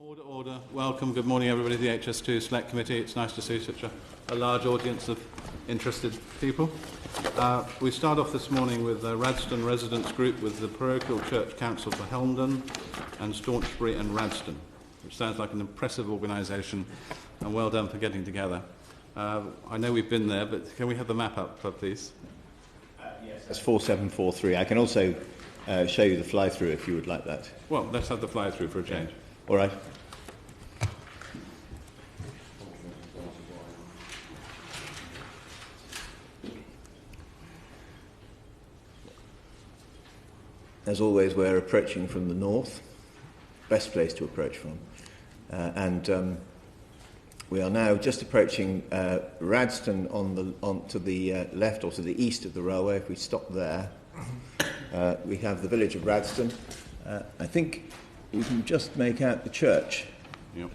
Order, order. Welcome. Good morning, everybody, to the HS2 Select Committee. It's nice to see such a large audience of interested people. We start off this morning with the Radstone Residents Group with the Parochial Church Council for Helmdon and Stuchbury and Radstone, which sounds like an impressive organisation, and well done for getting together. I know we've been there, but can we have the map up, please? Yes, that's 4743. I can also show you the fly-through if you would like that. Well, let's have the fly-through for a change. All right. As always, we're approaching from the north, best place to approach from. We are now just approaching Radstone to the left or to the east of the railway. If we stop there, we have the village of Radstone. I think we can just make out the church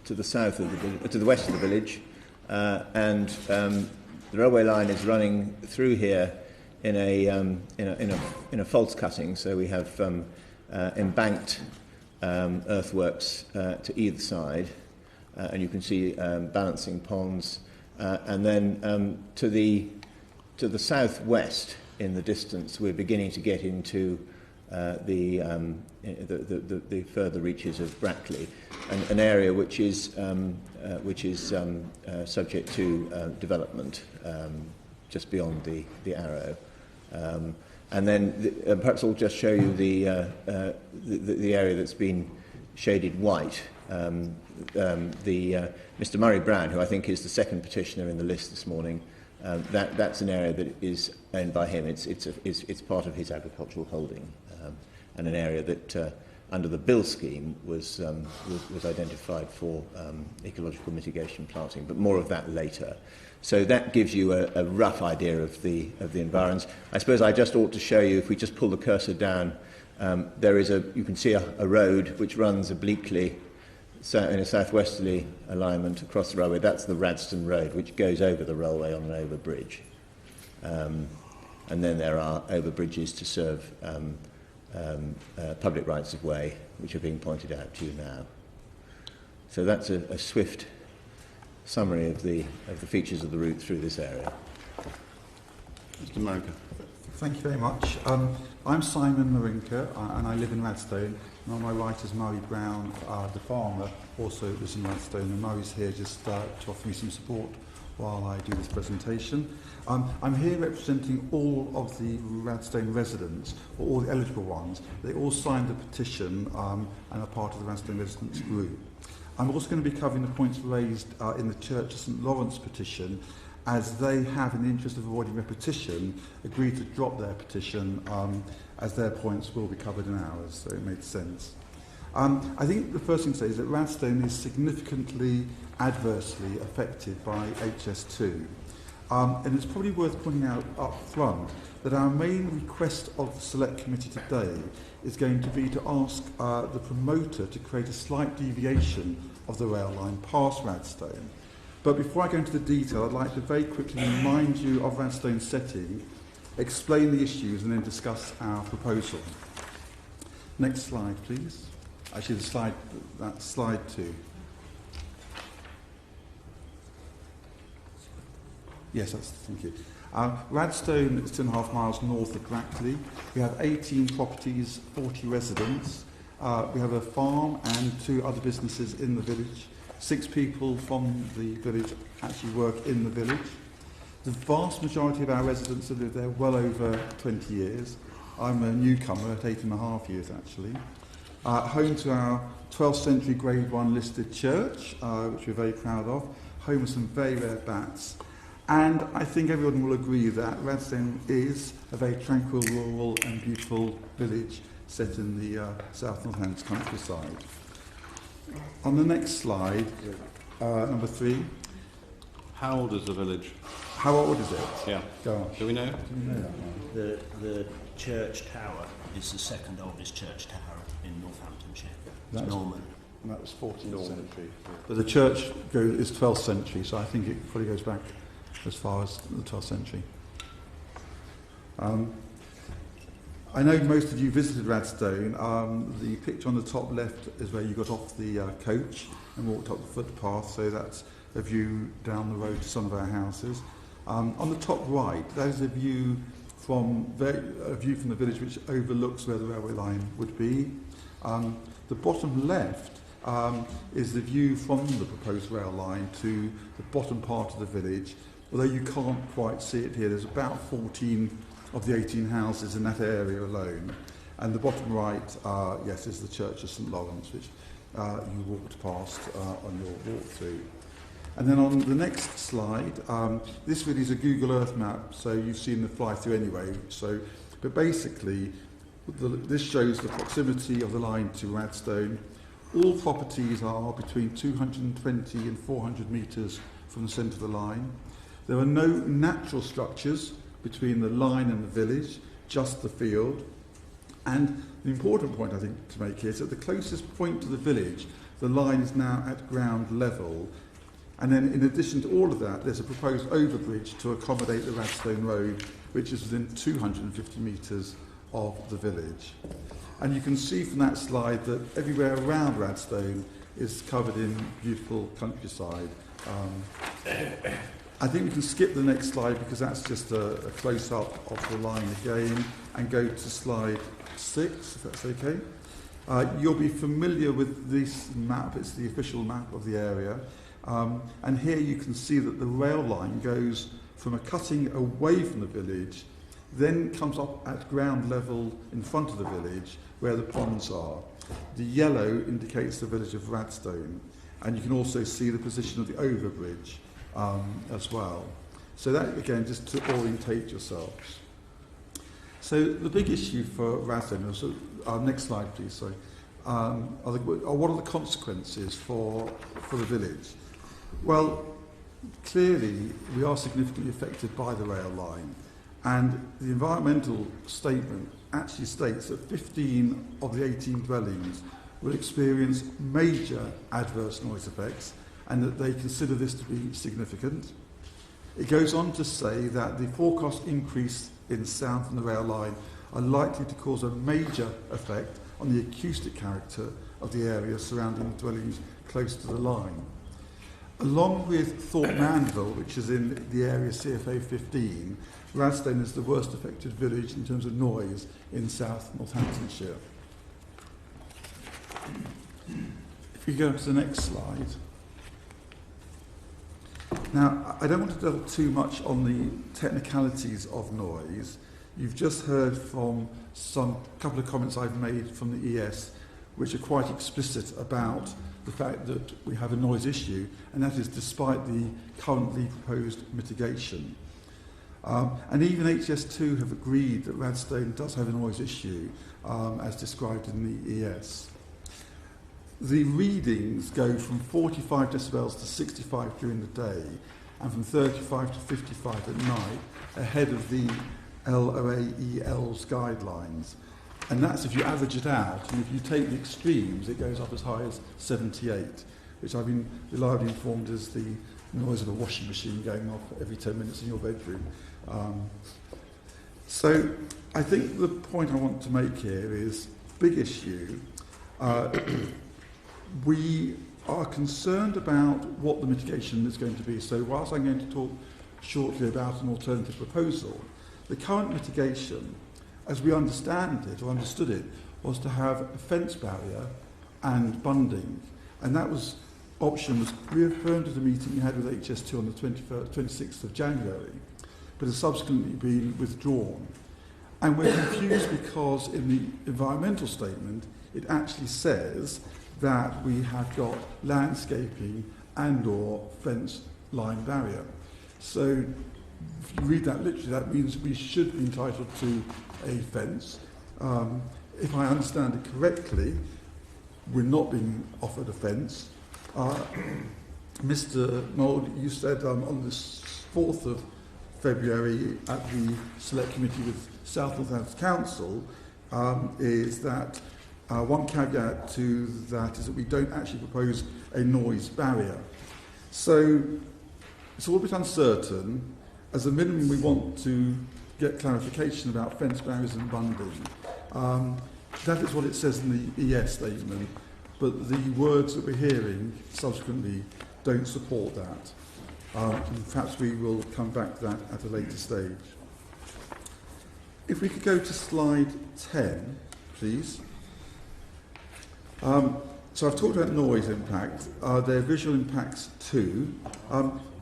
to the south of to the west of the village, and the railway line is running through here in a false cutting. So we have embanked earthworks to either side. And you can see balancing ponds, and then to the southwest in the distance, we're beginning to get into the further reaches of Brackley, an area which is subject to development just beyond the Arrow. And then perhaps I'll just show you the area that's been shaded white. Mr. Murray Brown, who I think is the second petitioner in the list this morning, that's an area that is owned by him. It's part of his agricultural holding, and an area that under the bill scheme was identified for ecological mitigation planting. But more of that later. So that gives you a rough idea of the environs. I suppose I just ought to show you, if we just pull the cursor down, you can see a road which runs obliquely in a southwesterly alignment across the railway. That's the Radstone Road, which goes over the railway on an overbridge. And then there are overbridges to serve public rights of way, which are being pointed out to you now. So that's a swift summary of the features of the route through this area. Mr. Marinker. Thank you very much. I'm Simon Marinker, and I live in Radstone. And on my right is Murray Brown, the farmer, also lives in Radstone. And Murray's here just to offer me some support while I do this presentation. I'm here representing all of the Radstone residents, or all the eligible ones. They all signed the petition and are part of the Radstone Residents Group. I'm also going to be covering the points raised in the Church of St Lawrence petition, as they have, in the interest of avoiding repetition, agreed to drop their petition, as their points will be covered in ours, so it made sense. I think the first thing to say is that Radstone is significantly adversely affected by HS2. And it's probably worth pointing out up front that our main request of the Select Committee today is going to be to ask the promoter to create a slight deviation of the rail line past Radstone. But before I go into the detail, I'd like to very quickly remind you of Radstone's setting, explain the issues, and then discuss our proposal. Next slide, please. Actually, that's slide 2. Yes, thank you. Radstone is 2.5 miles north of Brackley. We have 18 properties, 40 residents. We have a farm and 2 other businesses in the village. 6 people from the village actually work in the village. The vast majority of our residents have lived there well over 20 years. I'm a newcomer at 8.5 years actually. Home to our 12th century Grade 1 listed church, which we're very proud of. Home of some very rare bats. And I think everyone will agree that Radstone is a very tranquil, rural and beautiful village set in the South Northants countryside. On the next slide, number 3. How old is the village? How old is it? Yeah. Gosh. Do we know? The church tower is the second oldest church tower in Northamptonshire. It's Norman. And that was 14th century. But the church is 12th century, so I think it probably goes back as far as the 12th century. I know most of you visited Radstone. The picture on the top left is where you got off the coach and walked up the footpath, so that's a view down the road to some of our houses. On the top right, that is a view from the village which overlooks where the railway line would be. The bottom left is the view from the proposed rail line to the bottom part of the village. Although you can't quite see it here, there's about 14 of the 18 houses in that area alone. And the bottom right, yes, is the Church of St Lawrence, which you walked past on your walk through. And then on the next slide, this really is a Google Earth map, so you've seen the fly through anyway. But basically, this shows the proximity of the line to Radstone. All properties are between 220 and 400 metres from the centre of the line. There are no natural structures between the line and the village, just the field. And the important point, I think, to make here is at the closest point to the village, the line is now at ground level. And then in addition to all of that, there's a proposed overbridge to accommodate the Radstone Road, which is within 250 metres of the village. And you can see from that slide that everywhere around Radstone is covered in beautiful countryside. I think we can skip the next slide because that's just a close-up of the line again, and go to slide 6, if that's okay. You'll be familiar with this map. It's the official map of the area. And here you can see that the rail line goes from a cutting away from the village, then comes up at ground level in front of the village where the ponds are. The yellow indicates the village of Radstone, and you can also see the position of the overbridge as well. So that, again, just to orientate yourselves. So the big issue for Radstone, so, next slide please, sorry, what are the consequences for the village? Well, clearly we are significantly affected by the rail line, and the environmental statement actually states that 15 of the 18 dwellings will experience major adverse noise effects and that they consider this to be significant. It goes on to say that the forecast increase in sound from the rail line are likely to cause a major effect on the acoustic character of the area surrounding the dwellings close to the line. Along with Thorpe Manville, which is in the area CFA 15, Radstone is the worst affected village in terms of noise in South Northamptonshire. If we go to the next slide. Now, I don't want to delve too much on the technicalities of noise. You've just heard from a couple of comments I've made from the ES, which are quite explicit about the fact that we have a noise issue, and that is despite the currently proposed mitigation. And even HS2 have agreed that Radstone does have a noise issue, as described in the ES. The readings go from 45 decibels to 65 during the day, and from 35 to 55 at night, ahead of the LOAEL's guidelines. And that's if you average it out, and if you take the extremes, it goes up as high as 78, which I've been reliably informed is the noise of a washing machine going off every 10 minutes in your bedroom. So I think the point I want to make here is, big issue, we are concerned about what the mitigation is going to be. So whilst I'm going to talk shortly about an alternative proposal, the current mitigation, as we understand it, or understood it, was to have a fence barrier and bunding. And that option was reaffirmed at a meeting you had with HS2 on the 26th of January, but has subsequently been withdrawn. And we're confused because in the environmental statement, it actually says that we have got landscaping and or fence line barrier. So if you read that literally, that means we should be entitled to a fence. If I understand it correctly, we're not being offered a fence. Mr. Mould, you said on the 4th of February at the Select Committee with South Northampton Council is that one caveat to that is that we don't actually propose a noise barrier. So it's all a bit uncertain. As a minimum, we want to get clarification about fence barriers and bunding. That is what it says in the ES statement, but the words that we're hearing subsequently don't support that. And perhaps we will come back to that at a later stage. If we could go to slide 10, please. So I've talked about noise impact. There are visual impacts too.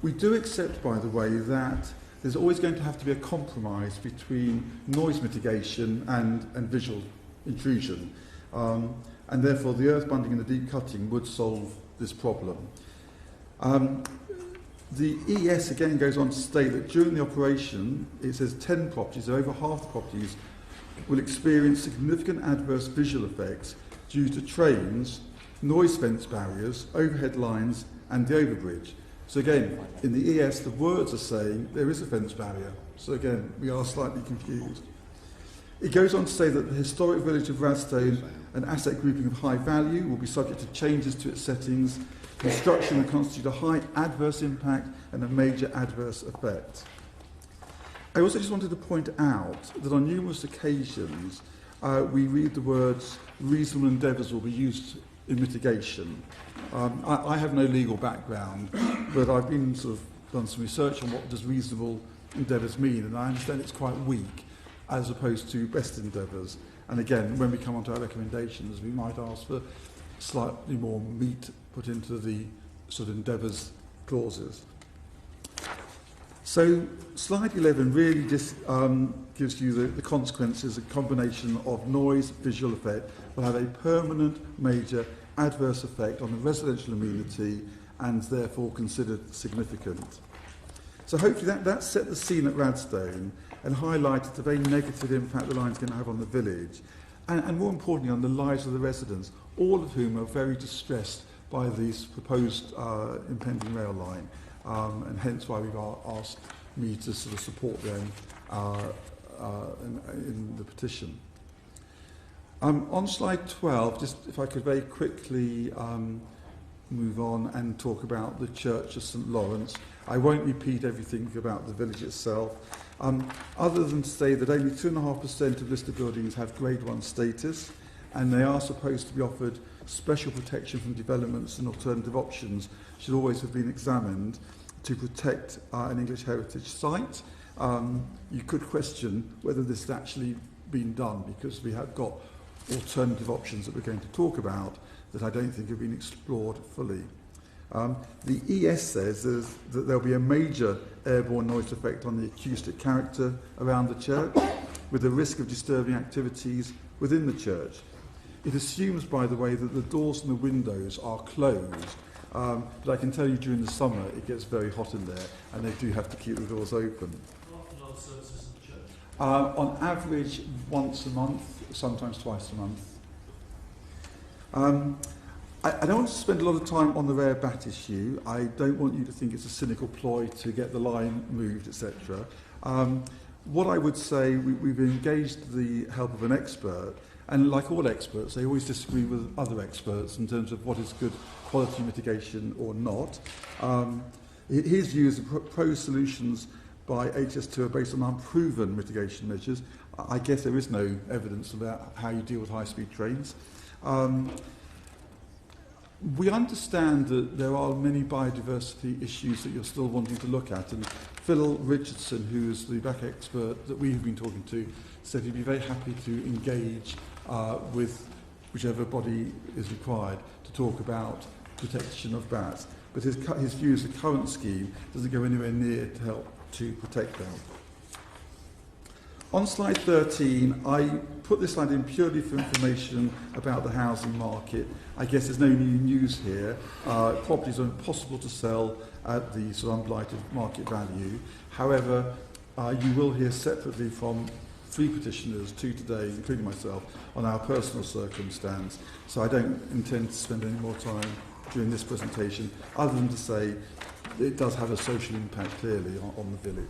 We do accept, by the way, that there's always going to have to be a compromise between noise mitigation and visual intrusion. And therefore the earth bunding and the deep cutting would solve this problem. The ES again goes on to state that during the operation, it says 10 properties, over half the properties, will experience significant adverse visual effects due to trains, noise fence barriers, overhead lines and the overbridge. So again, in the ES, the words are saying there is a fence barrier. So again, we are slightly confused. It goes on to say that the historic village of Radstone, an asset grouping of high value, will be subject to changes to its settings. Construction will constitute a high adverse impact and a major adverse effect. I also just wanted to point out that on numerous occasions we read the words reasonable endeavours will be used in mitigation. I have no legal background, but I've been done some research on what does reasonable endeavours mean, and I understand it's quite weak as opposed to best endeavours. And again, when we come on to our recommendations, we might ask for slightly more meat put into the endeavours clauses. So slide 11 really just gives you the consequences. A combination of noise, visual effect will have a permanent major adverse effect on the residential amenity and therefore considered significant. So hopefully that set the scene at Radstone and highlighted the very negative impact the line's going to have on the village and more importantly on the lives of the residents, all of whom are very distressed by this proposed impending rail line, and hence why we've asked me to support them in the petition. On slide 12, just if I could very quickly move on and talk about the Church of St Lawrence. I won't repeat everything about the village itself, other than to say that only 2.5% of listed buildings have Grade 1 status, and they are supposed to be offered special protection from developments, and alternative options should always have been examined to protect an English heritage site. You could question whether this has actually been done, because we have got alternative options that we're going to talk about that I don't think have been explored fully. The ES says that there'll be a major airborne noise effect on the acoustic character around the church, with the risk of disturbing activities within the church. It assumes, by the way, that the doors and the windows are closed, but I can tell you during the summer it gets very hot in there, and they do have to keep the doors open. How often are services in the church? On average, once a month, sometimes twice a month. I don't want to spend a lot of time on the rare bat issue. I don't want you to think it's a cynical ploy to get the line moved, etc. What I would say, we've engaged the help of an expert, and like all experts, they always disagree with other experts in terms of what is good quality mitigation or not. His view is the proposed solutions by HS2 are based on unproven mitigation measures. I guess there is no evidence about how you deal with high-speed trains. We understand that there are many biodiversity issues that you're still wanting to look at, and Phil Richardson, who is the back expert that we have been talking to, said he'd be very happy to engage with whichever body is required to talk about protection of bats. But his view is the current scheme doesn't go anywhere near to help to protect them. On slide 13, I put this slide in purely for information about the housing market. I guess there's no new news here. Properties are impossible to sell at the unblighted market value. However, you will hear separately from 3 petitioners, 2 today, including myself, on our personal circumstance. So I don't intend to spend any more time during this presentation, other than to say it does have a social impact clearly on the village.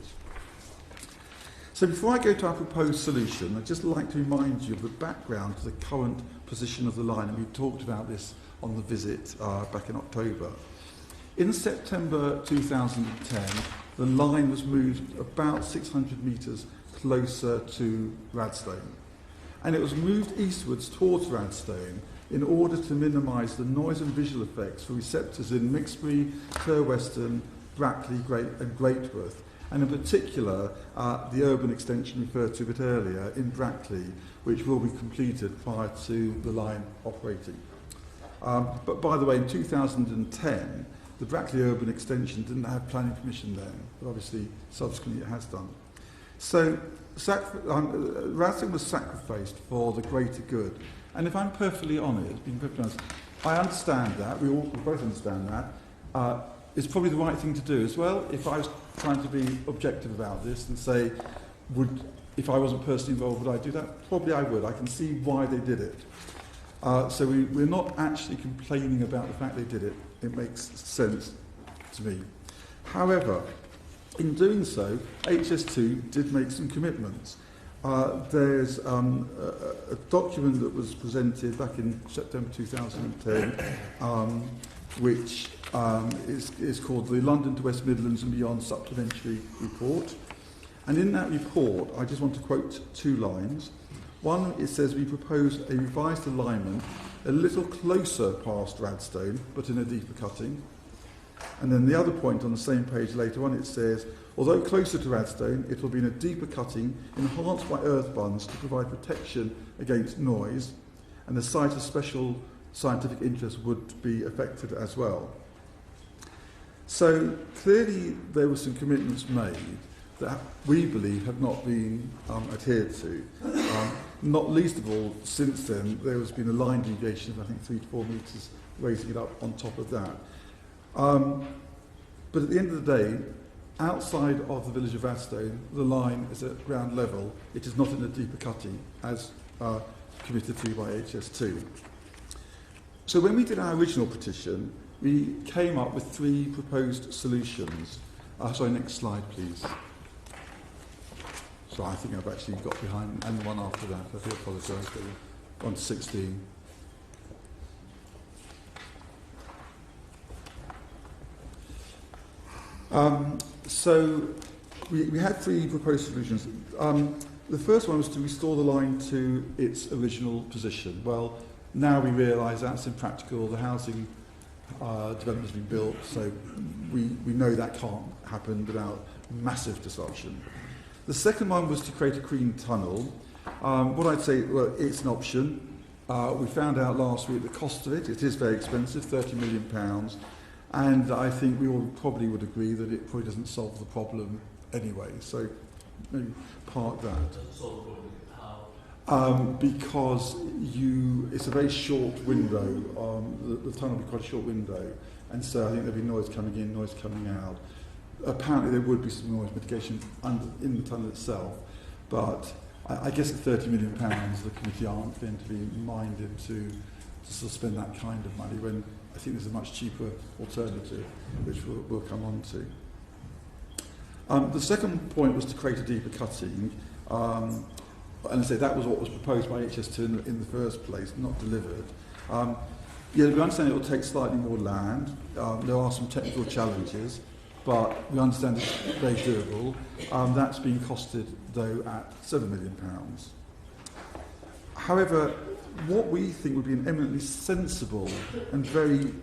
So before I go to our proposed solution, I'd just like to remind you of the background to the current position of the line, and we talked about this on the visit back in October. In September 2010, the line was moved about 600 metres closer to Radstone. And it was moved eastwards towards Radstone in order to minimise the noise and visual effects for receptors in Mixbury, Turweston, Brackley, and Greatworth, and in particular the urban extension referred to a bit earlier in Brackley, which will be completed prior to the line operating. But by the way, in 2010, the Brackley urban extension didn't have planning permission then, but obviously subsequently it has done. So Radstone was sacrificed for the greater good. And if I'm perfectly honest, being perfectly honest, we both understand that. It's probably the right thing to do as well. If I was trying to be objective about this and say, if I wasn't personally involved, would I do that? Probably I would. I can see why they did it. So we're not actually complaining about the fact they did it. It makes sense to me. However, in doing so, HS2 did make some commitments. There's a document that was presented back in September 2010, which is called the London to West Midlands and Beyond Supplementary Report. And in that report, I just want to quote 2 lines. One, it says, we propose a revised alignment a little closer past Radstone, but in a deeper cutting. And then the other point on the same page later on, it says, although closer to Radstone, it will be in a deeper cutting, enhanced by earth bunds to provide protection against noise, and the site of special scientific interest would be affected as well. So clearly there were some commitments made that we believe have not been adhered to. Not least of all, since then, there has been a line deviation of, I think, 3 to 4 metres, raising it up on top of that. But at the end of the day, outside of the village of Radstone, the line is at ground level. It is not in a deeper cutting, as committed to by HS2. So when we did our original petition, we came up with 3 proposed solutions. Sorry, next slide, please. So I think I've actually got behind, and one after that. I do apologise. On to 16. So we had 3 proposed solutions. The first one was to restore the line to its original position. Well, now we realise that's impractical. The housing development has been built, so we know that can't happen without massive disruption. The second one was to create a green tunnel. What I'd say, well, it's an option. We found out last week the cost of it. It is very expensive, £30 million. And I think we all probably would agree that it probably doesn't solve the problem anyway. So maybe park that. Because it's a very short window. The tunnel will be quite a short window. And so I think there'll be noise coming in, noise coming out. Apparently there would be some noise mitigation in the tunnel itself. But I guess at £30 million, the committee aren't going to be minded to spend that kind of money when I think there's a much cheaper alternative, which we'll come on to. The second point was to create a deeper cutting. And I say that was what was proposed by HS2 in the first place, not delivered. We understand it will take slightly more land. There are some technical challenges, but we understand it's very doable. That's being costed, though, at £7 million. However, what we think would be an eminently sensible and very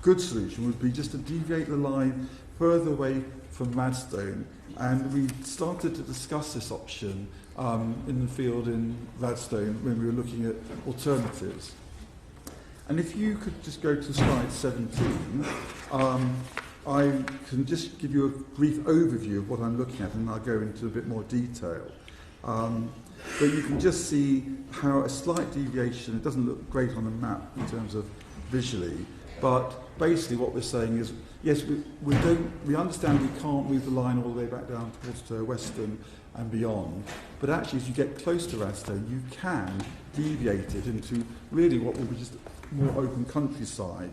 good solution would be just to deviate the line further away from Radstone. And we started to discuss this option in the field in Radstone when we were looking at alternatives. And if you could just go to slide 17, I can just give you a brief overview of what I'm looking at, and I'll go into a bit more detail. But you can just see how a slight deviation, it doesn't look great on the map in terms of visually, but basically what we're saying is, yes, we understand we can't move the line all the way back down towards Western and beyond, but actually as you get close to Radstone, you can deviate it into really what will be just more open countryside.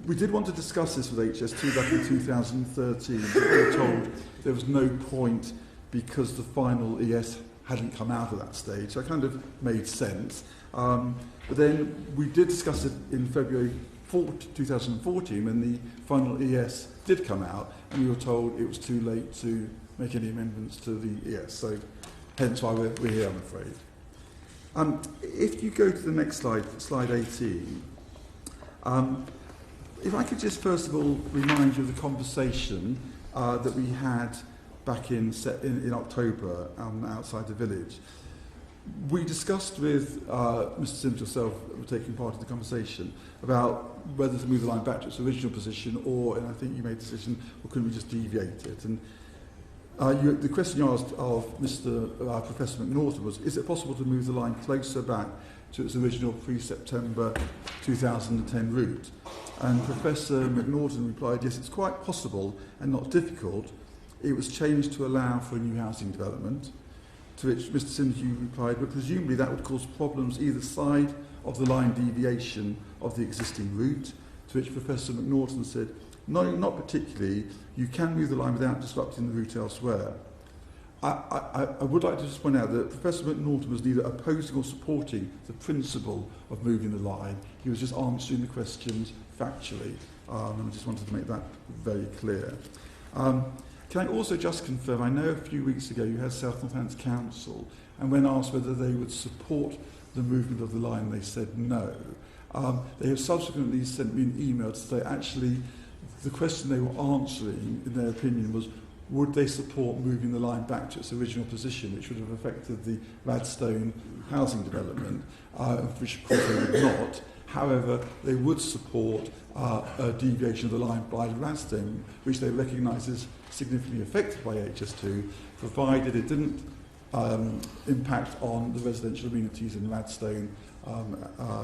We did want to discuss this with HS2 back in 2013, but we were told there was no point because the final ES hadn't come out at that stage, so it kind of made sense. But then we did discuss it in February 2014 when the final ES did come out, and we were told it was too late to make any amendments to the ES. So hence why we're here, I'm afraid. If you go to the next slide, slide 18, if I could just first of all remind you of the conversation that we had back in October outside the village. We discussed with Mr. Sims yourself, taking part in the conversation, about whether to move the line back to its original position, and I think you made the decision, or couldn't we just deviate it? And the question you asked of Professor McNaughton was, is it possible to move the line closer back to its original pre-September 2010 route? And Professor McNaughton replied, yes, it's quite possible and not difficult. It was changed to allow for a new housing development. To which Mr. Sims replied, but presumably that would cause problems either side of the line deviation of the existing route. To which Professor McNaughton said, no, not particularly. You can move the line without disrupting the route elsewhere. I would like to just point out that Professor McNaughton was neither opposing or supporting the principle of moving the line. He was just answering the questions factually. And I just wanted to make that very clear. Can I also just confirm, I know a few weeks ago you had South Northampton Council, and when asked whether they would support the movement of the line, they said no. They have subsequently sent me an email to say actually the question they were answering, in their opinion, was would they support moving the line back to its original position, which would have affected the Radstone housing development, which of course they would not. However, they would support a deviation of the line by Radstone, which they recognise as significantly affected by HS2, provided it didn't impact on the residential amenities in Radstone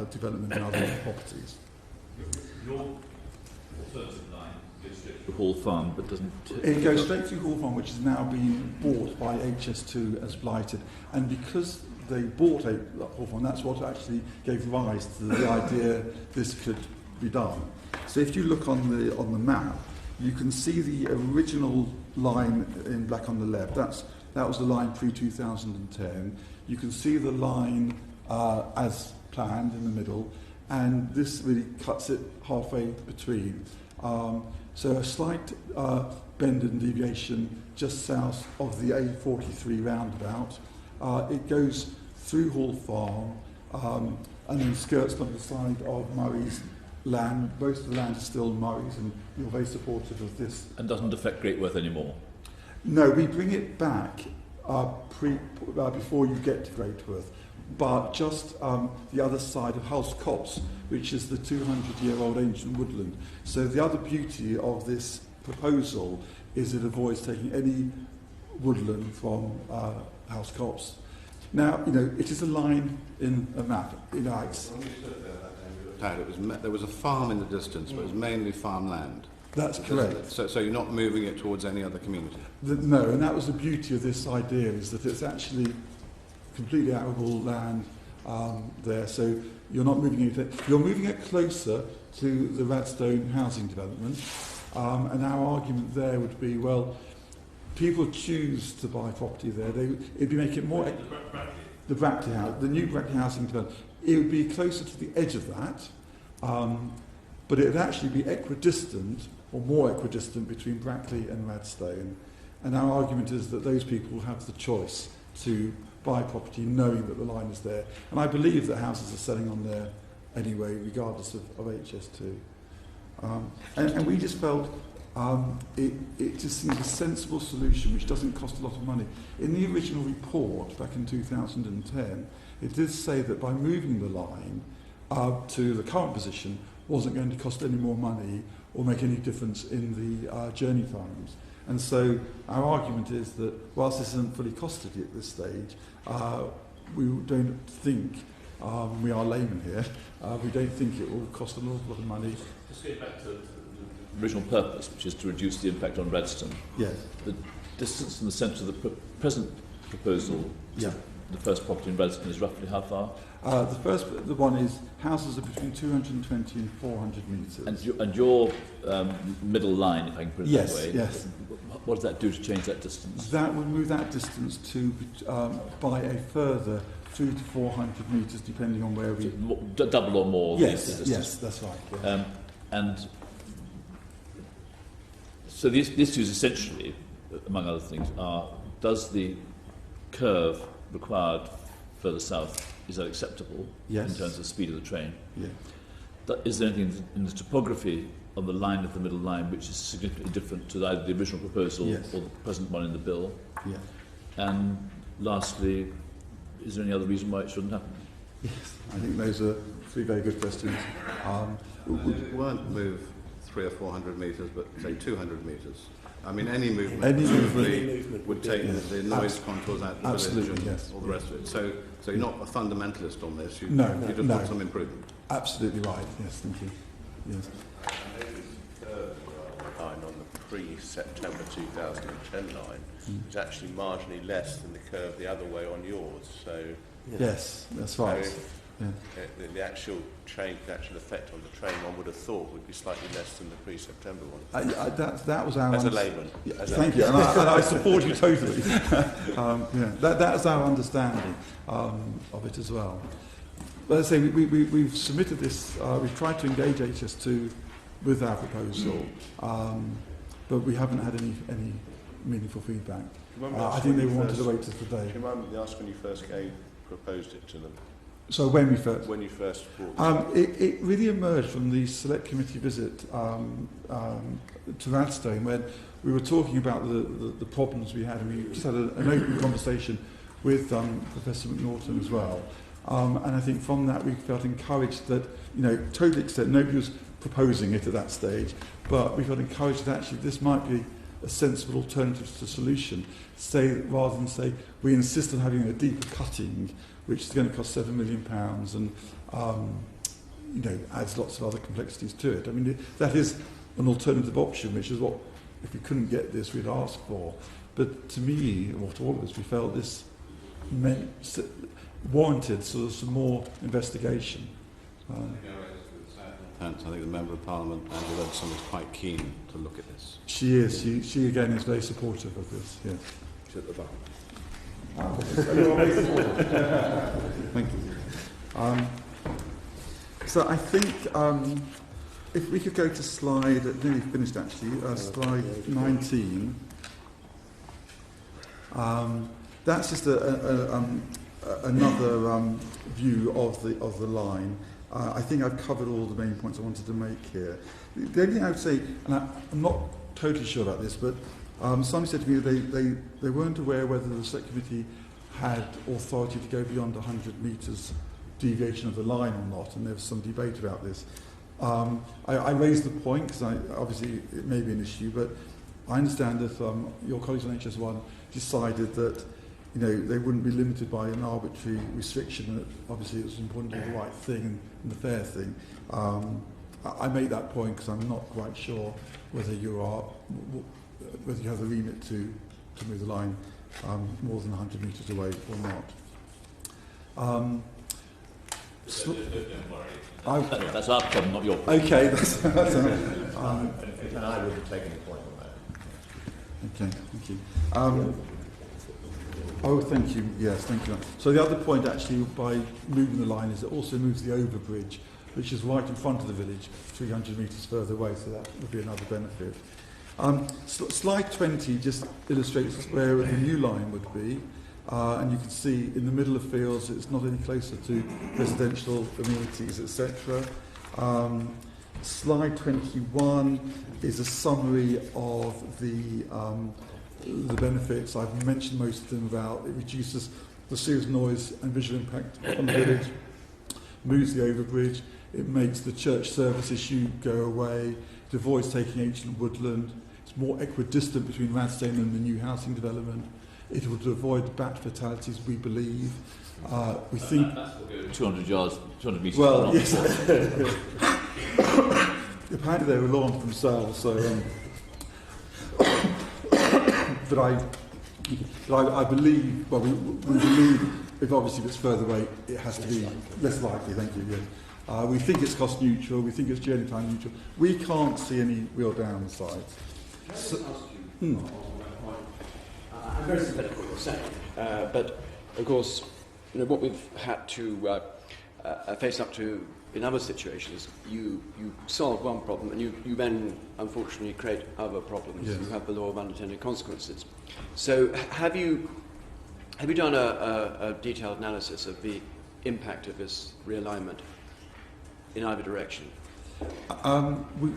development and other properties. Your alternative line goes straight to Hall Farm, but doesn't... It goes straight through Hall Farm, which is now being bought by HS2 as blighted. And because they bought Hall Farm, that's what actually gave rise to the idea this could be done. So if you look on the map, you can see the original line in black on the left. That was the line pre-2010. You can see the line as planned in the middle, and this really cuts it halfway between. So a slight bend and deviation just south of the A43 roundabout. It goes through Hall Farm and then skirts on the side of Murray's land. Most of the land is still Murray's, and you're very supportive of this. And doesn't affect Greatworth anymore? No, we bring it back before you get to Greatworth, but just the other side of House Copse, which is the 200-year-old ancient woodland. So the other beauty of this proposal is it avoids taking any woodland from House Copse. Now, it is a line in a map. When you stood there, there was a farm in the distance, but it was mainly farmland. That's correct. So you're not moving it towards any other community? No, and that was the beauty of this idea, is that it's actually completely arable land there. So you're not moving it. You're moving it closer to the Radstone housing development. And our argument there would be, well, people choose to buy property there. It'd be making it more... The Brackley house, the new Brackley housing development. It would be closer to the edge of that, but it would actually be equidistant, or more equidistant, between Brackley and Radstone. And our argument is that those people have the choice to buy property knowing that the line is there. And I believe that houses are selling on there anyway, regardless of HS2. And we just felt it just seemed a sensible solution which doesn't cost a lot of money. In the original report back in 2010, it did say that by moving the line to the current position wasn't going to cost any more money or make any difference in the journey times. And so our argument is that whilst this isn't fully costed at this stage, we don't think, we are laymen here, we don't think it will cost an awful lot of money. Just going back to the original purpose, which is to reduce the impact on Radstone. Yes. The distance from the centre of the present proposal to the first property in Radstone is roughly how far? The one is houses are between 220 and 400 metres. And your middle line, if I can put it that way. Yes. What does that do to change that distance? That would move that distance to by a further 300 to 400 metres, depending on where we... Double or more? Yes, that's right. Yeah. And so the issue is essentially among other things, are: does the curve required further south, is that acceptable Yes. in terms of the speed of the train? Yeah. Is there anything in the topography of the line of the middle line which is significantly different to either the original proposal Yes. or the present one in the bill? Yeah. And lastly, is there any other reason why it shouldn't happen? Yes. I think those are three very good questions. It won't move 300 or 400 metres, but say 200 metres. I mean, any movement, Any presumably would take yeah. the noise contours out of the village Absolutely, and yes. all the rest of it. So you're not a fundamentalist on this. You just No. want some improvement. Absolutely right. Yes, thank you. Yes. Line on the pre-September 2010 line is actually marginally less than the curve the other way on yours. So Yes, that's right. So Yeah. the actual change, the actual effect on the train, one would have thought would be slightly less than the pre-September one. That was our... As a layman. Thank you, and I support you totally. That's our understanding of it as well. But as I say, we've submitted this, we've tried to engage HS2 with our proposal, but we haven't had any meaningful feedback. I think they wanted to wait till today. Do you mind me asking when you first proposed it to them? So when we first... When you first brought it really emerged from the select committee visit to Radstone, when we were talking about the problems we had, and we just had an open conversation with Professor McNaughton as well. And I think from that we felt encouraged that, totally accept, nobody was proposing it at that stage, but we felt encouraged that actually this might be a sensible alternative to the solution. Rather than say, we insist on having a deeper cutting, which is going to cost £7 million and, adds lots of other complexities to it. I mean, that is an alternative option, which is what, if we couldn't get this, we'd ask for. But to me, or to all of us, we felt this warranted sort of some more investigation. I think the Member of Parliament, Angela Radstone, is quite keen to look at this. She is. She again is very supportive of this. Yes. She's at the back. Thank you. So I think if we could go to slide, nearly finished actually, slide 19. That's just another view of the line. I think I've covered all the main points I wanted to make here. The only thing I would say, and I'm not totally sure about this, but somebody said to me that they weren't aware whether the select committee had authority to go beyond 100 metres deviation of the line or not, and there was some debate about this. I raised the point because obviously it may be an issue, but I understand that your colleagues on HS1 decided that they wouldn't be limited by an arbitrary restriction, and that obviously it was important to do the right thing and the fair thing. I made that point because I'm not quite sure whether you have the remit to move the line more than 100 metres away or not. That's our problem, not your problem. Okay, that's and I wouldn't take any point on that. okay. Thank you. Oh, thank you. Yes, thank you. So the other point, actually, by moving the line, is it also moves the overbridge, which is right in front of the village, 300 metres further away. So that would be another benefit. Slide 20 just illustrates where the new line would be. And you can see in the middle of fields, it's not any closer to residential amenities, etc. Slide 21 is a summary of the benefits. I've mentioned most of them about it reduces the serious noise and visual impact on the village, moves the overbridge, it makes the church service issue go away, it avoids taking ancient woodland, it's more equidistant between Radstone and the new housing development. It would avoid bat fatalities, we believe. We think... 200 yards, 200 metres. Well, yes. Apparently they were launched themselves, so... but I believe... Well, we believe, if it's further away, it has to be less likely, thank you, yes. We think it's cost neutral, we think it's journey time neutral. We can't see any real downsides. I'm very sympathetic with what you're saying, but of course, what we've had to face up to in other situations, you solve one problem and you then, unfortunately, create other problems. Yes. You have the law of unintended consequences. So have you done a detailed analysis of the impact of this realignment in either direction?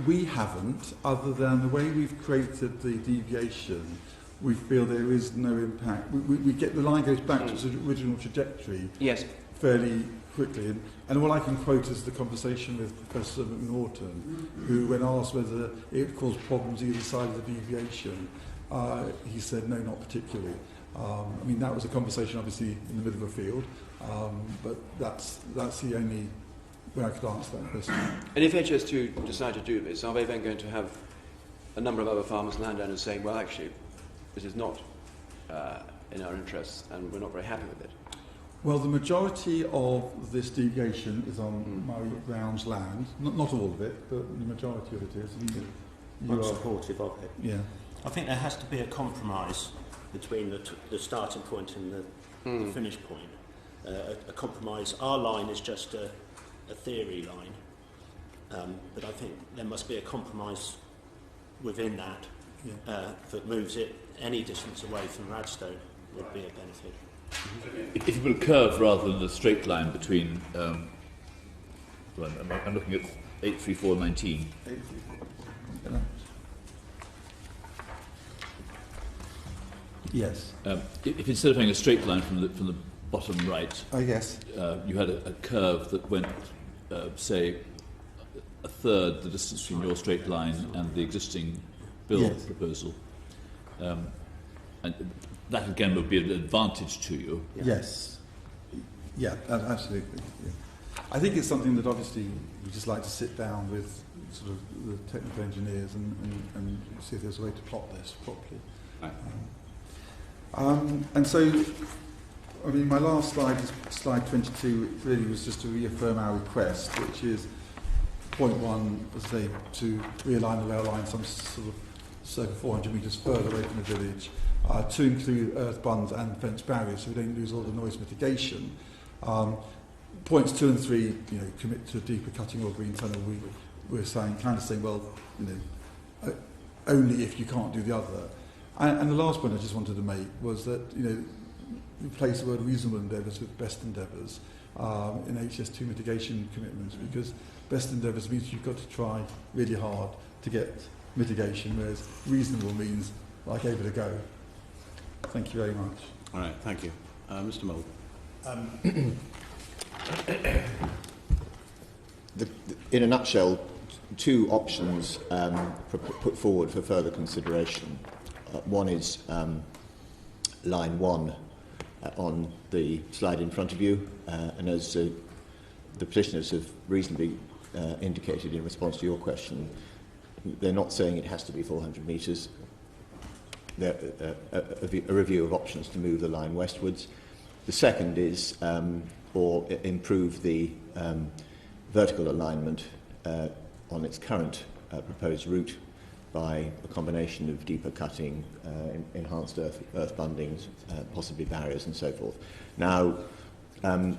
We haven't, other than the way we've created the deviation, we feel there is no impact. We get the line goes back to its original trajectory Yes. fairly quickly. And all I can quote is the conversation with Professor McNaughton, who, when asked whether it caused problems either side of the deviation, he said, no, not particularly. I mean, that was a conversation, obviously, in the middle of a field, but that's the only way I could answer that question. And if HS2 decide to do this, are they then going to have a number of other farmers and landowners saying, well, actually, this is not in our interests and we're not very happy with it? Well, the majority of this deviation is on Murray Brown's land. Not all of it, but the majority of it is. I'm supportive of it. Yeah. I think there has to be a compromise between the starting point and the finish point. A compromise. Our line is just a theory line, but I think there must be a compromise within that that moves it any distance away from Radstone would be a benefit. If you put a curve rather than a straight line between, well, I'm looking at 83419. Yes. If instead of having a straight line from the bottom right, Yes. you had a curve that went, say, a third the distance between your straight line and the existing bill Yes. proposal, and that again would be an advantage to you. Yes. Yeah, absolutely. Yeah. I think it's something that obviously we just like to sit down with sort of the technical engineers and see if there's a way to plot this properly. Right. And so, I mean, my last slide is slide 22. It really was just to reaffirm our request, which is point one, as I say, to realign the rail line some sort of circa 400 metres further away from the village, to include earth bunds and fence barriers, so we don't lose all the noise mitigation. Points 2 and 3, commit to a deeper cutting or green tunnel. We're saying, well, only if you can't do the other. And the last point I just wanted to make was that, replace the word reasonable endeavours with best endeavours in HS2 mitigation commitments, because best endeavours means you've got to try really hard to get mitigation, whereas reasonable means I gave it a go. Thank you very much. All right, thank you. Mr. Mould. In a nutshell, two options put forward for further consideration. One is line 1 on the slide in front of you, and as the petitioners have reasonably indicated in response to your question, they're not saying it has to be 400 metres. A review of options to move the line westwards. The second is or improve the vertical alignment on its current proposed route by a combination of deeper cutting, enhanced earth bundings, possibly barriers and so forth. Now, the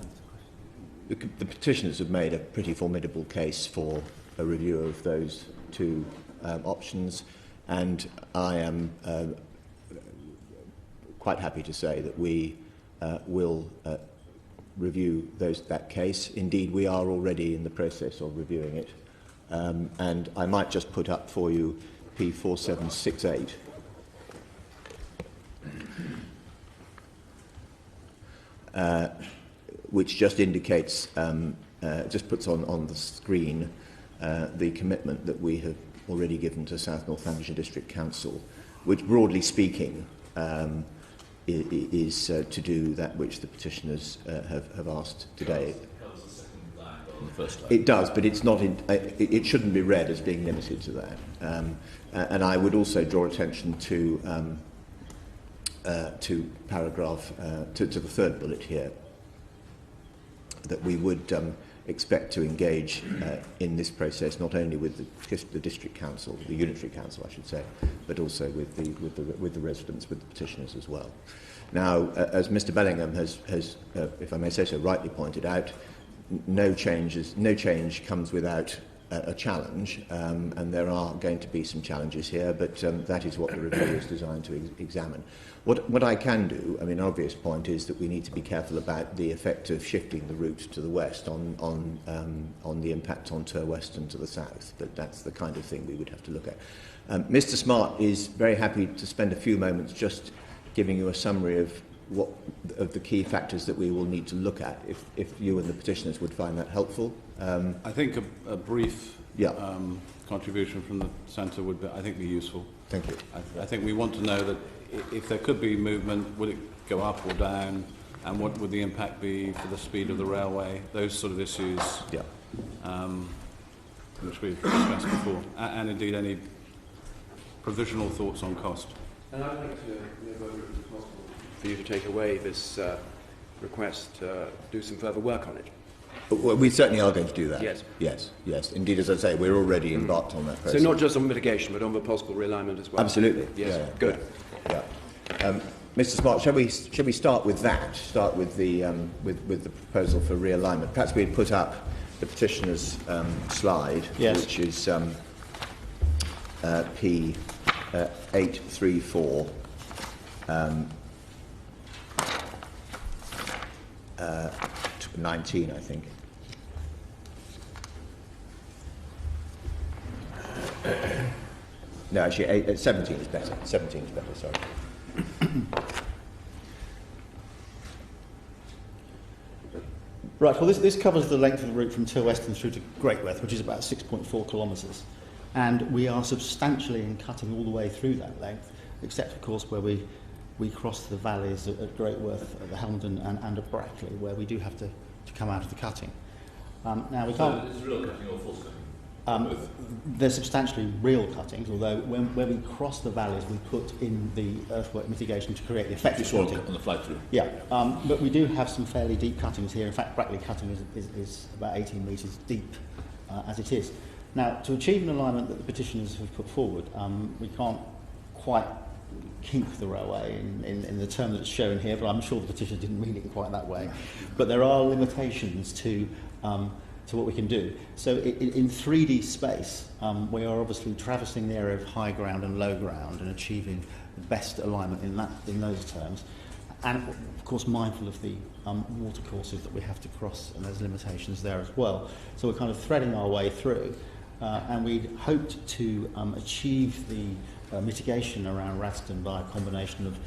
petitioners have made a pretty formidable case for a review of those two options, and I am quite happy to say that we will review that case. Indeed, we are already in the process of reviewing it, and I might just put up for you P4768. Which just indicates, just puts on the screen the commitment that we have already given to South Northamptonshire District Council, which, broadly speaking, is to do that which the petitioners have asked today. It does, but it's not. It shouldn't be read as being limited to that. And I would also draw attention to paragraph to the third bullet here, that we would expect to engage in this process not only with the district council, the unitary council, I should say, but also with the residents, with the petitioners as well. Now, as Mr. Bellingham has, if I may say so, rightly pointed out, no change comes without a challenge, and there are going to be some challenges here, but that is what the review is designed to examine. What I can do, I mean, an obvious point is that we need to be careful about the effect of shifting the route to the west on the impact on Weston to the south, but that's the kind of thing we would have to look at. Mr. Smart is very happy to spend a few moments just giving you a summary of the key factors that we will need to look at, if you and the petitioners would find that helpful. I think a brief contribution from the centre would be useful. Thank you. I think we want to know that if there could be movement, would it go up or down, and what would the impact be for the speed of the railway, those sort of issues, which we've discussed before, and indeed any provisional thoughts on cost. And I'd like to know whether it was possible for you to take away this request to do some further work on it. Well, we certainly are going to do that. Yes. Yes. Indeed, as I say, we're already embarked on that process. So not just on mitigation, but on the possible realignment as well? Absolutely. Yes. Yeah. Good. Yeah. Mr. Smart, shall we start with that? Start with the proposal for realignment. Perhaps we'd put up the petitioner's slide, which is P 834. 19, I think. No, actually, 17 is better. 17 is better, sorry. Right, well, this covers the length of the route from Weston through to Greatweth, which is about 6.4 kilometres. And we are substantially in cutting all the way through that length, except, of course, where we cross the valleys at Greatweth, at the Helmdon and at Brackley, where we do have to come out of the cutting. Now we can't. So it's real cutting or false cutting? They're substantially real cuttings, although when we cross the valleys, we put in the earthwork mitigation to create the effect of cutting. On the fly through. Yeah, but we do have some fairly deep cuttings here. In fact, Brackley cutting is about 18 metres deep as it is. Now, to achieve an alignment that the petitioners have put forward, we can't quite kink the railway in the term that's shown here, but I'm sure the petitioner didn't mean it quite that way. But there are limitations to what we can do. So in 3D space, we are obviously traversing the area of high ground and low ground and achieving the best alignment in those terms. And of course mindful of the water courses that we have to cross, and there's limitations there as well. So we're kind of threading our way through, and we'd hoped to achieve the mitigation around Radstone by a combination of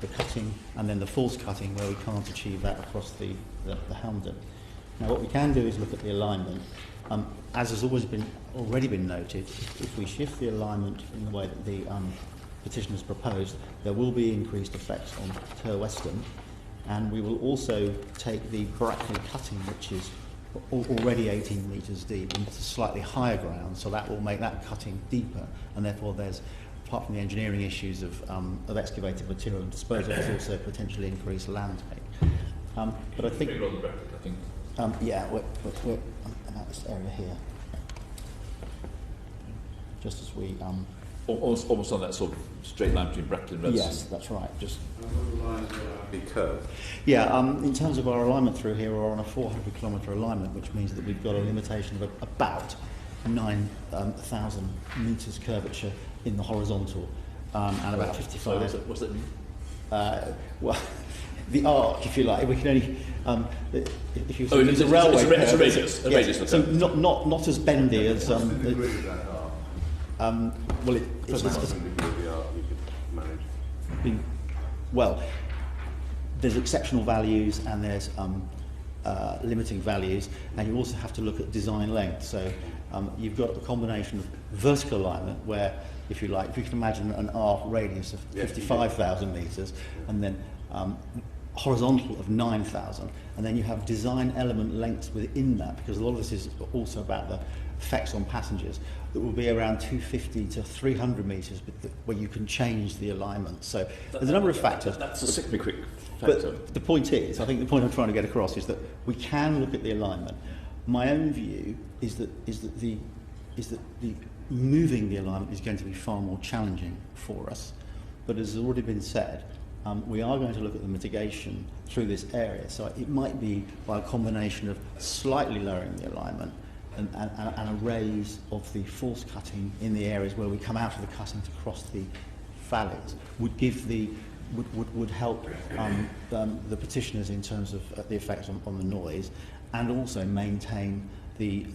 the cutting and then the false cutting, where we can't achieve that across the Helmdon. Now what we can do is look at the alignment. As has already been noted, if we shift the alignment in the way that the petitioners proposed, there will be increased effects on Weston, and we will also take the Brackley cutting, which is already 18 metres deep, into slightly higher ground, so that will make that cutting deeper, and therefore there's, apart from the engineering issues of excavated material and disposal, there's also potentially increased land take. But I think... yeah, we're about this area here. Just as we... almost on that sort of straight line between Brackley and Radstone. Yes, that's right. Just Be curved. Yeah, in terms of our alignment through here, we're on a 400-kilometre alignment, which means that we've got a limitation of about 9,000 metres curvature in the horizontal, and about 55. So what's that mean? Well, the arc, if you like, we can only if you it's a railway. It's a radius. Yes, so not as bendy as well, well, there's exceptional values and there's limiting values, and you also have to look at design length. So you've got a combination of vertical alignment where, if you like, if you can imagine an arc radius of 55,000 metres, and then horizontal of 9,000, and then you have design element lengths within that, because a lot of this is also about the effects on passengers, that will be around 250 to 300 metres, where you can change the alignment. So there's a number of factors. That's a sickly quick factor. But the point is, I think the point I'm trying to get across is that we can look at the alignment. My own view is that the moving the alignment is going to be far more challenging for us. But as has already been said, we are going to look at the mitigation through this area. So it might be by a combination of slightly lowering the alignment and a raise of the force cutting in the areas where we come out of the cutting to cross the valleys would give would help the petitioners in terms of the effects on the noise, and also maintain the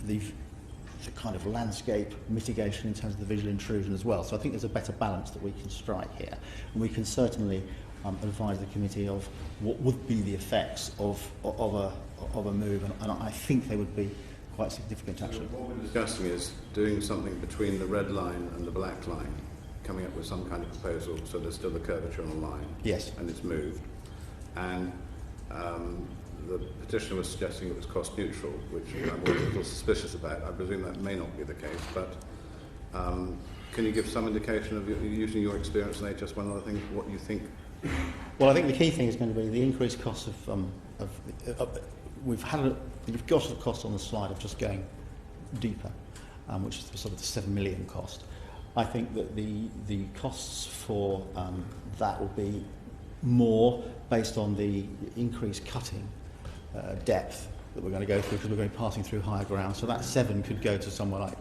kind of landscape mitigation in terms of the visual intrusion as well. So I think there's a better balance that we can strike here, and we can certainly advise the committee of what would be the effects of a move, and I think they would be quite significant actually. What we're discussing is doing something between the red line and the black line, coming up with some kind of proposal so there's still a curvature on the line. Yes. And it's moved. And the petitioner was suggesting it was cost neutral, which I'm a little suspicious about. I presume that may not be the case, but can you give some indication of using your experience in HS1 and other things, what you think? Well, I think the key thing is going to be the increased cost we've got a cost on the slide of just going deeper, which is sort of the 7 million cost. I think that the costs for that will be more based on the increased cutting depth that we're going to go through, because we're going to be passing through higher ground. So that 7 could go to somewhere like,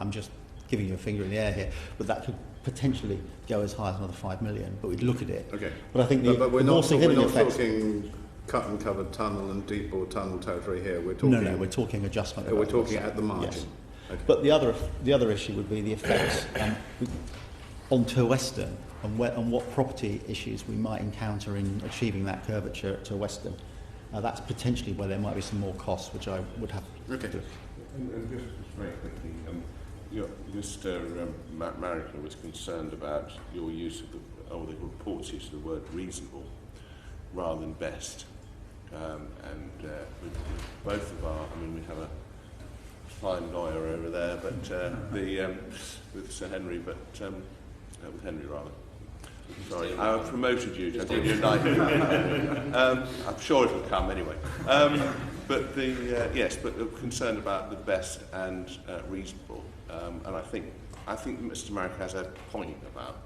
I'm just giving you a finger in the air here, but that could potentially go as high as another 5 million, but we'd look at it. Okay. But I think the we're more not significant effects... talking cut and covered tunnel and deep or tunnel territory here. We're talking... No, we're talking adjustment. We're talking at the margin. Yes. Okay. But the other issue would be the effects onto Western and what property issues we might encounter in achieving that curvature to Western. That's potentially where there might be some more costs, which I would have okay. to... And just very quickly, Mr. Marinker was concerned about your use of the report's use of the word reasonable rather than best. With both of our, we have a fine lawyer over there, but with Sir Henry, but with Henry rather. Sorry, I promoted you to give you a knight. I'm sure it'll come anyway. But concerned about the best and reasonable, and I think Mr. Marinker has a point about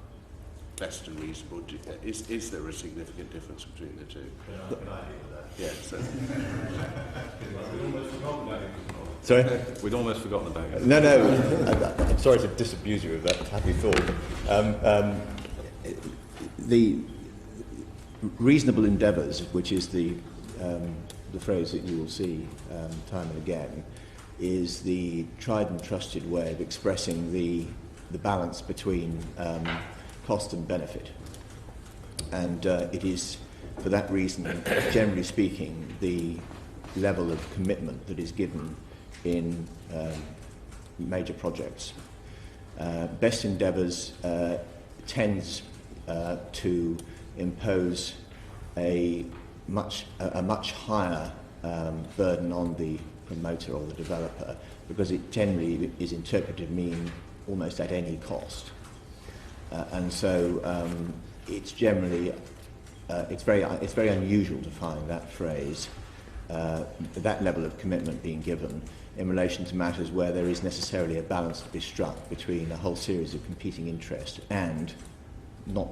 best and reasonable. Is there a significant difference between the two? Yes. Sorry? We'd almost forgotten about it. No. I'm sorry to disabuse you of that happy thought. The reasonable endeavours, which is the phrase that you will see time and again, is the tried and trusted way of expressing the balance between cost and benefit. And it is, for that reason, generally speaking, the level of commitment that is given in major projects. Best endeavours tends to impose a much higher burden on the promoter or the developer, because it generally is interpreted to mean almost at any cost. And so it's generally it's very unusual to find that phrase, that level of commitment being given in relation to matters where there is necessarily a balance to be struck between a whole series of competing interests and, not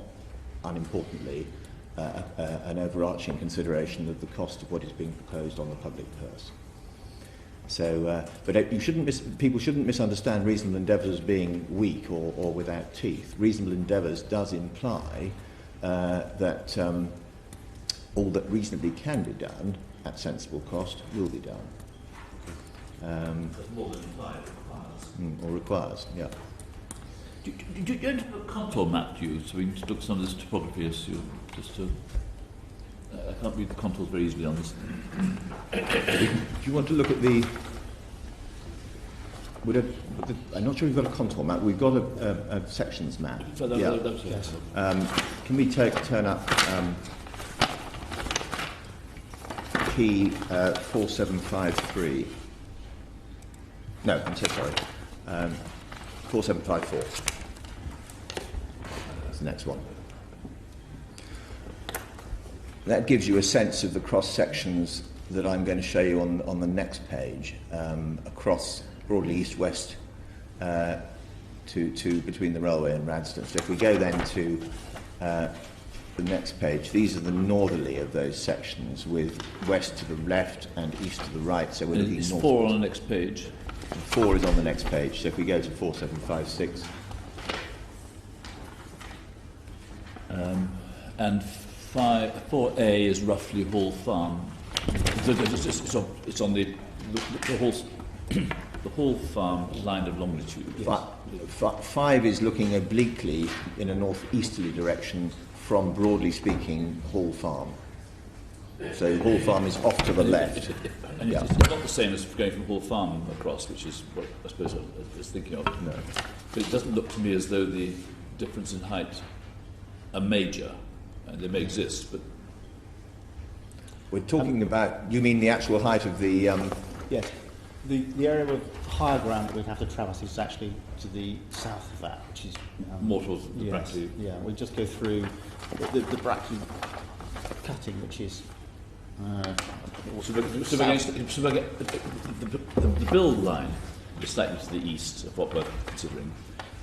unimportently, an overarching consideration of the cost of what is being proposed on the public purse. So, but people shouldn't misunderstand reasonable endeavours as being weak or without teeth. Reasonable endeavours does imply that all that reasonably can be done at sensible cost will be done. More than implied, requires. Or requires, yeah. Do you have a contour map to use so we can look at some of this topography issue? I can't read the contours very easily on this. Do you want to look at the... I'm not sure we've got a contour map. We've got a sections map. So yes. Can we turn up key 4753? No, I'm so sorry. 4754. That's the next one. That gives you a sense of the cross sections that I'm going to show you on the next page, across broadly east-west to between the railway and Radstone. So if we go then to the next page, these are the northerly of those sections, with west to the left and east to the right. So we're looking it's north. 4 on the next page. 4 is on the next page. So if we go to 4756. And 4A is roughly Hall Farm. It's on the Hall Farm line of longitude. Yes. 5 is looking obliquely in a northeasterly direction from, broadly speaking, Hall Farm. So Hall Farm is off to the left. And it's not the same as going from Hall Farm across, which is what I suppose I was thinking of. No. But it doesn't look to me as though the difference in height are major. And they may exist, but... We're talking about, you mean the actual height of the... Yes. The area of higher ground that we'd have to traverse is actually to the south of that, which is... more towards the yes, Brackley. Yeah, we'll just go through the Brackley cutting, which is... The build line is slightly to the east of what we're considering,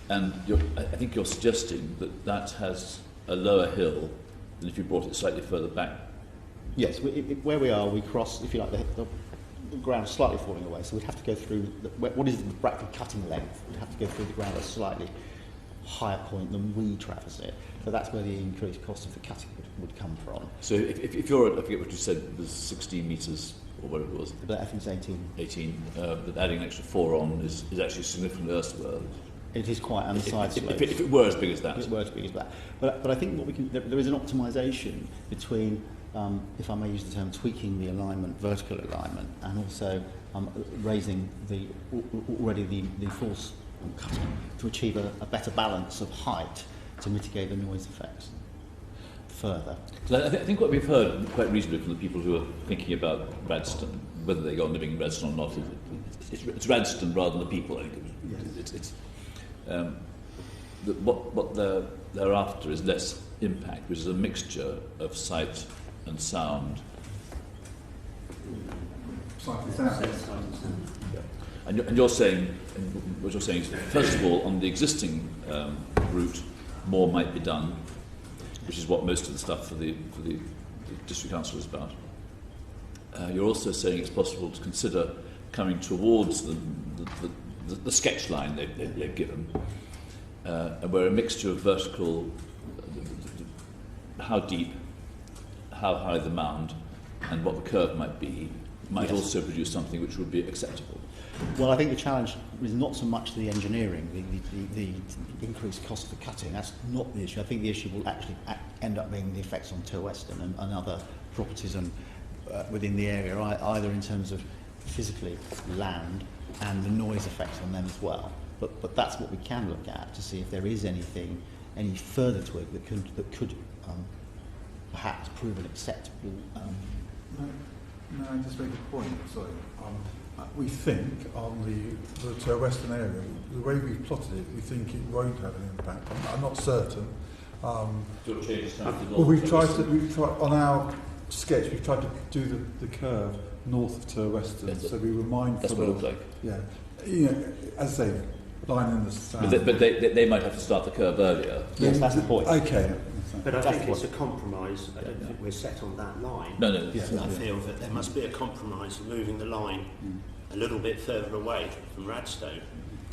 and I think you're suggesting that that has a lower hill than if you brought it slightly further back. Yes, where we are, we cross, if you like, the ground is slightly falling away, so we'd have to go through what is the Brackley cutting length. We'd have to go through the ground at a slightly higher point than we traverse it. So that's where the increased cost of the cutting would come from. So if you're, I forget what you said, it was 16 metres or whatever it was. But I think it's 18. 18. But adding an extra 4 on is actually significantly earthworthy. It is quite on the side slopes. If it were as big as that. If it were as big as that. But I think what we can, there is an optimisation between, if I may use the term, tweaking the alignment, vertical alignment, and also raising the force cutting to achieve a better balance of height to mitigate the noise effects further. So I think what we've heard quite reasonably from the people who are thinking about Radstone, whether they go on living in Radstone or not, it's Radstone rather than the people. I think Yes. what they're after is less impact, which is a mixture of sight and sound. And you're saying, what you're saying is, first of all, on the existing route, more might be done, which is what most of the stuff for the district council is about. You're also saying it's possible to consider coming towards the sketch line they've given, where a mixture of vertical, how deep, how high the mound, and what the curve might be, might Yes. also produce something which would be acceptable. Well, I think the challenge is not so much the engineering, the increased cost of the cutting. That's not the issue. I think the issue will actually end up being the effects on Tir Weston and other properties and within the area, either in terms of physically land and the noise effects on them as well. But that's what we can look at to see if there is any further to it that could perhaps prove an acceptable. No, I just make a point. Sorry. We think on the Tir Weston area, the way we've plotted it, we think it won't have an impact. I'm not certain. Well, we've tried on our sketch. We've tried to do the curve north of Tir Weston, so we were mindful. That's what it looks like. Yeah, you know, as I say, line in the sand. But they might have to start the curve earlier. Yes, that's the point. Okay. But I think it's a compromise. I don't think we're set on that line. No. Yeah. I feel that there must be a compromise of moving the line a little bit further away from Radstone,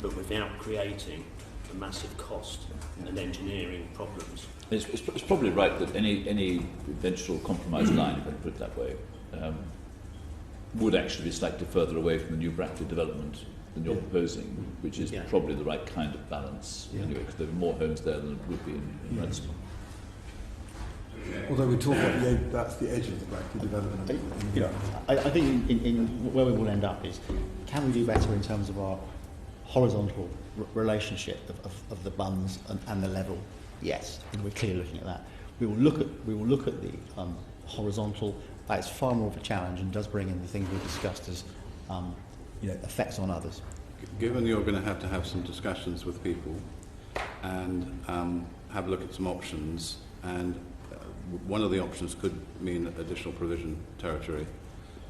but without creating a massive cost and engineering problems. It's probably right that any eventual compromise line, if I put it that way, would actually be slightly further away from the new Brackley development than you're proposing, which is probably the right kind of balance anyway, because there are more homes there than there would be in Radstone. Although we talk about that's the edge of the Brackley development. You know, I think in where we will end up is, can we do better in terms of our horizontal relationship of the buns and the level? Yes, and we're clearly looking at that. We will look at the horizontal. That is far more of a challenge and does bring in the things we discussed as effects on others. Given you're going to have some discussions with people and have a look at some options, and one of the options could mean additional provision territory,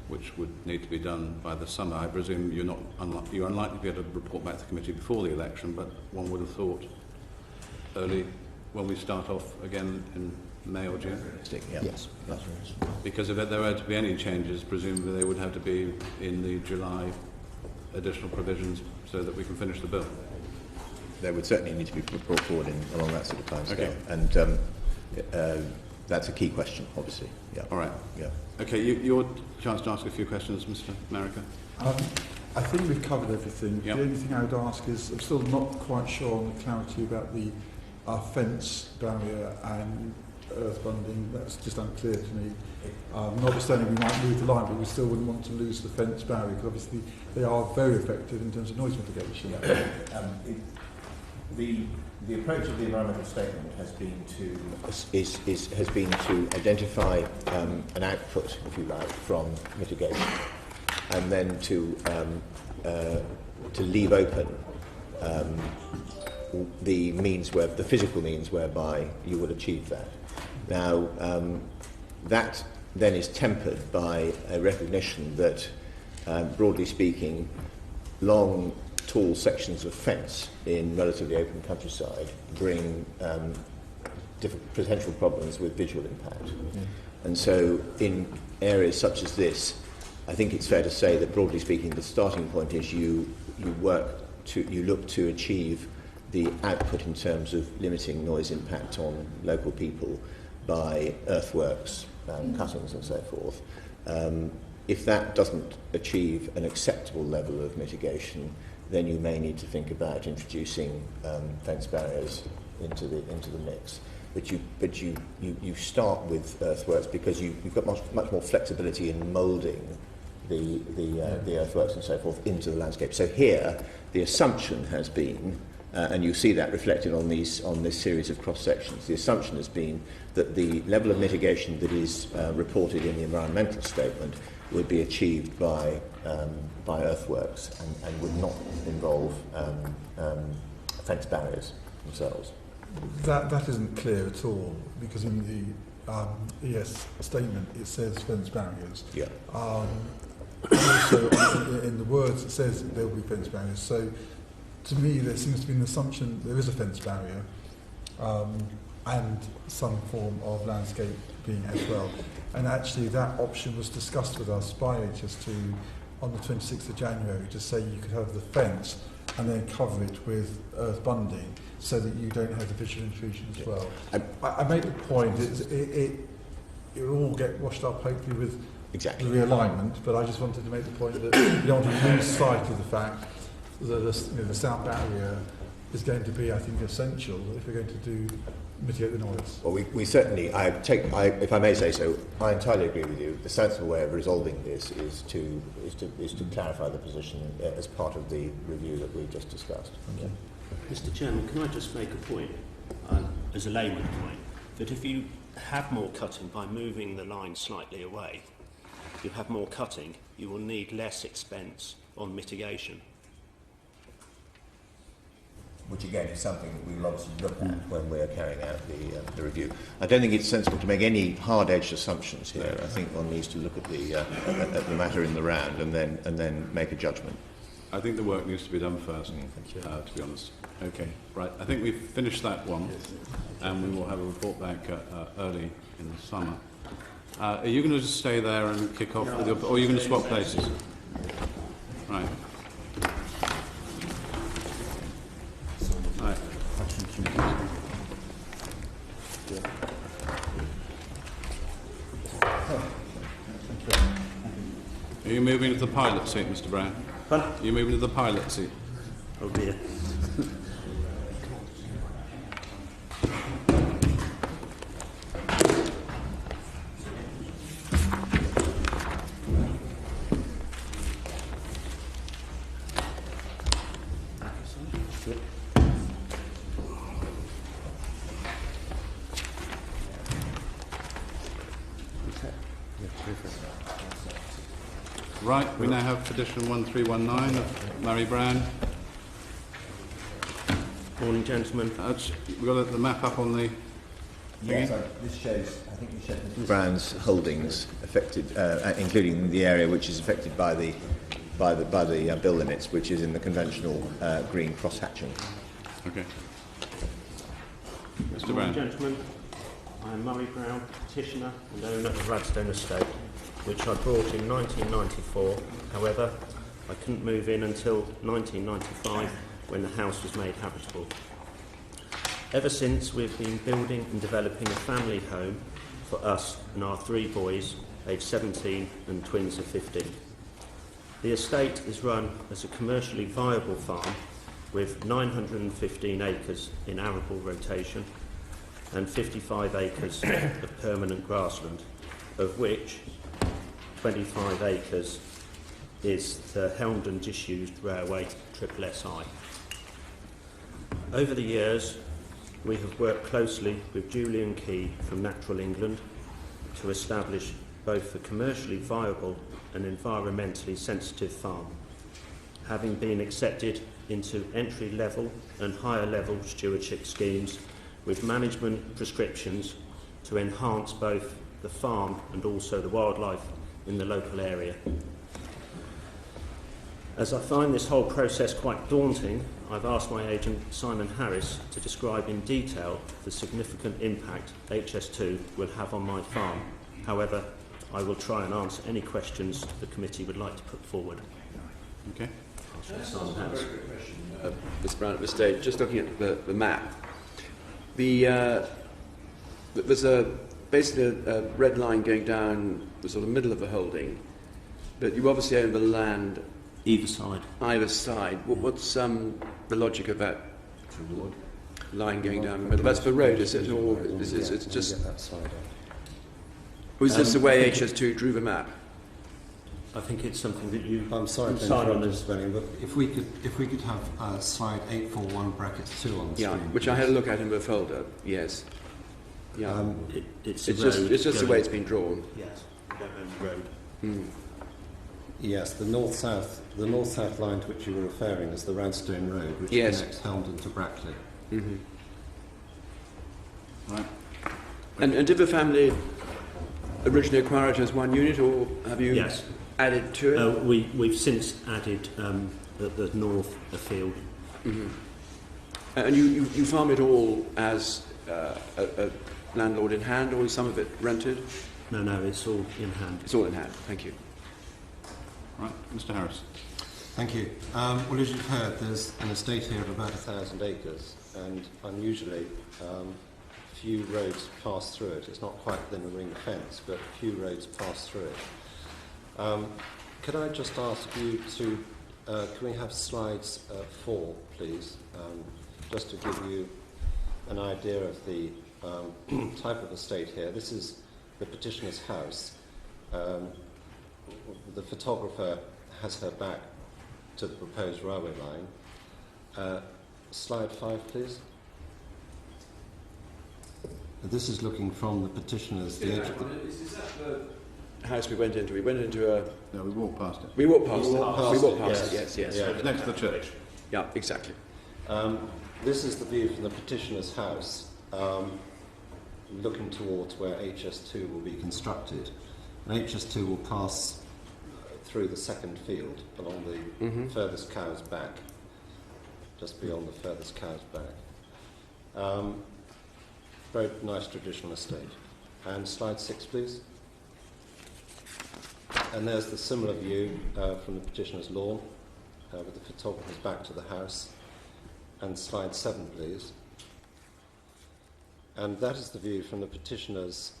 which would need to be done by the summer. I presume you're unlikely to be able to report back to the committee before the election, but one would have thought early, when we start off again in May or June? Yeah. Yes. That's Because if there were to be any changes, presumably they would have to be in the July additional provisions so that we can finish the bill. They would certainly need to be brought forward along that sort of time scale. Okay. And that's a key question, obviously. Yeah. All right. Yeah. Okay, your chance to ask a few questions, Mr. Marinker. I think we've covered everything. Yep. The only thing I would ask is, I'm still not quite sure on the clarity about the fence barrier and earth bunding. That's just unclear to me. Notwithstanding we might move the line, but we still wouldn't want to lose the fence barrier, because obviously they are very effective in terms of noise mitigation. The approach of the environmental statement has been to identify an output, if you like, from mitigation, and then to leave open the physical means whereby you would achieve that. Now, that then is tempered by a recognition that, broadly speaking, long, tall sections of fence in relatively open countryside bring different potential problems with visual impact. Mm. And so in areas such as this, I think it's fair to say that, broadly speaking, the starting point is you look to achieve the output in terms of limiting noise impact on local people by earthworks, cuttings and so forth. If that doesn't achieve an acceptable level of mitigation, then you may need to think about introducing fence barriers into the mix. But you start with earthworks because you've got much more flexibility in moulding the earthworks and so forth into the landscape. So here, the assumption has been, and you see that reflected on this series of cross sections. The assumption has been that the level of mitigation that is reported in the environmental statement would be achieved by earthworks and would not involve fence barriers themselves. That isn't clear at all, because in the ES statement it says fence barriers. Yeah. Also, in the words it says there will be fence barriers. So, to me, there seems to be an assumption there is a fence barrier and some form of landscaping as well. And actually, that option was discussed with us by HS2 on the 26th of January to say you could have the fence and then cover it with earth bunding so that you don't have the visual intrusion as well. I make the point, it will all get washed up hopefully with the realignment, but I just wanted to make the point that you don't want to lose sight of the fact that the sound barrier is going to be, I think, essential if we're going to mitigate the noise. Well, we certainly, if I may say so, I entirely agree with you. The sensible way of resolving this is to clarify the position as part of the review that we've just discussed. Yeah. Mr. Chairman, can I just make a point, as a layman point, that if you have more cutting by moving the line slightly away, you have more cutting, you will need less expense on mitigation. Which again is something that we will obviously look at when we're carrying out the review. I don't think it's sensible to make any hard-edged assumptions here. I think one needs to look at the matter in the round and then make a judgment. I think the work needs to be done first, to be honest. Okay, right. I think we've finished that one, and we will have a report back early in the summer. Are you going to just stay there and kick off with your... Or are you going to swap places? Right. Right. Are you moving to the pilot seat, Mr. Brown? Pardon? Are you moving to the pilot seat? Oh dear. Right, we now have petition 1319 of Mary Brown. Morning, gentlemen. We've got the map up on the... Yes, this shows, I think this shows Mr. Brown's holdings affected, including the area which is affected by the bill limits, which is in the conventional green cross-hatching. Okay. Mr. Morning, Brown. gentlemen. I am Murray Brown, petitioner and owner of Radstone Estate, which I bought in 1994. However, I couldn't move in until 1995 when the house was made habitable. Ever since, we've been building and developing a family home for us and our 3 boys, aged 17 and twins of 15. The estate is run as a commercially viable farm with 915 acres in arable rotation and 55 acres of permanent grassland, of which 25 acres is the Helmdon disused railway SSI. Over the years, we have worked closely with Julian Key from Natural England to establish both a commercially viable and environmentally sensitive farm, having been accepted into entry-level and higher-level stewardship schemes with management prescriptions to enhance both the farm and also the wildlife in the local area. As I find this whole process quite daunting, I've asked my agent Simon Harris to describe in detail the significant impact HS2 will have on my farm. However, I will try and answer any questions the committee would like to put forward. Okay. Simon Harris. Mr. Brown at this stage, just looking at the map, there's basically a red line going down the sort of middle of the holding, but you obviously own the land Either side. either side. What's the logic of that line going down the middle? That's the road, is it? Or is it's just... Was this the way HS2 drew the map? I think it's something that you I'm sorry to sign on interrupt, as... Mr. Benning, but if we could have slide 841 brackets 2 on the Yeah, screen. which I had a look at in the folder, yes. Yeah. It's it's the road just the way going- it's been drawn. Yes, we don't own the road. Yes, the north-south line to which you were referring is the Radstone Road, which Yes. connects Helmdon to Brackley. Right. And did the family originally acquire it as one unit, or have you Yes. added to it? We've since added the north afield. And you farm it all as a landlord in hand, or is some of it rented? No, it's all in hand. It's all in hand, thank you. Right. Mr. Harris. Thank you. Well, as you've heard, there's an estate here of about 1,000 acres, and unusually, few roads pass through it. It's not quite within a ring fence, but few roads pass through it. Could I just ask you to, can we have slides 4, please, just to give you an idea of the type of estate here. This is the petitioner's house. The photographer has her back to the proposed railway line. Slide 5, please. This is looking from the petitioner's... Is that the house we went into? We went into a... No, we walked past it. We walked past it. walked We walked past past it, yes. Yeah. It's next to the church. Yeah, exactly. This is the view from the petitioner's house, looking towards where HS2 will be constructed. And HS2 will pass through the second field along the furthest cow's back, just beyond the furthest cow's back. Very nice traditional estate. And slide 6, please. And there's the similar view from the petitioner's lawn, with the photographer's back to the house. And slide 7, please. And that is the view from the petitioner's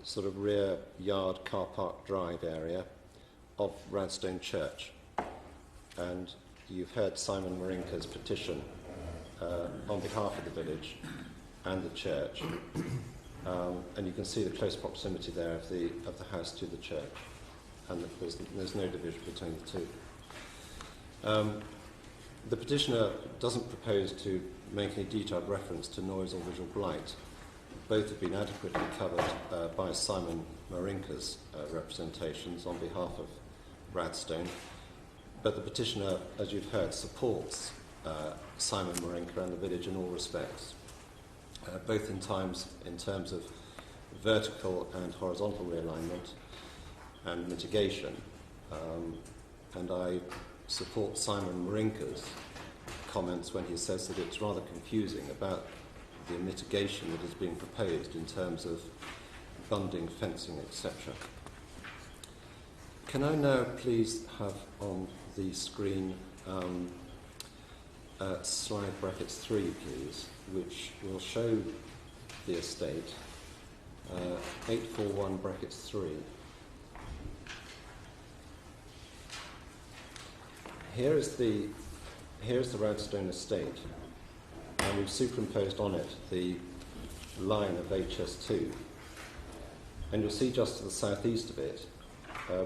sort of rear yard car park drive area of Radstone Church. And you've heard Simon Marinker's petition on behalf of the village and the church. And you can see the close proximity there of the house to the church. And there's no division between the two. The petitioner doesn't propose to make any detailed reference to noise or visual blight. Both have been adequately covered by Simon Marinker's representations on behalf of Radstone. But the petitioner, as you've heard, supports Simon Marinker and the village in all respects, both in terms of vertical and horizontal realignment and mitigation. And I support Simon Marinker's comments when he says that it's rather confusing about the mitigation that is being proposed in terms of bunding, fencing, etc. Can I now please have on the screen slide brackets 3, please, which will show the estate, 841 brackets 3. Here's the Radstone estate, and we've superimposed on it the line of HS2. And you'll see just to the southeast of it,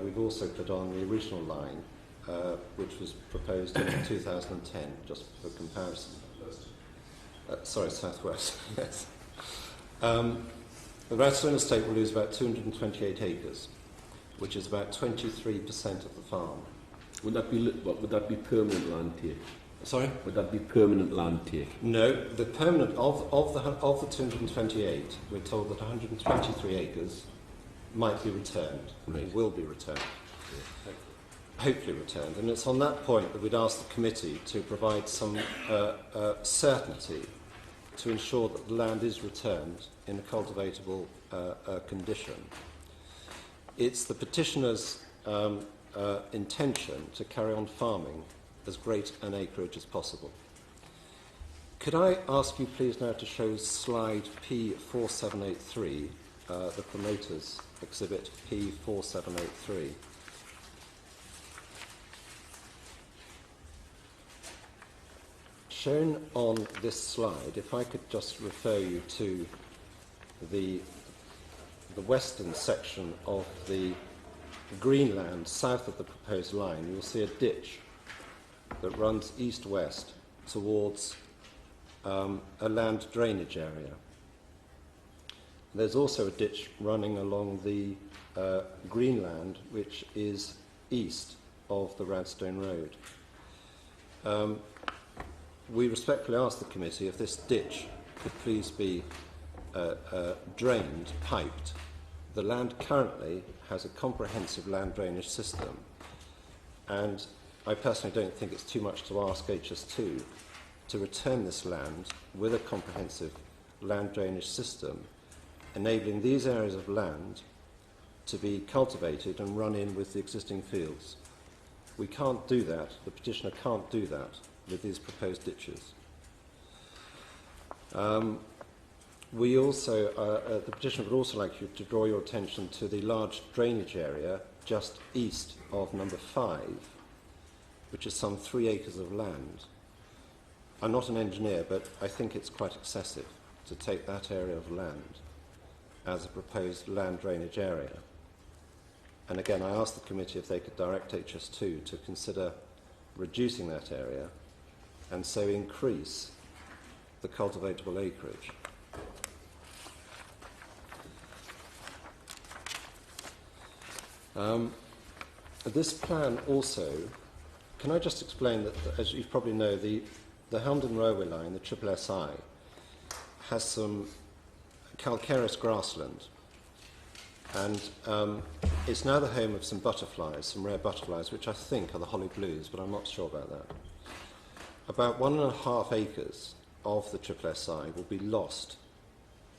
we've also put on the original line, which was proposed in 2010, just for comparison. Sorry, southwest, yes. The Radstone estate will lose about 228 acres, which is about 23% of the farm. Would that be permanent land take? Sorry? Would that be permanent land take? No, the permanent of the 228, we're told that 123 acres might be returned, right. Will be returned, hopefully returned, and it's on that point that we'd ask the committee to provide some certainty to ensure that the land is returned in a cultivatable condition. It's the petitioner's intention to carry on farming as great an acreage as possible. Could I ask you please now to show slide P4783, the promoters exhibit P4783. Shown on this slide, if I could just refer you to the western section of the greenland south of the proposed line, you'll see a ditch that runs east-west towards a land drainage area. There's also a ditch running along the greenland, which is east of the Radstone Road. We respectfully ask the committee if this ditch could please be drained, piped. The land currently has a comprehensive land drainage system, and I personally don't think it's too much to ask HS2 to return this land with a comprehensive land drainage system, enabling these areas of land to be cultivated and run in with the existing fields. We can't do that, the petitioner can't do that with these proposed ditches. We also, the petitioner would also like you to draw your attention to the large drainage area just east of number 5, which is some 3 acres of land. I'm not an engineer, but I think it's quite excessive to take that area of land as a proposed land drainage area. And again, I asked the committee if they could direct HS2 to consider reducing that area and so increase the cultivatable acreage. This plan also, can I just explain that, as you probably know, the Helmdon railway line, the SSI, has some calcareous grassland, and it's now the home of some butterflies, some rare butterflies, which I think are the holly blues, but I'm not sure about that. About 1.5 acres of the SSI will be lost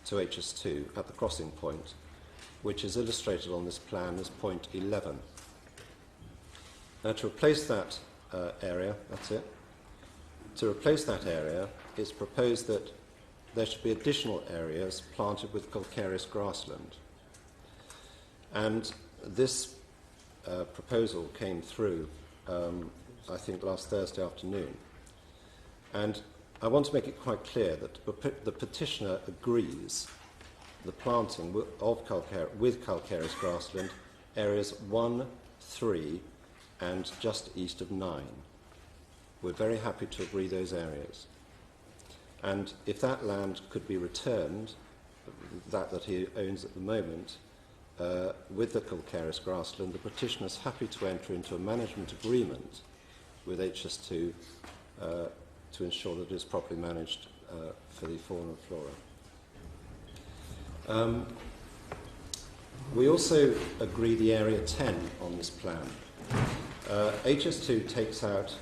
to HS2 at the crossing point, which is illustrated on this plan as point 11. Now, to replace that area, that's it. To replace that area, it's proposed that there should be additional areas planted with calcareous grassland. And this proposal came through, I think, last Thursday afternoon. And I want to make it quite clear that the petitioner agrees the planting with calcareous grassland, areas 1, 3, and just east of 9. We're very happy to agree those areas. And if that land could be returned, that he owns at the moment, with the calcareous grassland, the petitioner is happy to enter into a management agreement with HS2 to ensure that it is properly managed for the fauna and flora. We also agree the area 10 on this plan. HS2 takes out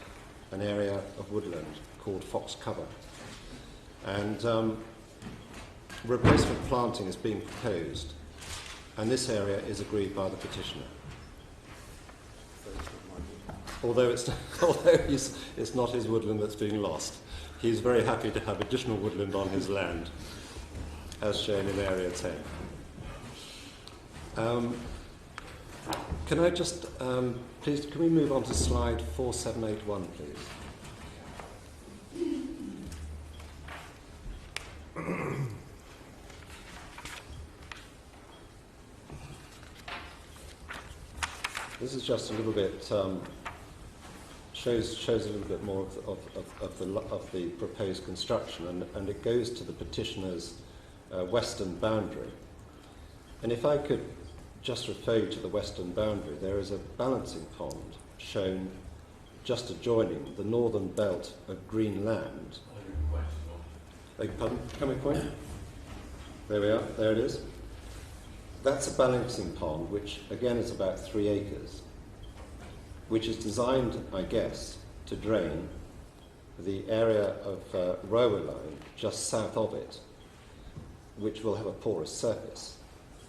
an area of woodland called Fox Cover, and replacement planting is being proposed, and this area is agreed by the petitioner. Although it's not his woodland that's being lost, he's very happy to have additional woodland on his land, as shown in Area 10. Can I just, please, can we move on to slide 4781, please? This is just a little bit, shows a little bit more of the proposed construction, and it goes to the petitioner's western boundary. And if I could just refer you to the western boundary, there is a balancing pond shown just adjoining the northern belt of green land. Pardon? Coming point? There we are, there it is. That's a balancing pond, which again is about 3 acres, which is designed, I guess, to drain the area of railway line just south of it, which will have a porous surface.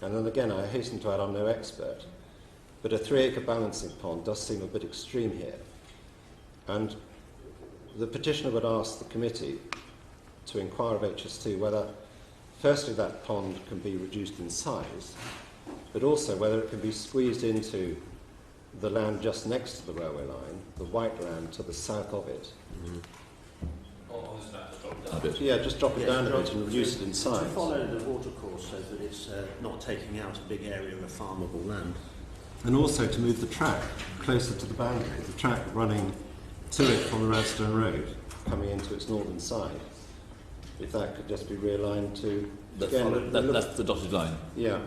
And then again, I hasten to add, I'm no expert, but a 3-acre balancing pond does seem a bit extreme here. And the petitioner would ask the committee to inquire of HS2 whether, firstly, that pond can be reduced in size, but also whether it can be squeezed into the land just next to the railway line, the white land to the south of it. Yeah, just drop it down a bit and reduce it in size. To follow the watercourse so that it's not taking out a big area of farmable land. And also to move the track closer to the boundary, the track running to it from the Radstone Road, coming into its northern side. If that could just be realigned to... That's the dotted line. Yeah.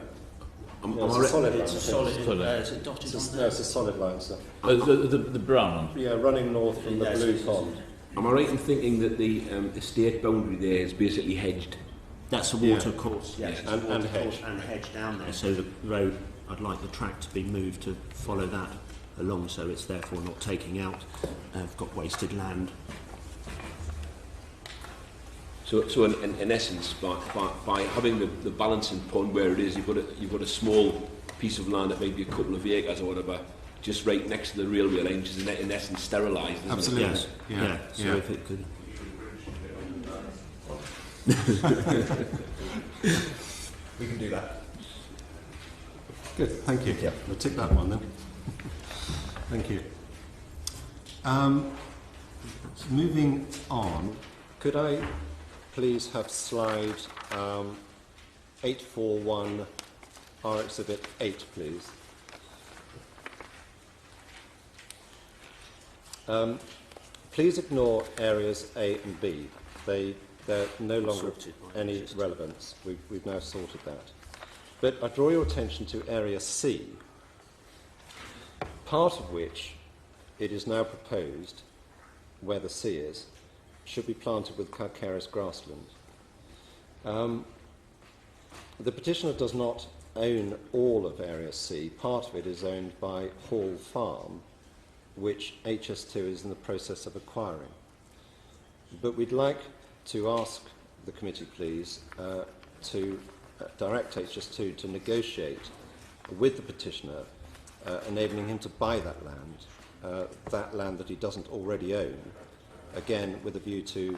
It's a solid line. It's a solid line. It's a dotted line. No, it's a solid line, sir. The brown one? Yeah, running north from the blue pond. Am I right in thinking that the estate boundary there is basically hedged? That's a watercourse, yes. And hedge down there. So the road, I'd like the track to be moved to follow that along, so it's therefore not taking out. I've got wasted land. So in essence, by having the balancing pond where it is, you've got a small piece of land that may be a couple of acres or whatever, just right next to the railway line, which is in essence sterilised. Absolutely. Yes. Yeah. So if it could. We can do that. Good, thank you. Yeah. We'll tick that one then. Thank you. Moving on, could I please have slide 841, our exhibit 8, please. Please ignore areas A and B. They're no longer of any relevance. We've now sorted that. But I draw your attention to area C, part of which it is now proposed, where the C is, should be planted with calcareous grassland. The petitioner does not own all of area C. Part of it is owned by Hall Farm, which HS2 is in the process of acquiring. But we'd like to ask the committee, please, to direct HS2 to negotiate with the petitioner, enabling him to buy that land that he doesn't already own, again with a view to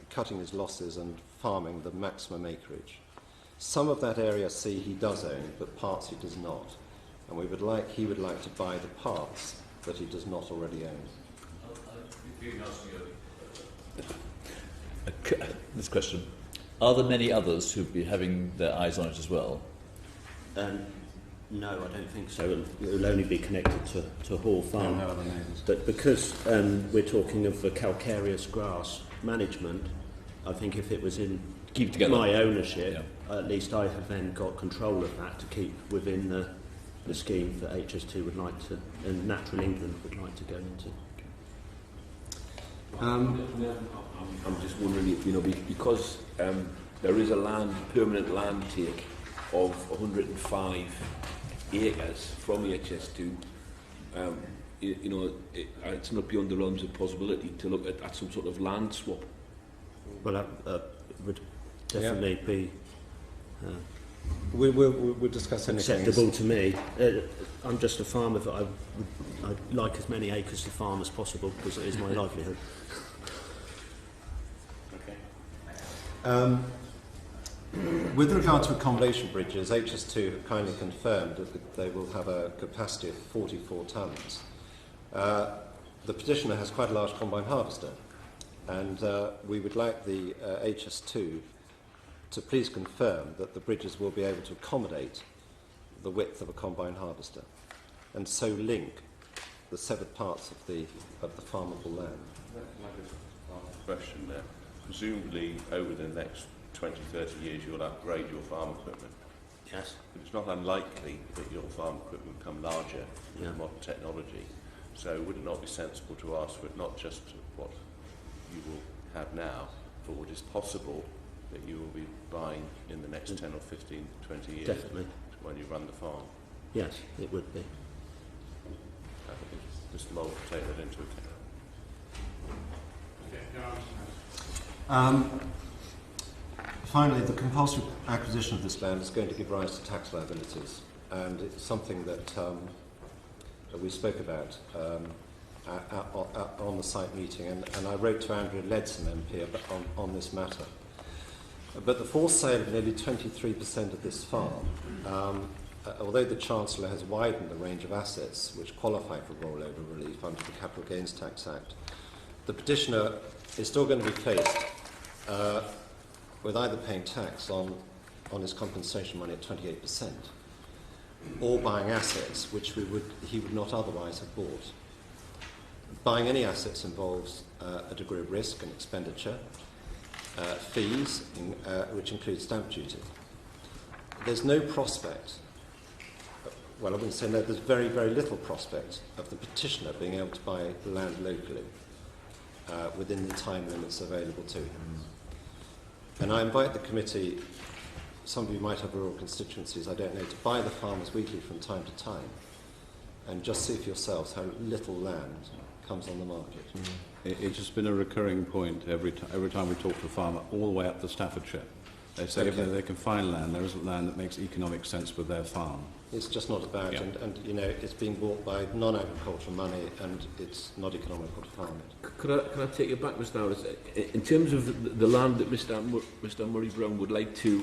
cutting his losses and farming the maximum acreage. Some of that area C he does own, but parts he does not. And he would like to buy the parts that he does not already own. This question. Are there many others who'd be having their eyes on it as well? No, I don't think so. It will only be connected to Hall Farm. No other neighbours. But because we're talking of the calcareous grass management, I think if it was in my ownership, at least I have then got control of that to keep within the scheme that HS2 would like to, and Natural England would like to go into. I'm just wondering if, because there is a permanent land take of 105 acres from the HS2, it's not beyond the realms of possibility to look at some sort of land swap. Well, definitely be We'll discuss anything. acceptable to me. I'm just a farmer, but I'd like as many acres to farm as possible because it is my livelihood. With regard to accommodation bridges, HS2 have kindly confirmed that they will have a capacity of 44 tonnes. The petitioner has quite a large combine harvester, and we would like the HS2 to please confirm that the bridges will be able to accommodate the width of a combine harvester, and so link the severed parts of the farmable land. Question there. Presumably, over the next 20, 30 years, you'll upgrade your farm equipment. Yes. But it's not unlikely that your farm equipment become larger with modern technology. So would it not be sensible to ask for it not just what you will have now, but what is possible that you will be buying in the next 10 or 15, 20 years? Definitely. When you run the farm? Yes, it would be. I think Mr. Mole will take that into account. Finally, the compulsory acquisition of this land is going to give rise to tax liabilities, and it's something that we spoke about on the site meeting, and I wrote to Andrea Ledson MP on this matter. But the forced sale of nearly 23% of this farm, although the Chancellor has widened the range of assets which qualify for rollover relief under the Capital Gains Tax Act, the petitioner is still going to be faced with either paying tax on his compensation money at 28%, or buying assets which he would not otherwise have bought. Buying any assets involves a degree of risk and expenditure, fees, which include stamp duty. There's no prospect, well, I wouldn't say no, there's very, very little prospect of the petitioner being able to buy land locally within the time limits available to him. And I invite the committee, some of you might have rural constituencies, I don't know, to buy the Farmers Weekly from time to time and just see for yourselves how little land comes on the market. It's just been a recurring point every time we talk to a farmer, all the way up to Staffordshire. They say if they can find land, there isn't land that makes economic sense with their farm. It's just not about, and you know, it's being bought by non-agricultural money, and it's not economical to farm it. Can I take you back, Mr. Howard? In terms of the land that Mr. Murray Brown would like to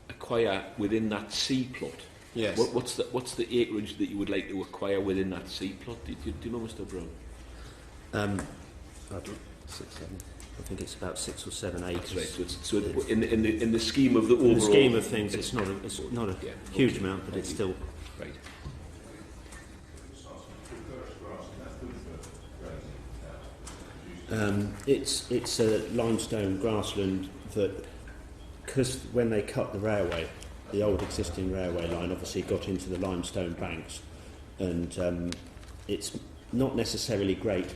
acquire within that C plot, yes. What's the acreage that you would like to acquire within that C plot? Do you know, Mr. Brown? 6, 7. I think it's about 6 or 7 acres. Right. So in the scheme of the overall... In the scheme of things, it's not a huge amount, but it's still... Right. It's a limestone grassland that, because when they cut the railway, the old existing railway line obviously got into the limestone banks, and it's not necessarily great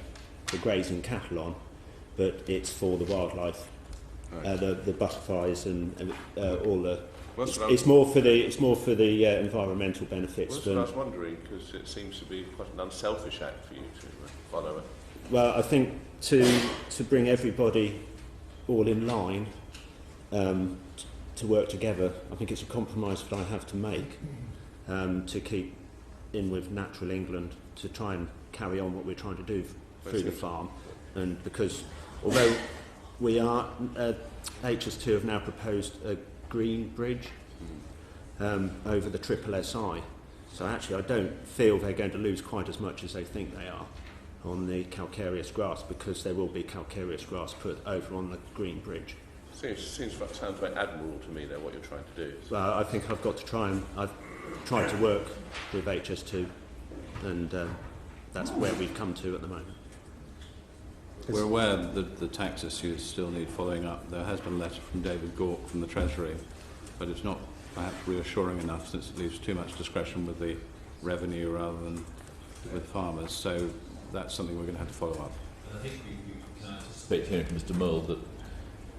for grazing cattle on, but it's for the wildlife, the butterflies and all the. It's more for the environmental benefits. Well, that's what I was wondering, because it seems to be quite an unselfish act for you to follow it. Well, I think to bring everybody all in line to work together, I think it's a compromise that I have to make to keep in with natural England to try and carry on what we're trying to do through the farm, and because although we are HS2 have now proposed a green bridge over the triple SI, so actually I don't feel they're going to lose quite as much as they think they are on the calcareous grass, because there will be calcareous grass put over on the green bridge. Sounds very admirable to me, though, what you're trying to do. Well, I think I've got to try, and I've tried to work with HS2, and that's where we've come to at the moment. We're aware that the tax issues still need following up. There has been a letter from David Gawke from the Treasury, but it's not perhaps reassuring enough, since it leaves too much discretion with the revenue rather than with farmers. So that's something we're going to have to follow up. I think we can anticipate hearing from Mr. Mull that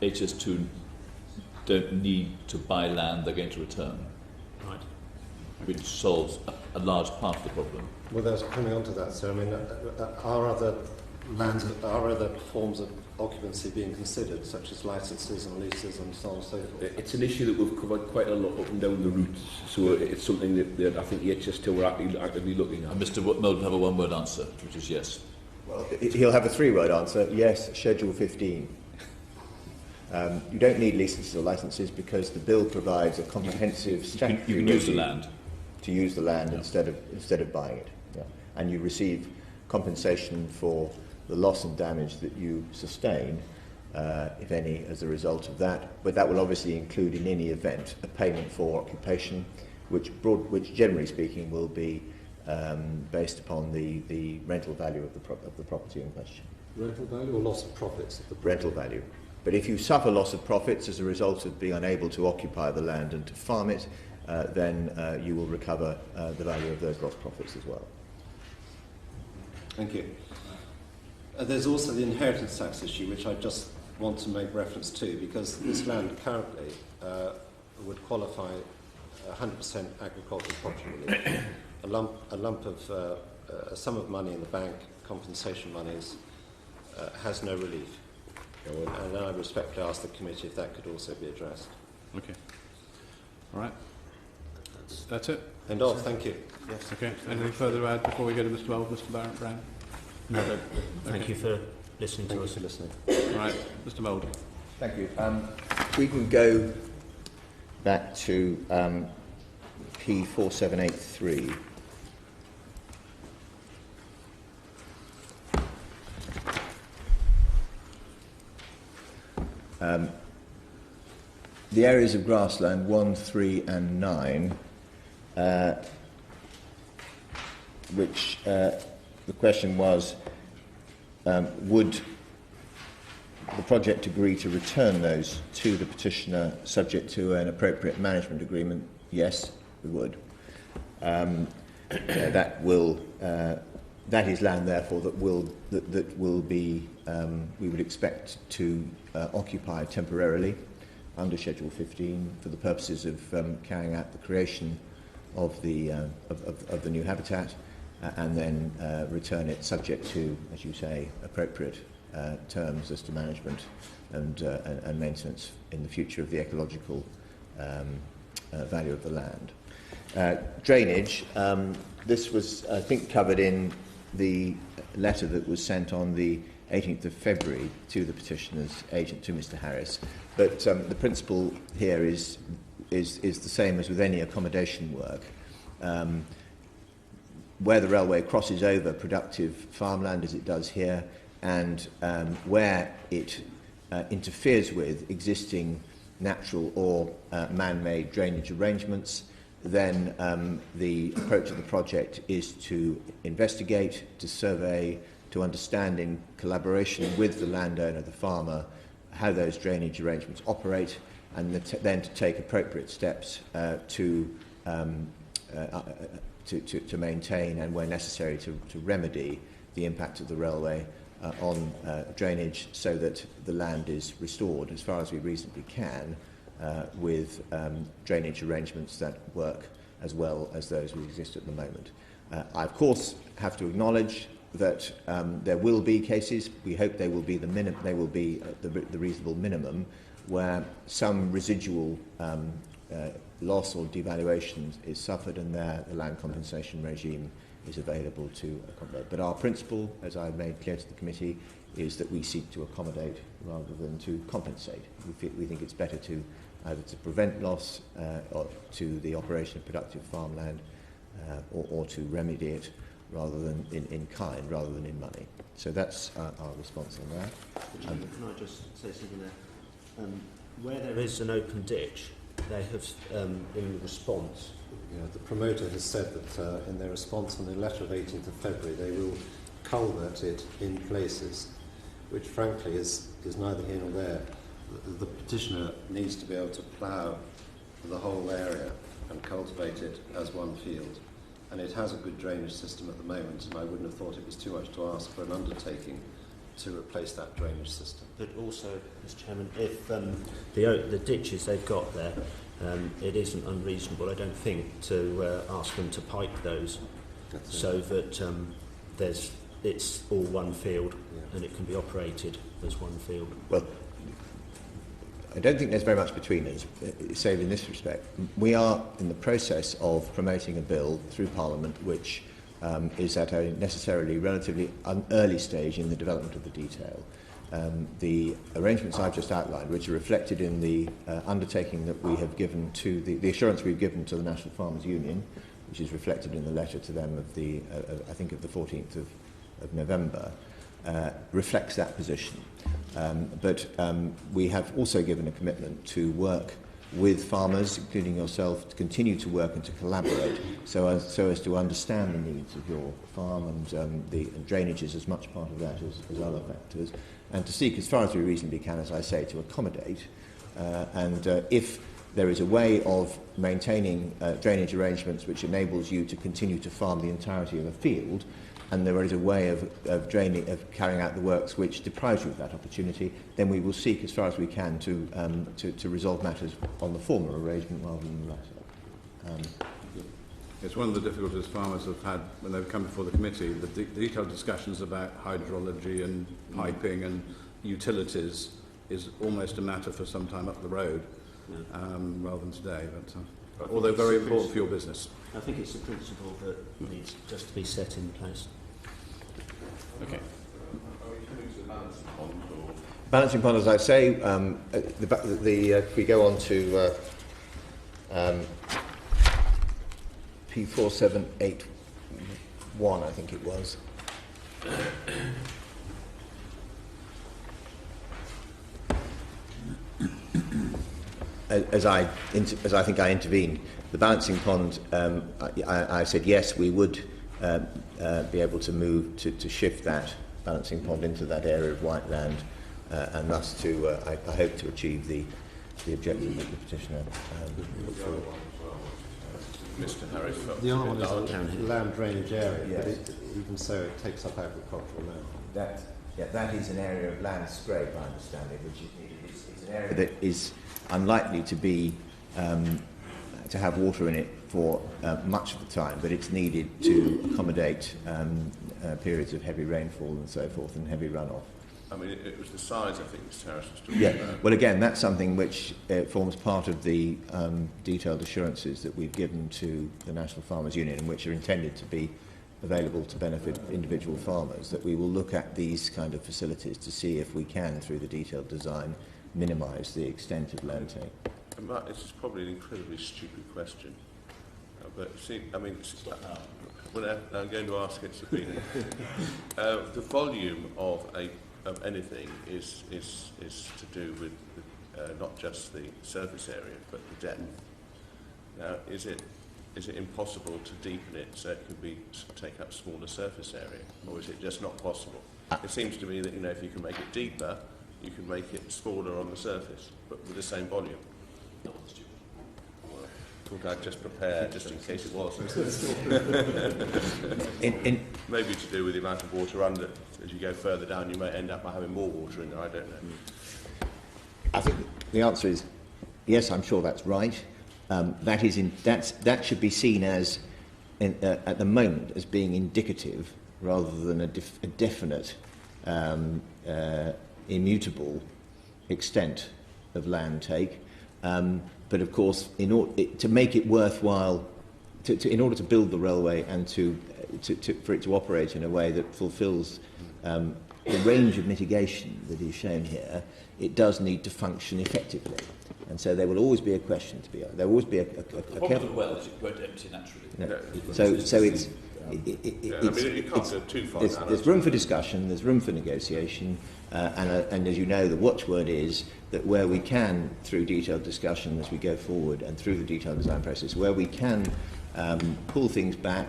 HS2 don't need to buy land they're going to return, Right. which solves a large part of the problem. Well, there's coming on to that. So, I mean, our other are other forms of occupancy being considered, such as licences and leases and so on and so forth? It's an issue that we've covered quite a lot up and down the route, so it's something that I think the HS2 are actively looking at. And Mr Milden have a one-word answer, which is yes. Well, he'll have a three-word answer. Yes, Schedule 15. You don't need licences or licences because the bill provides a comprehensive statutory you can use the land. To use the land instead of buying it. Yeah. And you receive compensation for the loss and damage that you sustain, if any, as a result of that. But that will obviously include, in any event, a payment for occupation, which generally speaking will be based upon the rental value of the property in question. Rental value or loss of profits? Of the rental value. But if you suffer loss of profits as a result of being unable to occupy the land and to farm it, then you will recover the value of those lost profits as well. Thank you. There's also the inheritance tax issue, which I just want to make reference to, because this land currently would qualify 100% agricultural property relief. A sum of money in the bank, compensation monies, has no relief. And I respectfully ask the committee if that could also be addressed. Okay. All right. That's it. End of. Thank you. Yes. Okay. Anything further to add before we go to Mr. Weld, Mr. Brown? No. Thank you for listening to us. Thank you for listening. All right. Mr. Mulder. Thank you. We can go back to P4783. The areas of grassland 1, 3 and 9, which the question was, would the project agree to return those to the petitioner subject to an appropriate management agreement? Yes, we would. That is land, therefore, that will be we would expect to occupy temporarily under Schedule 15 for the purposes of carrying out the creation of the new habitat, and then return it subject to, as you say, appropriate terms as to management and maintenance in the future of the ecological value of the land. Drainage. This was, I think, covered in the letter that was sent on the 18th of February to the petitioner's agent, to Mr. Harris. But the principle here is the same as with any accommodation work. Where the railway crosses over productive farmland, as it does here, and where it interferes with existing natural or man-made drainage arrangements, then the approach of the project is to investigate, to survey, to understand in collaboration with the landowner, the farmer, how those drainage arrangements operate, and then to take appropriate steps to maintain and, where necessary, to remedy the impact of the railway on drainage, so that the land is restored as far as we reasonably can with drainage arrangements that work as well as those that exist at the moment. I, of course, have to acknowledge that there will be cases, we hope they will be the reasonable minimum, where some residual loss or devaluation is suffered, and there the land compensation regime is available to accommodate. But our principle, as I made clear to the committee, is that we seek to accommodate rather than to compensate. We think it's better to either to prevent loss or to the operation of productive farmland, or to remedy it rather than in kind, rather than in money. So that's our response on that. Can I just say something there? Where there is an open ditch, they have, in response... the promoter has said that in their response on the letter of 18th of February, they will culvert it in places, which frankly is neither here nor there. The petitioner needs to be able to plough the whole area and cultivate it as one field. And it has a good drainage system at the moment, and I wouldn't have thought it was too much to ask for an undertaking to replace that drainage system. But also, Mr. Chairman, if the ditches they've got there, it isn't unreasonable, I don't think, to ask them to pipe those so that there's it's all one field and it can be operated as one field. Well, I don't think there's very much between us, save in this respect. We are in the process of promoting a bill through Parliament which is at a necessarily relatively early stage in the development of the detail. The arrangements I've just outlined, which are reflected in the undertaking that we have given to the assurance we've given to the National Farmers Union, which is reflected in the letter to them of the, I think of the 14th of November, reflects that position. But we have also given a commitment to work with farmers, including yourself, to continue to work and to collaborate so as to understand the needs of your farm, and the drainage is as much part of that as other factors, and to seek as far as we reasonably can, as I say, to accommodate. If there is a way of maintaining drainage arrangements which enables you to continue to farm the entirety of a field, and there is a way of carrying out the works which deprives you of that opportunity, then we will seek as far as we can to resolve matters on the former arrangement rather than the latter. It's one of the difficulties farmers have had when they've come before the committee. The detailed discussions about hydrology and piping and utilities is almost a matter for some time up the road, rather than today. But although very important for your business. I think it's a principle that needs just to be set in place. Okay. Balancing pond, as I say, if we go on to P4781, I think it was. As I think I intervened, the balancing pond, I said yes, we would be able to move to shift that balancing pond into that area of white land, and thus to, I hope, to achieve the objective that the petitioner put forward. Mr. Harris. The other one is a land drainage area, yes. But even so, it takes up agricultural land. That is an area of land scrape, I understand it, which is needed. It's an area that is unlikely to be to have water in it for much of the time, but it's needed to accommodate periods of heavy rainfall and so forth, and heavy runoff. I mean, it was the size, I think, Mr. Harris was talking about. Well, again, that's something which forms part of the detailed assurances that we've given to the National Farmers Union, and which are intended to be available to benefit individual farmers, that we will look at these kind of facilities to see if we can, through the detailed design, minimise the extent of land take. This is probably an incredibly stupid question, but see, I mean, I'm going to ask it to be. The volume of anything is to do with not just the surface area but the depth. Now, is it impossible to deepen it so it could take up smaller surface area, or is it just not possible? It seems to me that if you can make it deeper, you can make it smaller on the surface, but with the same volume. Well, I thought I'd just prepare just in case it wasn't. Maybe to do with the amount of water under. As you go further down, you may end up by having more water in there. I don't know. I think the answer is yes. I'm sure that's right. That should be seen as, at the moment, as being indicative rather than a definite, immutable extent of land take. But of course, to make it worthwhile, in order to build the railway and for it to operate in a way that fulfills the range of mitigation that is shown here, it does need to function effectively. And so there will always be a question to be asked. There will always be a careful... well, it won't empty naturally. No. So it's... you can't go too far. There's room for discussion, there's room for negotiation, and as you know, the watchword is that where we can, through detailed discussion as we go forward and through the detailed design process, where we can pull things back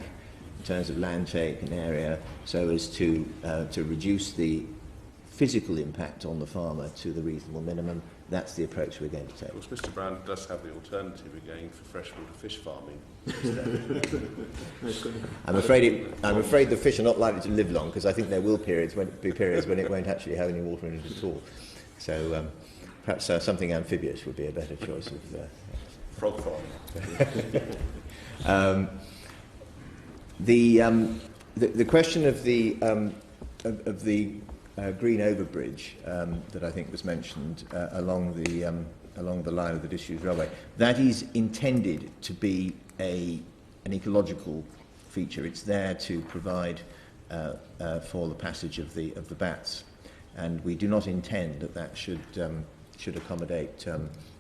in terms of land take and area so as to reduce the physical impact on the farmer to the reasonable minimum, that's the approach we're going to take. Of course, Mr. Brown does have the alternative of going for freshwater fish farming. I'm afraid the fish are not likely to live long, because I think there will be periods when it won't actually have any water in it at all. So perhaps something amphibious would be a better choice of frog farming. The question of the of the green overbridge that I think was mentioned along the line of the disused railway, that is intended to be an ecological feature. It's there to provide for the passage of the bats, and we do not intend that should accommodate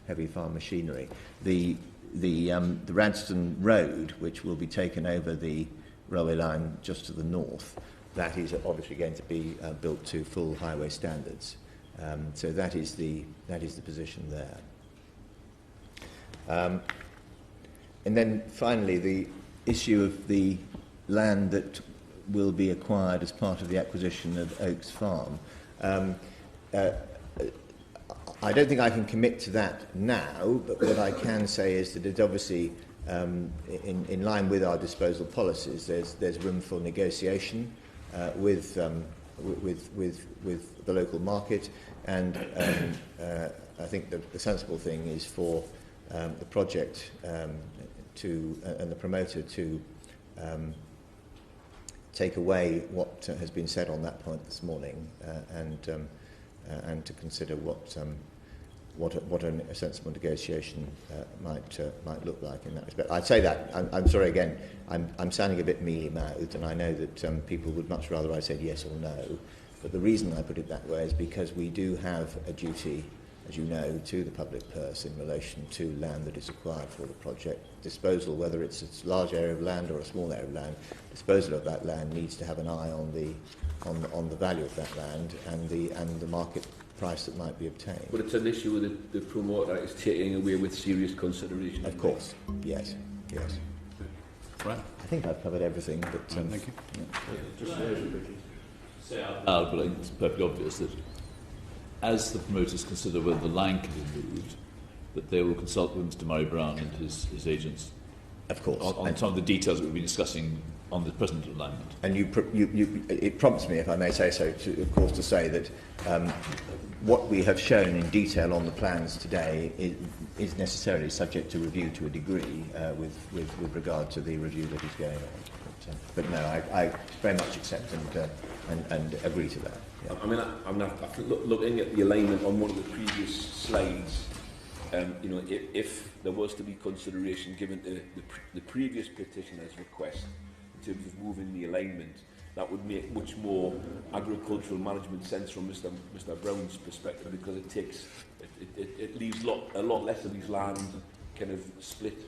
heavy farm machinery. The Radstone Road, which will be taken over the railway line just to the north, that is obviously going to be built to full highway standards. So that is the position there. And then finally, the issue of the land that will be acquired as part of the acquisition of Oaks Farm. I don't think I can commit to that now, but what I can say is that it's obviously in line with our disposal policies. There's room for negotiation with the local market, and I think the sensible thing is for the project and the promoter to take away what has been said on that point this morning, and to consider what a sensible negotiation might look like in that respect. I'd say that. I'm sorry again. I'm sounding a bit mealy-mouthed, and I know that people would much rather I said yes or no. But the reason I put it that way is because we do have a duty, as you know, to the public purse in relation to land that is acquired for the project. Disposal, whether it's a large area of land or a small area of land, disposal of that land needs to have an eye on the value of that land and the market price that might be obtained. But it's an issue that the promoter is taking away with serious consideration. Of course, yes. Right. I think I've covered everything, but thank you. Say out loud, but I think it's perfectly obvious that as the promoters consider whether the line can be moved, that they will consult with Mr. Murray Brown and his agents. Of course. On some of the details that we'll be discussing on the present alignment. And it prompts me, if I may say so, to say that what we have shown in detail on the plans today is necessarily subject to review to a degree with regard to the review that is going on. But no, I very much accept and agree to that. Yeah. I mean, I'm looking at the alignment on one of the previous slides. If there was to be consideration given to the previous petitioner's request in terms of moving the alignment, that would make much more agricultural management sense from Mr. Brown's perspective, because it leaves a lot less of his land kind of split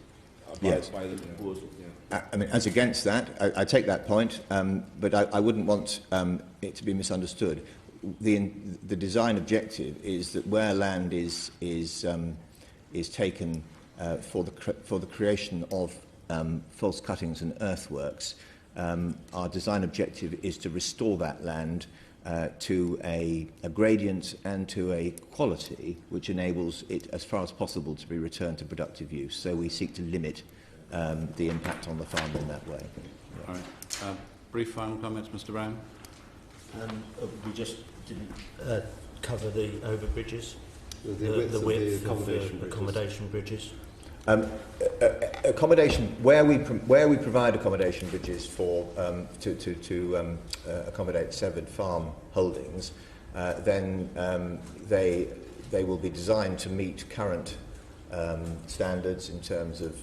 by the proposal. Yeah. I mean, as against that, I take that point, but I wouldn't want it to be misunderstood. The design objective is that where land is taken for the creation of false cuttings and earthworks, our design objective is to restore that land to a gradient and to a quality which enables it, as far as possible, to be returned to productive use. So we seek to limit the impact on the farm in that way. Yeah. All right. Brief final comments, Mr. Brown. We just didn't cover the overbridges, the width of the accommodation bridges. Accommodation, where we provide accommodation bridges for to accommodate severed farm holdings, then they will be designed to meet current standards in terms of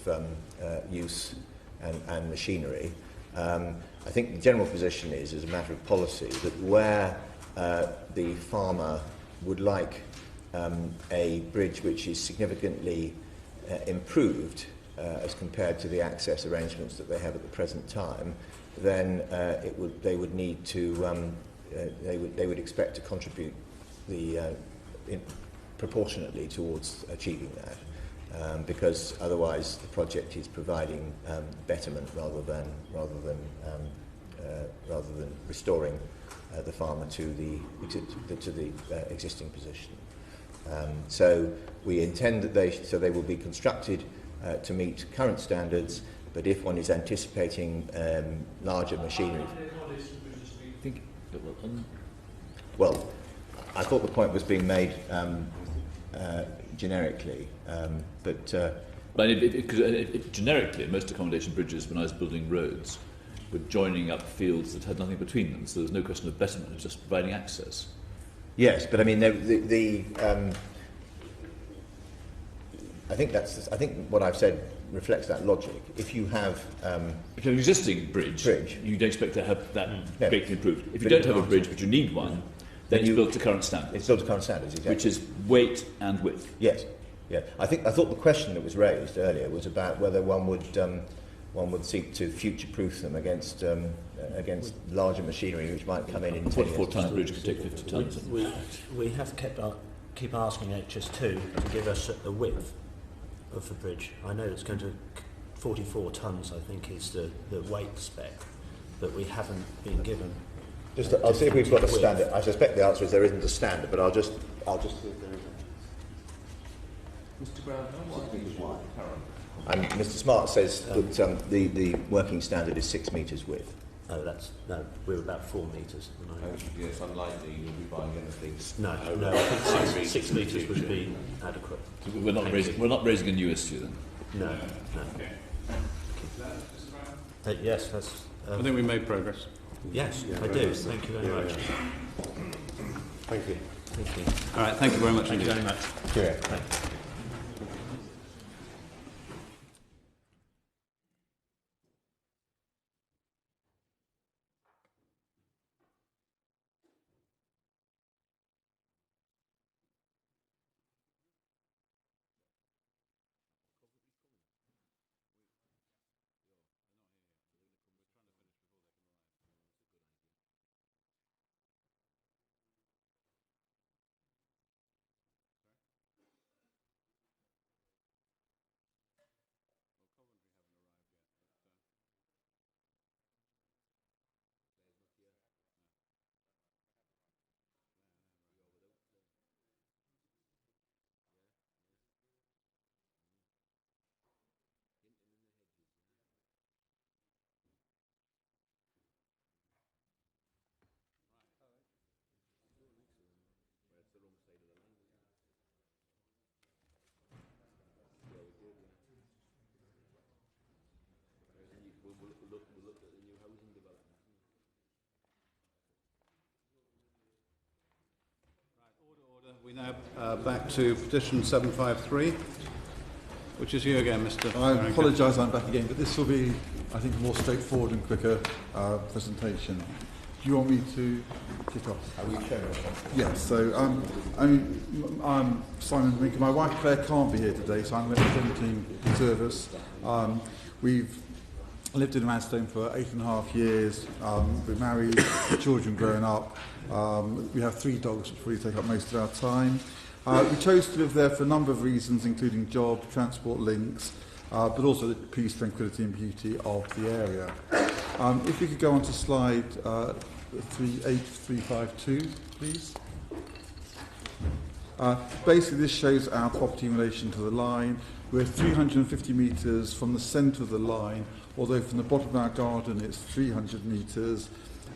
use and machinery. I think the general position is, as a matter of policy, that where the farmer would like a bridge which is significantly improved as compared to the access arrangements that they have at the present time, then they would need to they would expect to contribute proportionately towards achieving that, because otherwise the project is providing betterment rather than restoring the farmer to the existing position. So we intend that they will be constructed to meet current standards, but if one is anticipating larger machinery... Well, I thought the point was being made generically, but... generically, most accommodation bridges, when I was building roads, were joining up fields that had nothing between them, so there was no question of betterment, it was just providing access. Yes, but I mean, I think what I've said reflects that logic. If you have if you have an existing bridge, you'd expect to have that greatly improved. If you don't have a bridge but you need one, then it's built to current standards. It's built to current standards, exactly. Which is weight and width. Yes. Yeah. I thought the question that was raised earlier was about whether one would seek to future-proof them against larger machinery which might come in 10 years. 44-ton bridge could take 50 tons. We have keep asking HS2 to give us the width of the bridge. I know it's going to 44 tons, I think, is the weight spec, but we haven't been given. I'll see if we've got a standard. I suspect the answer is there isn't a standard, but I'll just see if there is. Mr. Brown, and Mr. Smart says that the working standard is 6 metres width. Oh, we're about 4 metres. Yes, unlikely you'll be buying anything. No, I think 6 metres would be adequate. So we're not raising a new issue then? No. Yes, that's... I think we made progress. Yes, I do. Thank you very much. Thank you. Thank you. All right, thank you very much. Thank you very much. Cheerio. We now back to petition 753, which is you again, Mr. I Marinker. apologise I'm back again, but this will be, I think, a more straightforward and quicker presentation. Do you want me to kick off? Are we showing us? Yes, so I'm Simon Marinker. My wife Claire can't be here today, so I'm representing the service. We've lived in Radstone for 8.5 years. We're married, children growing up. We have 3 dogs, which really take up most of our time. We chose to live there for a number of reasons, including job, transport links, but also the peace, tranquility and beauty of the area. If we could go on to slide 38352, please. Basically, this shows our property in relation to the line. We're 350 metres from the centre of the line, although from the bottom of our garden it's 300 metres.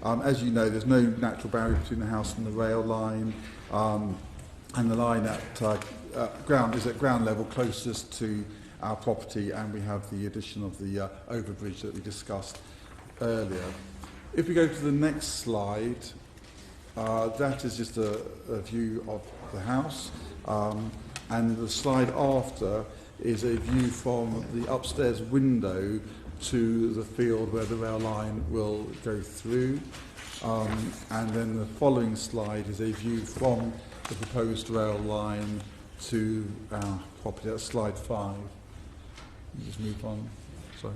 As you know, there's no natural barrier between the house and the rail line, and the line at ground is at ground level closest to our property, and we have the addition of the overbridge that we discussed earlier. If we go to the next slide, that is just a view of the house, and the slide after is a view from the upstairs window to the field where the rail line will go through. And then the following slide is a view from the proposed rail line to our property. That's slide 5. You just move on. Sorry.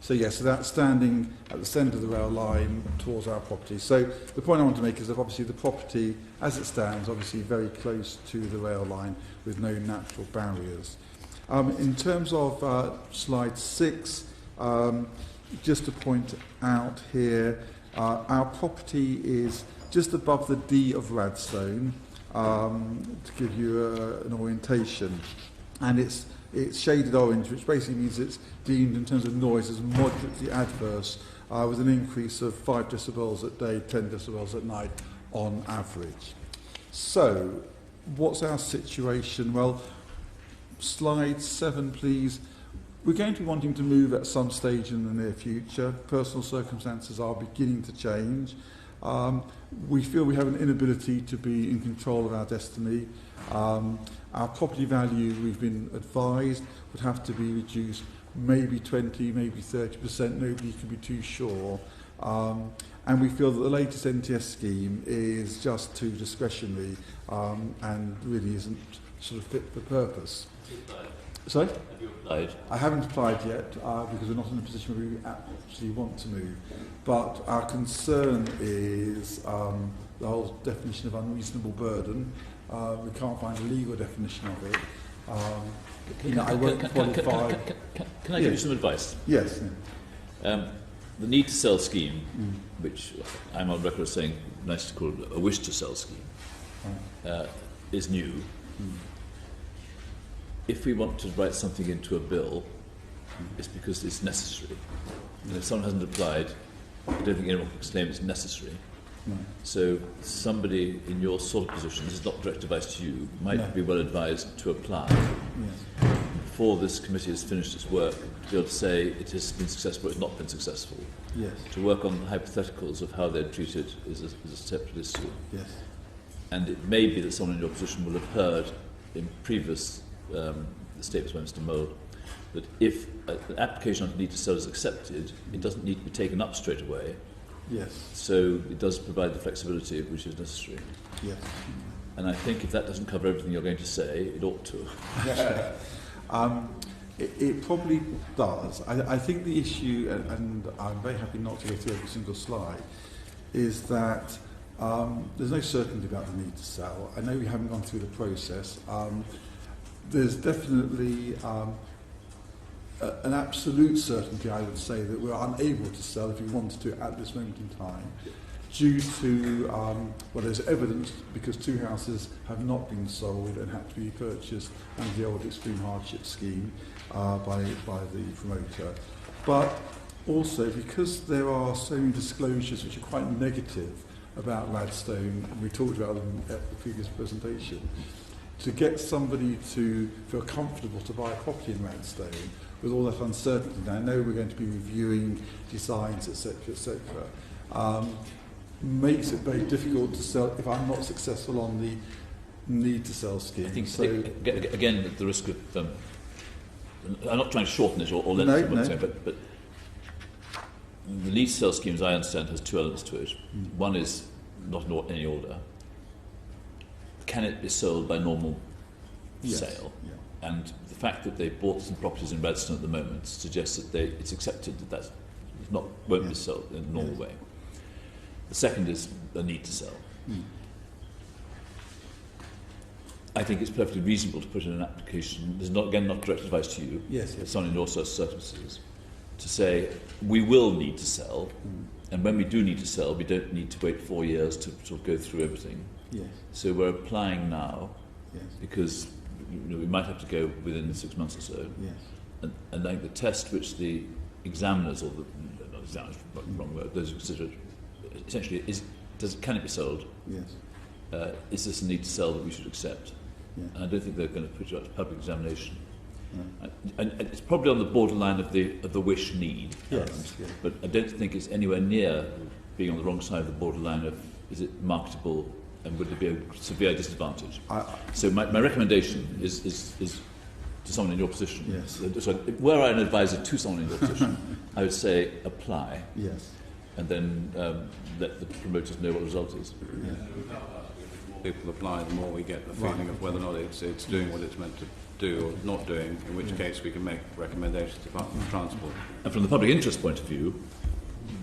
So yes, so that's standing at the centre of the rail line towards our property. So the point I want to make is that obviously the property, as it stands, obviously very close to the rail line with no natural barriers. In terms of slide 6, just to point out here, our property is just above the D of Radstone, to give you an orientation, and it's shaded orange, which basically means it's deemed in terms of noise as moderately adverse, with an increase of 5 decibels at day, 10 decibels at night on average. So, what's our situation? Well, slide 7, please. We're going to be wanting to move at some stage in the near future. Personal circumstances are beginning to change. We feel we have an inability to be in control of our destiny. Our property value, we've been advised, would have to be reduced maybe 20, maybe 30%. Nobody can be too sure. And we feel that the latest NTS scheme is just too discretionary and really isn't sort of fit for purpose. Sorry? Have you applied? I haven't applied yet because we're not in a position where we actually want to move. But our concern is the whole definition of unreasonable burden. We can't find a legal definition of it. I won't qualify. Can I give you some advice? Yes. The need to sell scheme, which I'm on record as saying nice to call a wish to sell scheme, is new. If we want to write something into a bill, it's because it's necessary. And if someone hasn't applied, I don't think anyone can claim it's necessary. No. So somebody in your sort of position, this is not direct advice to you, might be well advised to apply. Yes. Before this committee has finished its work, to be able to say it has been successful or it's not been successful. Yes. To work on the hypotheticals of how they're treated is a separate issue. Yes. And it may be that someone in your position will have heard in previous statements by Mr. Mould that if an application on need to sell is accepted, it doesn't need to be taken up straight away. Yes. So it does provide the flexibility which is necessary. Yes. And I think if that doesn't cover everything you're going to say, it ought to. It probably does. I think the issue, and I'm very happy not to go through every single slide, is that there's no certainty about the need to sell. I know we haven't gone through the process. There's definitely an absolute certainty, I would say, that we're unable to sell if we wanted to at this moment in time, due to, well, there's evidence because 2 houses have not been sold and had to be purchased under the old extreme hardship scheme by the promoter. But also because there are so many disclosures which are quite negative about Radstone, and we talked about them at the previous presentation, to get somebody to feel comfortable to buy a property in Radstone with all that uncertainty. Now, I know we're going to be reviewing designs, etc., makes it very difficult to sell if I'm not successful on the need to sell scheme. I think, so, again, at the risk of... I'm not trying to shorten it or lengthen what I'm saying, but the need to sell scheme, as I understand, has 2 elements to it. One is not in any order. Can it be sold by normal sale? Yeah. And the fact that they've bought some properties in Radstone at the moment suggests that it's accepted that won't be sold in a normal way. The second is the need to sell. I think it's perfectly reasonable to put in an application, this is not direct advice to you, yes. someone in your circumstances, to say, we will need to sell, and when we do need to sell, we don't need to wait 4 years to sort of go through everything. Yes. So we're applying now, because we might have to go within 6 months or so. Yes. And I think the test which the examiners, or not examiners, wrong word, those who consider it, essentially is, can it be sold? Yes. Is this a need to sell that we should accept? Yeah. And I don't think they're going to put it out to public examination. No. And it's probably on the borderline of the wish need. Yes. But I don't think it's anywhere near being on the wrong side of the borderline of is it marketable and would there be a severe disadvantage? So my recommendation is to someone in your position. Yes. So were I an advisor to someone in your position, I would say apply. Yes. And then let the promoters know what the result is. Yeah. People apply, the more we get the feeling of whether or not it's doing what it's meant to do or not doing, in which case we can make recommendations to Department of Transport. And from the public interest point of view,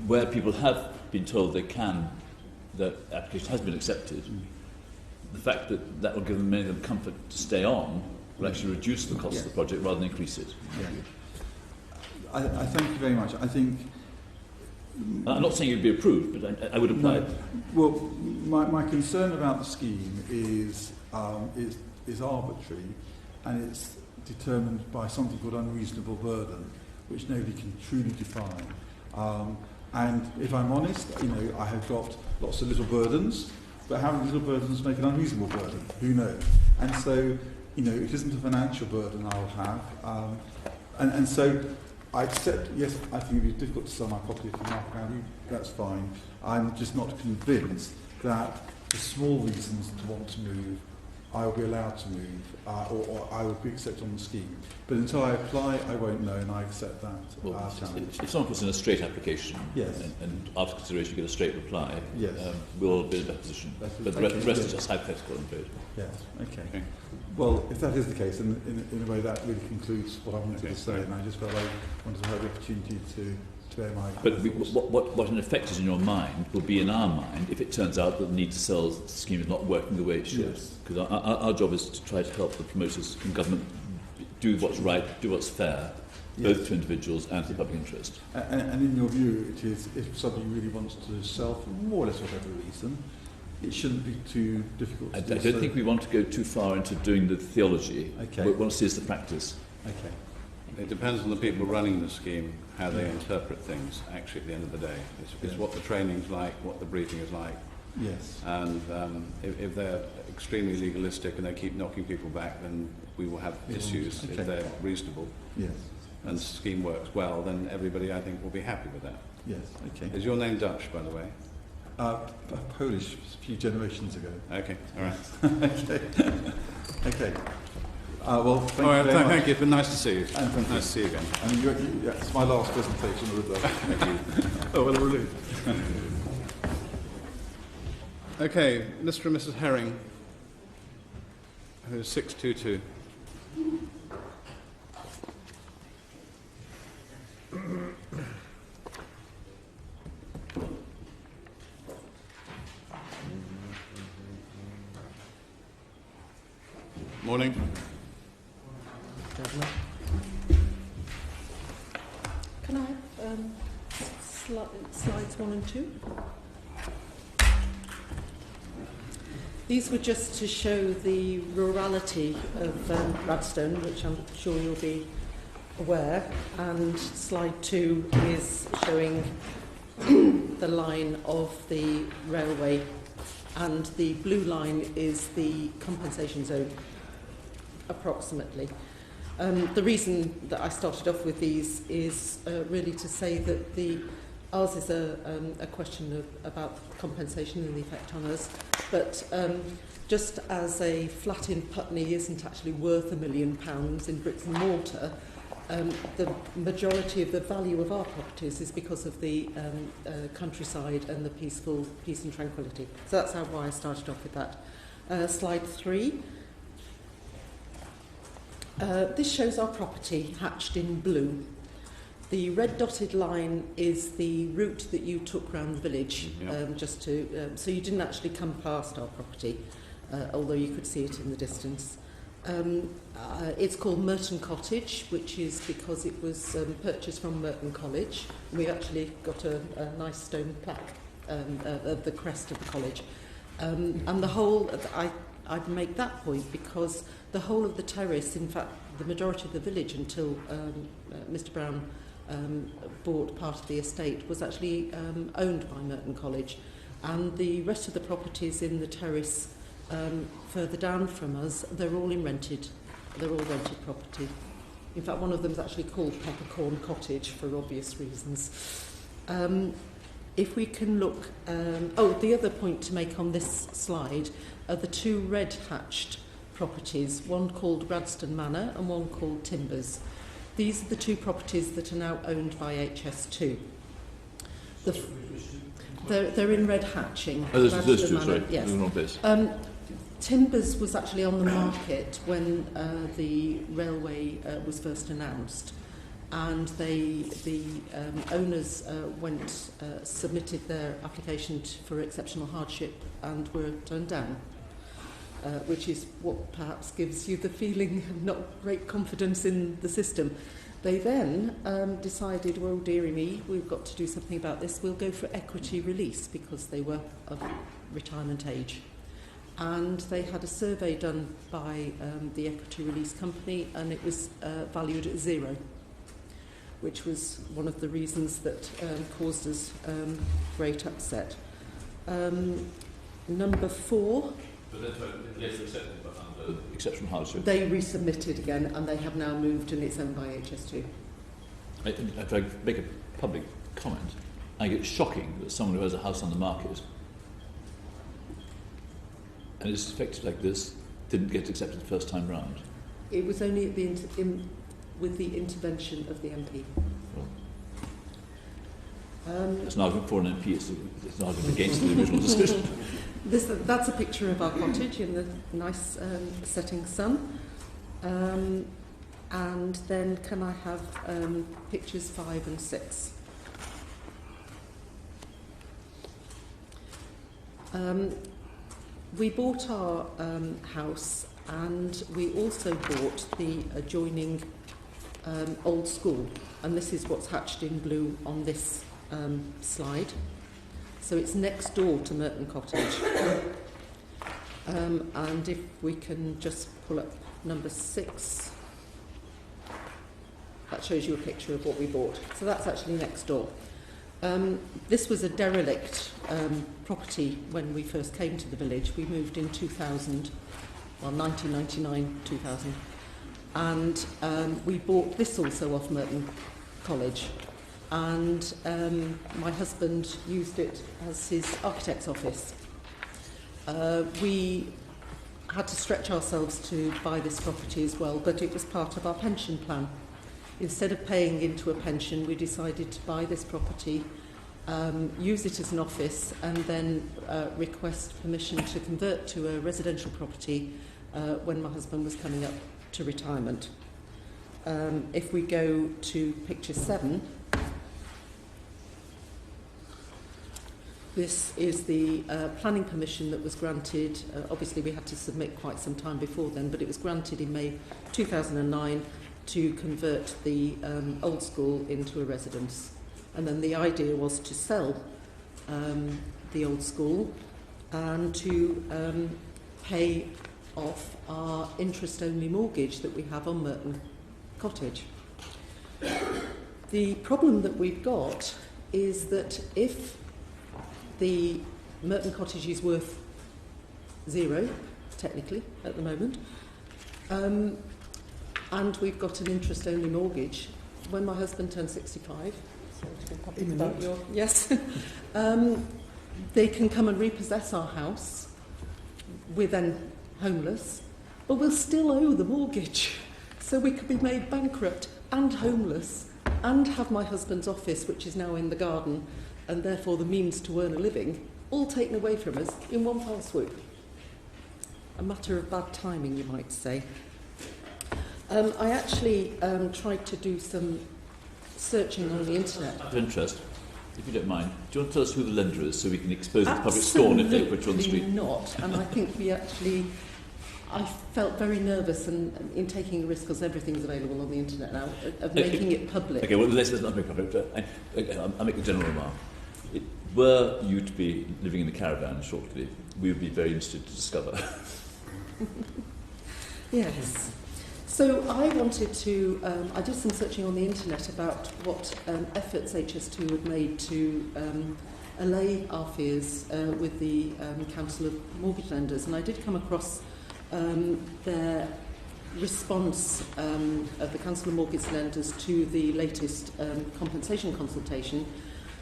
where people have been told the application has been accepted, the fact that will give many of them comfort to stay on will actually reduce the cost of the project rather than increase it. Yeah. I thank you very much. I think... I'm not saying you'd be approved, but I would apply. No. Well, my concern about the scheme is arbitrary, and it's determined by something called unreasonable burden, which nobody can truly define. And if I'm honest, I have got lots of little burdens, but how many little burdens make an unreasonable burden? Who knows? And so, it isn't a financial burden I'll have. And so I accept, yes, I think it would be difficult to sell my property for market value, that's fine. I'm just not convinced that for small reasons to want to move, I will be allowed to move, or I would be accepted on the scheme. But until I apply, I won't know, and I accept that challenge. If someone puts in a straight application, yes, and after consideration you get a straight reply, yes, we'll be in a better position. But the rest is just hypothetical, I'm afraid. Yes, okay. Well, if that is the case, then in a way that really concludes what I wanted to say, and I just felt I wanted to have the opportunity to bear my... But what in effect is in your mind will be in our mind if it turns out that the need to sell scheme is not working the way it should. Because our job is to try to help the promoters in government do what's right, do what's fair, both to individuals and to the public interest. And in your view, it is, if somebody really wants to sell for more or less whatever reason, it shouldn't be too difficult to do. I don't think we want to go too far into doing the theology. Okay. We want to see is the practice. Okay. It depends on the people running the scheme, how they interpret things, actually, at the end of the day. It's what the training's like, what the briefing is like. Yes. And if they're extremely legalistic and they keep knocking people back, then we will have issues. Okay. If they're reasonable Yes. and the scheme works well, then everybody, I think, will be happy with that. Yes, okay. Is your name Dutch, by the way? Polish, a few generations ago. Okay, all right. Okay. Okay. Well, thank All right, you very much. thank you. It's been nice to see you. And thank nice to see you again. And it's my last presentation with that. Thank you. Oh, well, a relief. Okay, Mr. and Mrs. Herring, who's 622. Morning. Can I have slides 1 and 2? These were just to show the rurality of Radstone, which I'm sure you'll be aware, and slide 2 is showing the line of the railway, and the blue line is the compensation zone, approximately. The reason that I started off with these is really to say that ours is a question about compensation and the effect on us, but just as a flat in Putney isn't actually worth £1 million in bricks and mortar, the majority of the value of our properties is because of the countryside and the peace and tranquility. So that's why I started off with that. Slide 3. This shows our property hatched in blue. The red dotted line is the route that you took round the village, so you didn't actually come past our property, although you could see it in the distance. It's called Merton Cottage, which is because it was purchased from Merton College. We actually got a nice stone plaque of the crest of the college. And the whole, I'd make that point because the whole of the terrace, in fact, the majority of the village until Mr. Brown bought part of the estate, was actually owned by Merton College. And the rest of the properties in the terrace further down from us, they're all rented property. In fact, one of them is actually called Peppercorn Cottage for obvious reasons. If we can look... the other point to make on this slide are the two red hatched properties, one called Radstone Manor and one called Timbers. These are the two properties that are now owned by HS2. They're in red hatching. Oh, there's two, sorry. Yes. Wrong place. Timbers was actually on the market when the railway was first announced, and the owners submitted their application for exceptional hardship and were turned down, which is what perhaps gives you the feeling of not great confidence in the system. They then decided, well, dearie me, we've got to do something about this. We'll go for equity release because they were of retirement age. And they had a survey done by the equity release company, and it was valued at 0, which was one of the reasons that caused us great upset. Number 4 But then later accepted but under exceptional hardship. They resubmitted again, and they have now moved, and it's owned by HS2. If I make a public comment, I get shocking that someone who has a house on the market and is affected like this didn't get accepted the first time round. It was only at the with the intervention of the MP. It's an argument for an MP, it's an argument against the original decision. That's a picture of our cottage in the nice setting sun. And then can I have pictures 5 and 6? We bought our house, and we also bought the adjoining old school, and this is what's hatched in blue on this slide. So it's next door to Merton Cottage. And if we can just pull up number 6, that shows you a picture of what we bought. So that's actually next door. This was a derelict property when we first came to the village. We moved in 1999, 2000. And we bought this also off Merton College. And my husband used it as his architect's office. We had to stretch ourselves to buy this property as well, but it was part of our pension plan. Instead of paying into a pension, we decided to buy this property, use it as an office, and then request permission to convert to a residential property when my husband was coming up to retirement. If we go to picture 7, this is the planning permission that was granted. Obviously, we had to submit quite some time before then, but it was granted in May 2009 to convert the old school into a residence. And then the idea was to sell the old school and to pay off our interest-only mortgage that we have on Merton Cottage. The problem that we've got is that if the Merton Cottage is worth 0, technically, at the moment, and we've got an interest-only mortgage, when my husband turned 65, yes, they can come and repossess our house. We're then homeless, but we'll still owe the mortgage. So we could be made bankrupt and homeless and have my husband's office, which is now in the garden, and therefore the means to earn a living, all taken away from us in one fell swoop. A matter of bad timing, you might say. I actually tried to do some searching on the internet. Of interest, if you don't mind, do you want to tell us who the lender is so we can expose it to public scorn if they put you on the street? Absolutely not, and I think I felt very nervous in taking a risk, because everything's available on the internet now, of making it public. Okay, well, let's not make public. I'll make a general remark. Were you to be living in a caravan shortly, we would be very interested to discover. Yes. So I wanted to, I did some searching on the internet about what efforts HS2 had made to allay our fears with the Council of Mortgage Lenders, and I did come across their response of the Council of Mortgage Lenders to the latest compensation consultation.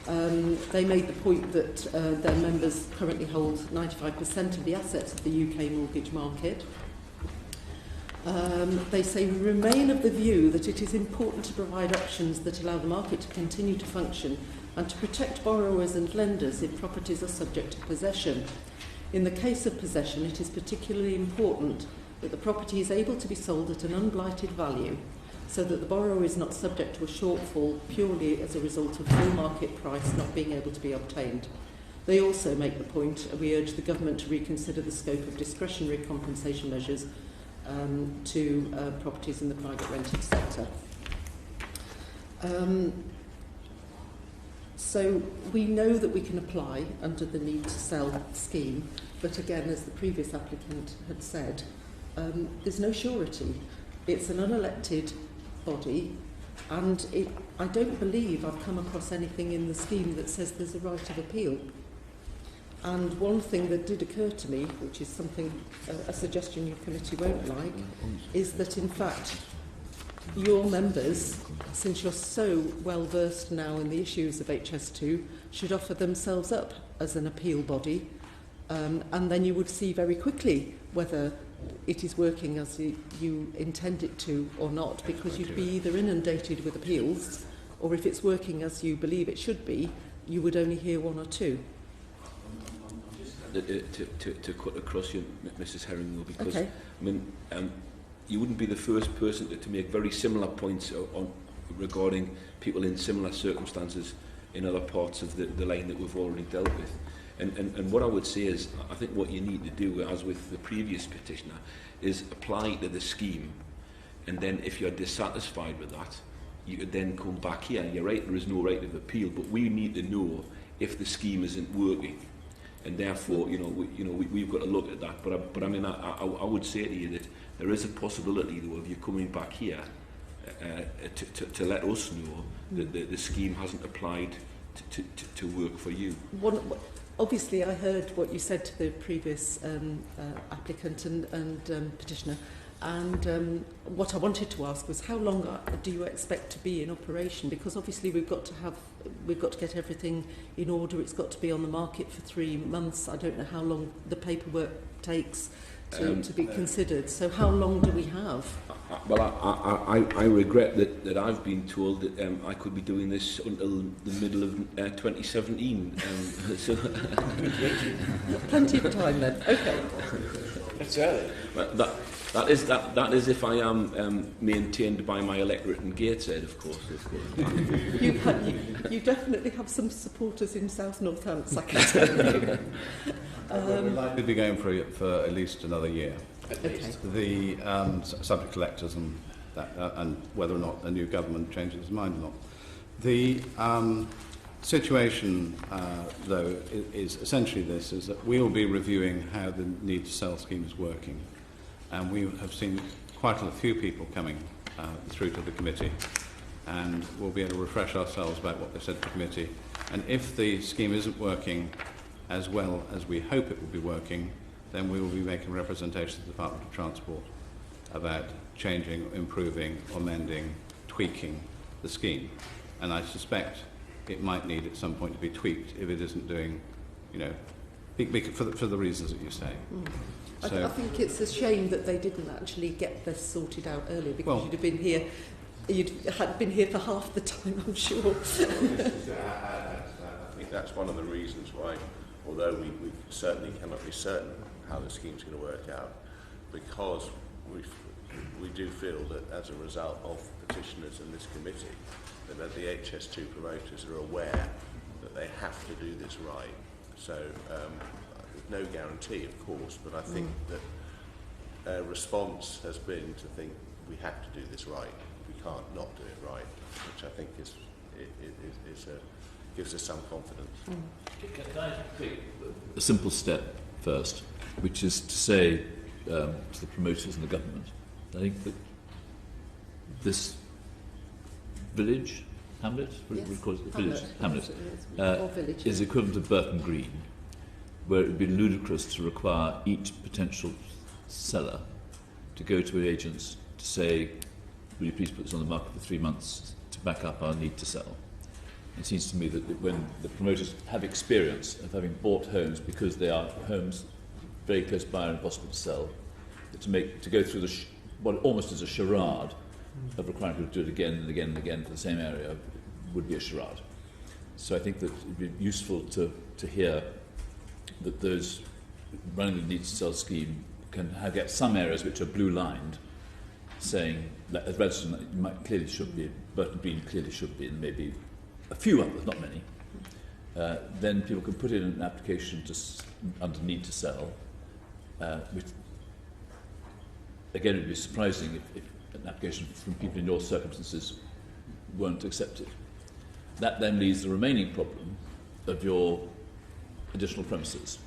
They made the point that their members currently hold 95% of the assets of the UK mortgage market. They say we remain of the view that it is important to provide options that allow the market to continue to function and to protect borrowers and lenders if properties are subject to possession. In the case of possession, it is particularly important that the property is able to be sold at an unblighted value so that the borrower is not subject to a shortfall purely as a result of full market price not being able to be obtained. They also make the point, we urge the government to reconsider the scope of discretionary compensation measures to properties in the private rented sector. So we know that we can apply under the need to sell scheme, but again, as the previous applicant had said, there's no surety. It's an unelected body, and I don't believe I've come across anything in the scheme that says there's a right of appeal. And one thing that did occur to me, which is something, a suggestion your committee won't like, is that in fact your members, since you're so well versed now in the issues of HS2, should offer themselves up as an appeal body, and then you would see very quickly whether it is working as you intend it to or not, because you'd be either inundated with appeals, or if it's working as you believe it should be, you would only hear one or two. To cut across you, Mrs. Herring, because Okay. I mean, you wouldn't be the first person to make very similar points regarding people in similar circumstances in other parts of the line that we've already dealt with. And what I would say is, I think what you need to do, as with the previous petitioner, is apply to the scheme, and then if you're dissatisfied with that, you could then come back here. You're right, there is no right of appeal, but we need to know if the scheme isn't working. And therefore, we've got to look at that. But I mean, I would say to you that there is a possibility, though, of you coming back here to let us know that the scheme hasn't applied to work for you. Obviously, I heard what you said to the previous applicant and petitioner, and what I wanted to ask was, how long do you expect to be in operation? Because obviously we've got to get everything in order. It's got to be on the market for 3 months. I don't know how long the paperwork takes to be considered. So how long do we have? Well, I regret that I've been told that I could be doing this until the middle of 2017. So Plenty of time then. Okay. That's early. That is if I am maintained by my electorate in Gateshead, of course. You definitely have some supporters in South Northants, I can tell you. We're likely to be going for at least another year. Okay. The subject electors and whether or not a new government changes its mind or not. The situation, though, is essentially this, is that we will be reviewing how the need to sell scheme is working. And we have seen quite a few people coming through to the committee, and we'll be able to refresh ourselves about what they said to the committee. And if the scheme isn't working as well as we hope it will be working, then we will be making representations to the Department of Transport about changing, improving, amending, tweaking the scheme. And I suspect it might need at some point to be tweaked if it isn't doing, for the reasons that you say. So, I think it's a shame that they didn't actually get this sorted out earlier, because you'd have been here. You'd had been here for half the time, I'm sure. I think that's one of the reasons why, although we certainly cannot be certain how the scheme's going to work out, because we do feel that as a result of petitioners in this committee, that the HS2 promoters are aware that they have to do this right. So no guarantee, of course, but I think that response has been to think we have to do this right. We can't not do it right, which I think gives us some confidence. Can I take a simple step first, which is to say to the promoters and the government, I think that this village, hamlet, Yes. we call it the Hamlet. village, hamlet, Or village, is yeah. equivalent of Burton Green, where it would be ludicrous to require each potential seller to go to agents to say, will you please put this on the market for 3 months to back up our need to sell. It seems to me that when the promoters have experience of having bought homes because they are homes very close by and impossible to sell, to go through what almost is a charade of requiring people to do it again and again and again for the same area would be a charade. So I think that it would be useful to hear that those running the need to sell scheme can get some areas which are blue-lined, saying that as Radstone clearly should be, Burton Green clearly should be, and maybe a few others, not many. Then people can put in an application under need to sell, which again, it would be surprising if an application from people in your circumstances weren't accepted. That then leaves the remaining problem of your additional premises,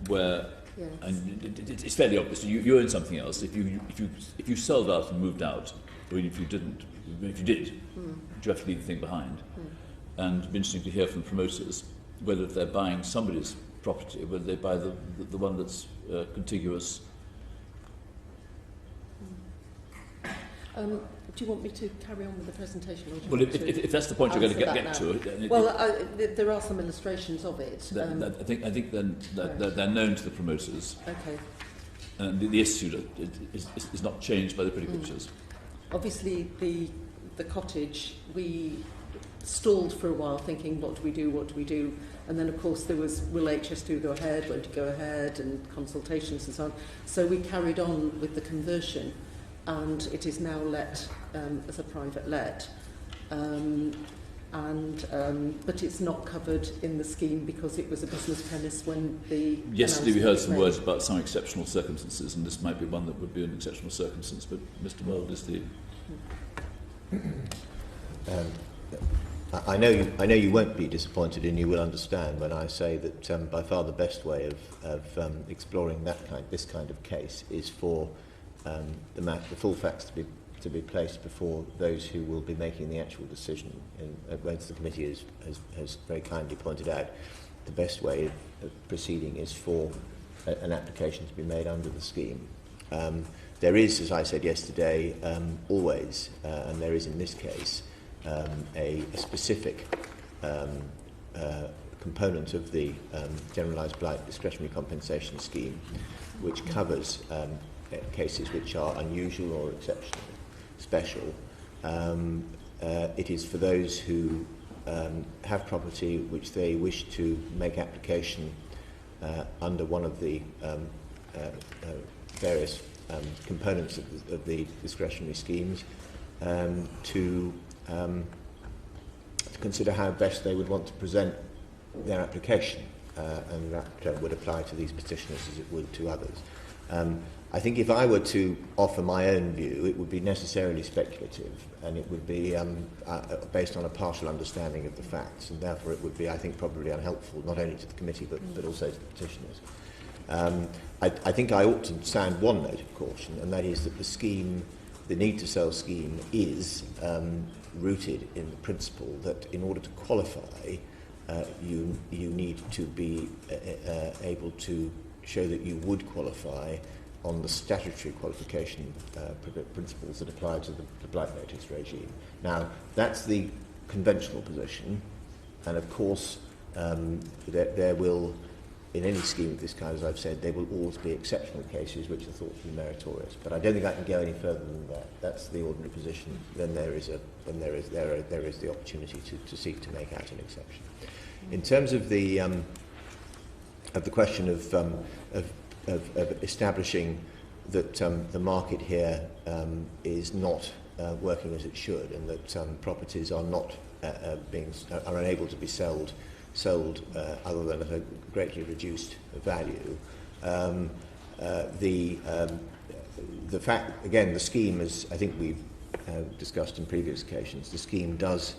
where, yes. and it's fairly obvious, you own something else. If you sold out and moved out, or if you didn't, if you did, you have to leave the thing behind. And it'd be interesting to hear from promoters whether if they're buying somebody's property, whether they buy the one that's contiguous. Do you want me to carry on with the presentation? Or do you Well, want if that's the point you're going to get now? to, then Well, there are some illustrations of it. I think then they're known to the promoters, Okay. and the issue is not changed by the pretty pictures. Obviously, the cottage, we stalled for a while thinking, what do we do? And then, of course, there was, will HS2 go ahead, won't it go ahead, and consultations and so on. So we carried on with the conversion, and it is now let as a private let. But it's not covered in the scheme because it was a business premise when the... Yesterday we heard some words about some exceptional circumstances, and this might be one that would be an exceptional circumstance, but Mr. Weld is the... I know you won't be disappointed, and you will understand when I say that by far the best way of exploring this kind of case is for the full facts to be placed before those who will be making the actual decision. And as the committee has very kindly pointed out, the best way of proceeding is for an application to be made under the scheme. There is, as I said yesterday, always, and there is in this case, a specific component of the Generalised Blight Discretionary Compensation Scheme, which covers cases which are unusual or exceptional, special. It is for those who have property which they wish to make application under one of the various components of the discretionary schemes to consider how best they would want to present their application, and that would apply to these petitioners as it would to others. I think if I were to offer my own view, it would be necessarily speculative, and it would be based on a partial understanding of the facts, and therefore it would be, I think, probably unhelpful, not only to the committee but also to the petitioners. I think I ought to sound one note of caution, and that is that the scheme, the need to sell scheme, is rooted in the principle that in order to qualify, you need to be able to show that you would qualify on the statutory qualification principles that apply to the blight notice regime. Now, that's the conventional position, and of course there will, in any scheme of this kind, as I've said, there will always be exceptional cases which are thought to be meritorious. But I don't think I can go any further than that. That's the ordinary position. Then there is the opportunity to seek to make out an exception. In terms of the question of establishing that the market here is not working as it should, and that properties are not are unable to be sold other than at a greatly reduced value. The fact, again, the scheme, as I think we've discussed in previous occasions, the scheme does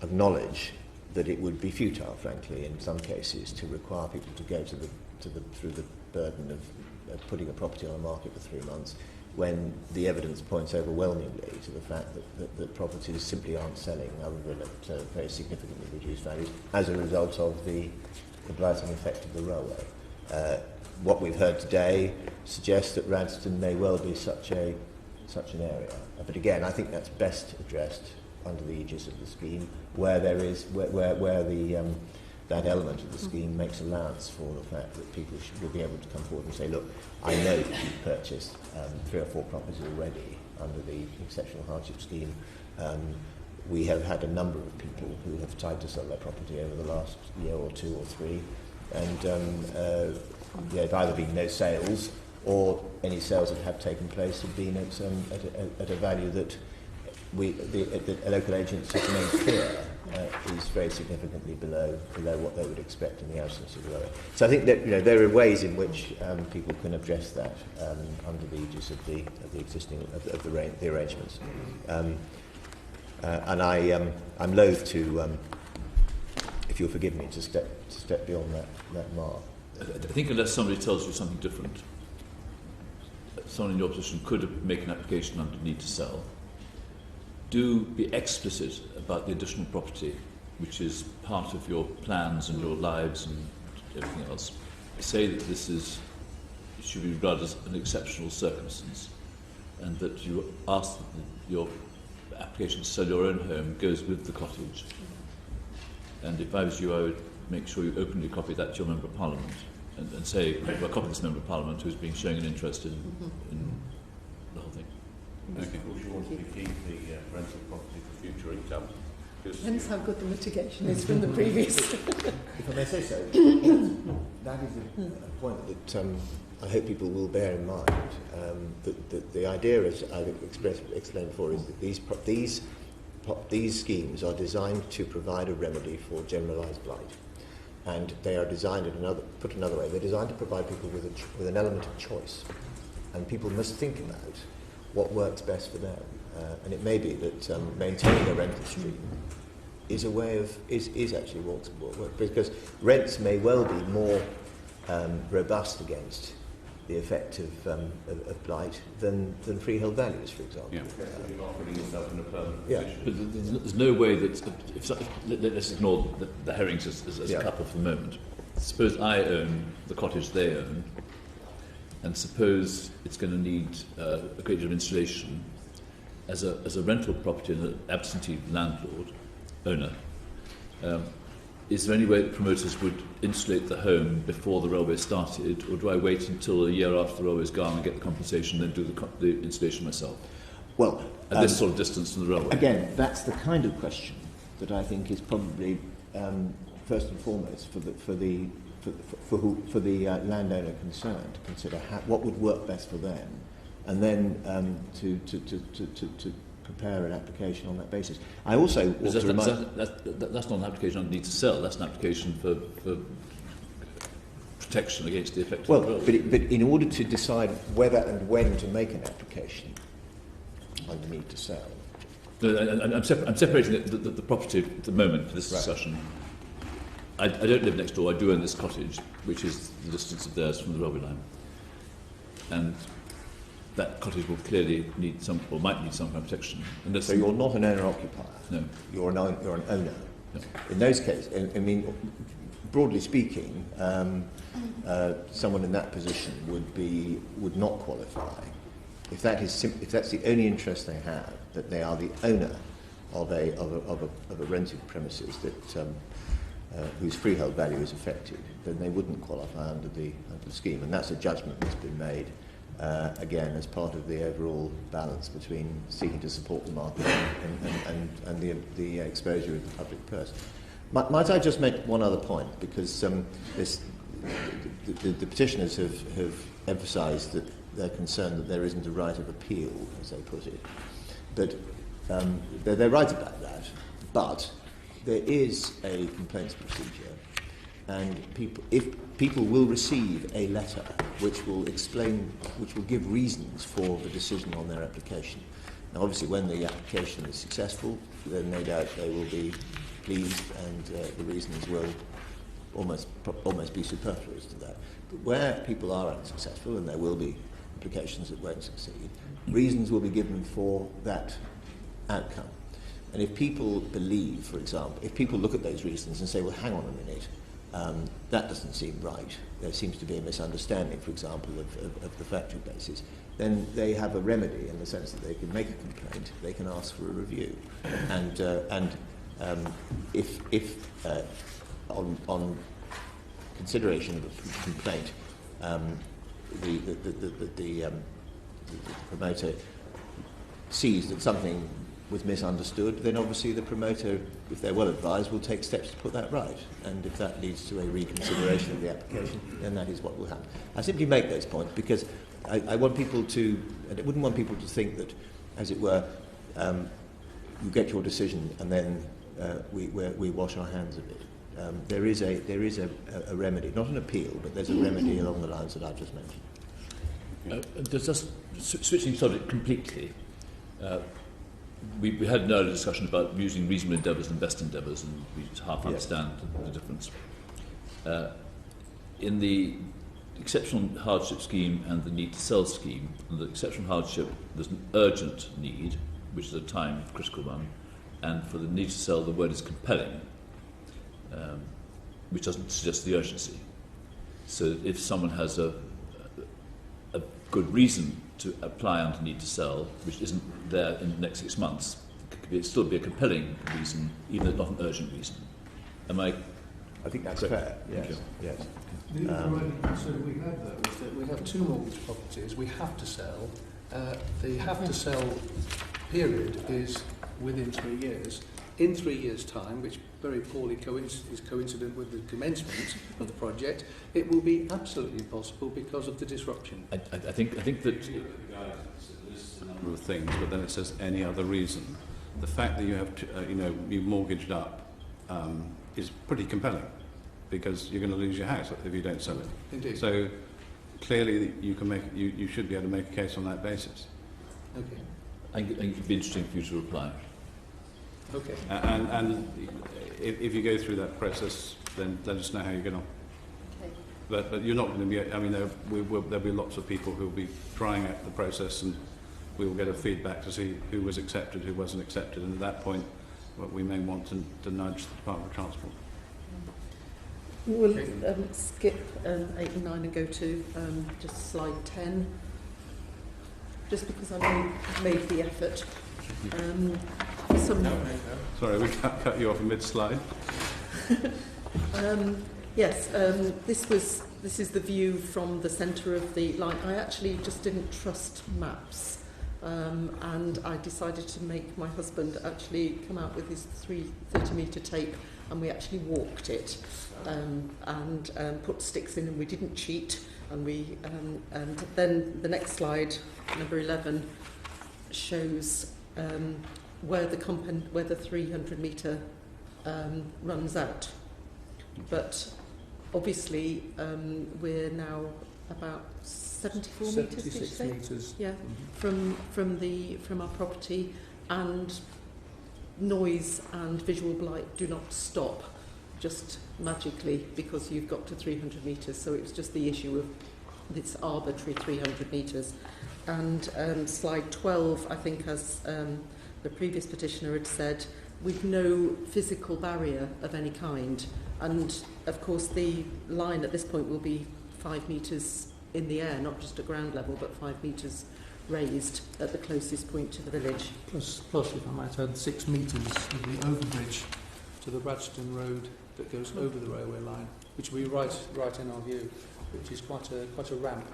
acknowledge that it would be futile, frankly, in some cases, to require people to go through the burden of putting a property on the market for 3 months, when the evidence points overwhelmingly to the fact that properties simply aren't selling other than at very significantly reduced values as a result of the blighting effect of the railway. What we've heard today suggests that Radstone may well be such an area. But again, I think that's best addressed under the aegis of the scheme, where there is where that element of the scheme makes allowance for the fact that people will be able to come forward and say, look, I know that you've purchased 3 or 4 properties already under the exceptional hardship scheme. We have had a number of people who have tried to sell their property over the last year or 2 or 3, and there have either been no sales, or any sales that have taken place have been at a value that the local agents have made clear is very significantly below what they would expect in the absence of railway. So I think that there are ways in which people can address that under the aegis of the existing of the arrangements. And I'm loath to, if you'll forgive me, to step beyond that mark. I think unless somebody tells you something different, someone in your position could make an application under need to sell. Do be explicit about the additional property, which is part of your plans and your lives and everything else, say that this should be regarded as an exceptional circumstance, and that you ask that your application to sell your own home goes with the cottage. And if I was you, I would make sure you openly copy that to your Member of Parliament and say, well, copy this Member of Parliament who's been showing an interest in the whole thing. Okay. Of course, you want to keep the rental property for future income. Depends how good the mitigation is from the previous. If I may say so, that is a point that I hope people will bear in mind. That the idea, as I've explained before, is that these schemes are designed to provide a remedy for generalised blight, and they are designed, put another way, they're designed to provide people with an element of choice, and people must think about what works best for them. And it may be that maintaining a rental stream is a way of is actually what works, because rents may well be more robust against the effect of blight than freehold values, for example. Yeah. You're not putting yourself in a permanent position. But there's no way that let's ignore the herrings as Yeah. a couple for the moment. Suppose I own the cottage they own, and suppose it's going to need a great deal of installation. As a rental property and an absentee landlord, owner, is there any way that promoters would insulate the home before the railway started, or do I wait until a year after the railway's gone and get the compensation and then do the installation myself? Well, at this sort of distance from the railway. Again, that's the kind of question that I think is probably first and foremost for the landowner concerned to consider what would work best for them, and then to prepare an application on that basis. I also want to remind... That's not an application on need to sell. That's an application for protection against the effect of the railway. But in order to decide whether and when to make an application on the need to sell... I'm separating the property at the moment for this discussion. I don't live next door. I do own this cottage, which is the distance of theirs from the railway line. And that cottage will clearly need or might need some kind of protection. So you're not an owner-occupier? No. You're an owner? No. In those cases, I mean, broadly speaking, someone in that position would not qualify. If that's the only interest they have, that they are the owner of a rented premises that whose freehold value is affected, then they wouldn't qualify under the scheme, and that's a judgment that's been made. Again, as part of the overall balance between seeking to support the market and the exposure of the public purse. Might I just make one other point, because the petitioners have emphasised that they're concerned that there isn't a right of appeal, as they put it. But they're right about that. But there is a complaints procedure, and if people will receive a letter which will give reasons for the decision on their application. Now, obviously, when the application is successful, then no doubt they will be pleased, and the reasons will almost be superfluous to that. But where people are unsuccessful, and there will be applications that won't succeed, reasons will be given for that outcome. And if people believe, for example, if people look at those reasons and say, well, hang on a minute, that doesn't seem right, there seems to be a misunderstanding, for example, of the factual basis, then they have a remedy in the sense that they can make a complaint, they can ask for a review. And if on consideration of a complaint, the promoter sees that something was misunderstood, then obviously the promoter, if they're well advised, will take steps to put that right. And if that leads to a reconsideration of the application, then that is what will happen. I simply make those points because I want people to, and I wouldn't want people to think that, as it were, you get your decision and then we wash our hands of it. There is a remedy, not an appeal, but there's a remedy along the lines that I've just mentioned. Just switching subject completely. We had an earlier discussion about using reasonable endeavours and best endeavours, and we half understand the difference. In the exceptional hardship scheme and the need to sell scheme, in the exceptional hardship, there's an urgent need, which is a time critical one, and for the need to sell, the word is compelling, which doesn't suggest the urgency. So if someone has a good reason to apply under need to sell, which isn't there in the next 6 months, it could still be a compelling reason, even if not an urgent reason. Am I? I think that's correct? fair. Yes. Yes. The only concern we have, though, is that we have 2 mortgage properties we have to sell. The have to sell period is within 3 years. In 3 years' time, which very poorly is coincident with the commencement of the project, it will be absolutely impossible because of the disruption. I think that a number of things, but then it says any other reason. The fact that you have you mortgaged up is pretty compelling, because you're going to lose your house if you don't sell it. Indeed. So clearly you can you should be able to make a case on that basis. Okay. I think it would be interesting for you to reply. Okay. And if you go through that process, then let us know how you get on. Okay. But you're not going to be. I mean, there'll be lots of people who will be trying out the process, and we will get a feedback to see who was accepted, who wasn't accepted, and at that point, we may want to nudge the Department of Transport. We'll skip 8 and 9 and go to just slide 10, just because I made the effort. Sorry, we cut you off mid-slide. Yes, this is the view from the centre of the line. I actually just didn't trust maps, and I decided to make my husband actually come out with his 30-metre tape, and we actually walked it and put sticks in, and we didn't cheat. And and then the next slide, number 11, shows where the 300-metre runs out. But obviously we're now about 74 metres, did you say? 76 metres. Yeah, from our property, and noise and visual blight do not stop just magically because you've got to 300 metres. So it was just the issue of this arbitrary 300 metres. And slide 12, I think, as the previous petitioner had said, with no physical barrier of any kind. And of course the line at this point will be 5 metres in the air, not just at ground level, but 5 metres raised at the closest point to the village. Plus, if I might add, 6 metres of the overbridge to the Radstone road that goes over the railway line, which will be right in our view, which is quite a ramp.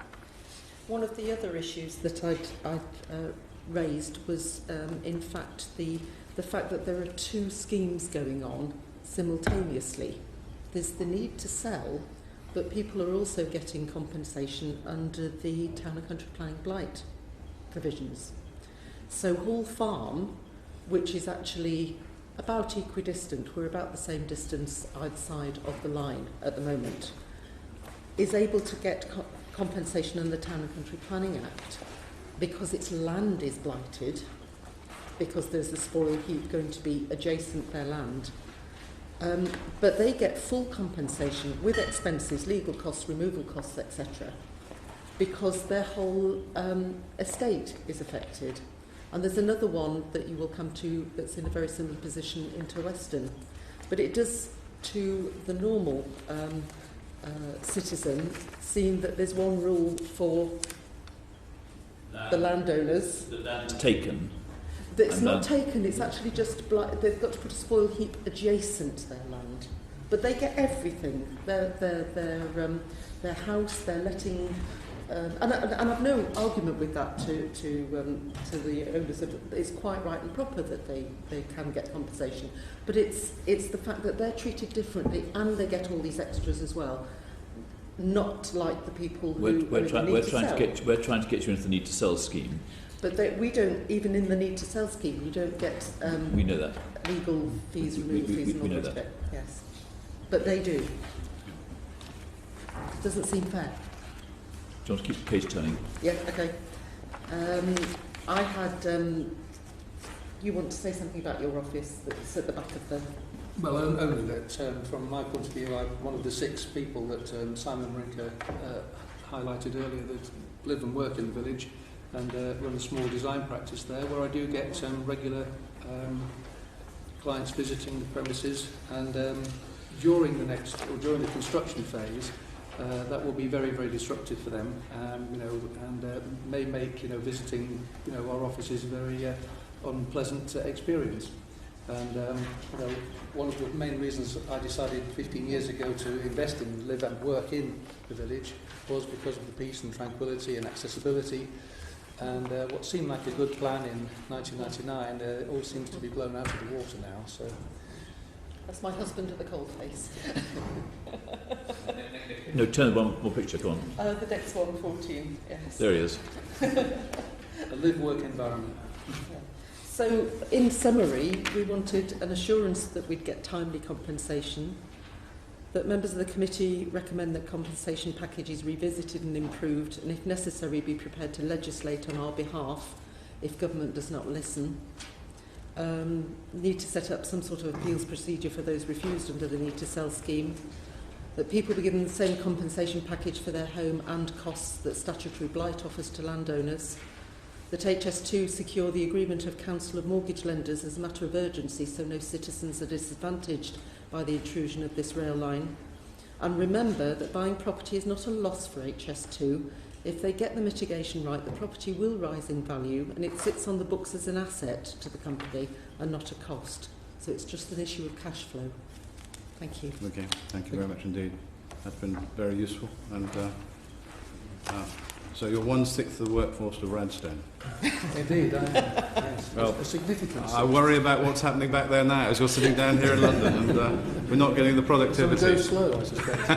One of the other issues that I'd raised was, in fact, the fact that there are 2 schemes going on simultaneously. There's the need to sell, but people are also getting compensation under the Town and Country Planning Blight provisions. So Hall Farm, which is actually about equidistant, we're about the same distance either side of the line at the moment, is able to get compensation under the Town and Country Planning Act because its land is blighted, because there's a spoil heap going to be adjacent their land. But they get full compensation with expenses, legal costs, removal costs, etc., because their whole estate is affected. And there's another one that you will come to that's in a very similar position into Weston. But it does, to the normal citizen, seem that there's one rule for the landowners. The land's taken. It's not taken, it's actually just they've got to put a spoil heap adjacent to their land. But they get everything. Their house, their letting, and I've no argument with that to the owners. It's quite right and proper that they can get compensation. But it's the fact that they're treated differently and they get all these extras as well. Not like the people who we're trying to get you into the need to sell scheme. But we don't, even in the need to sell scheme, you don't get we know that. Legal fees, removal fees and all the rest of it. Yes. But they do. Doesn't seem fair. Do you want to keep the page turning? Yeah, okay. I had, you want to say something about your office that's at the back of the... Well, only that from my point of view, I'm one of the 6 people that Simon Marinker highlighted earlier that live and work in the village, and run a small design practice there where I do get regular clients visiting the premises, and during the construction phase that will be very, very disruptive for them, and may make visiting our offices a very unpleasant experience. And one of the main reasons I decided 15 years ago to invest in, live and work in the village was because of the peace and tranquility and accessibility. And what seemed like a good plan in 1999 all seems to be blown out of the water now. So that's my husband at the coalface. No, turn one more picture, go on. The next one, 14, yes. There he is. A live-work environment. Yeah. So, in summary, we wanted an assurance that we'd get timely compensation, that members of the committee recommend that compensation package is revisited and improved, and if necessary, be prepared to legislate on our behalf if government does not listen. Need to set up some sort of appeals procedure for those refused under the Need to Sell scheme, that people be given the same compensation package for their home and costs that statutory blight offers to landowners, that HS2 secure the agreement of Council of Mortgage Lenders as a matter of urgency so no citizens are disadvantaged by the intrusion of this rail line, and remember that buying property is not a loss for HS2. If they get the mitigation right, the property will rise in value and it sits on the books as an asset to the company and not a cost. So it's just an issue of cash flow. Thank you. Okay, thank you very much indeed. That's been very useful. And so you're 1/6 of the workforce of Radstone. Indeed, I am. Yes. Well, a significant. I worry about what's happening back there now as you're sitting down here in London and we're not getting the productivity. So go slow, I suspect.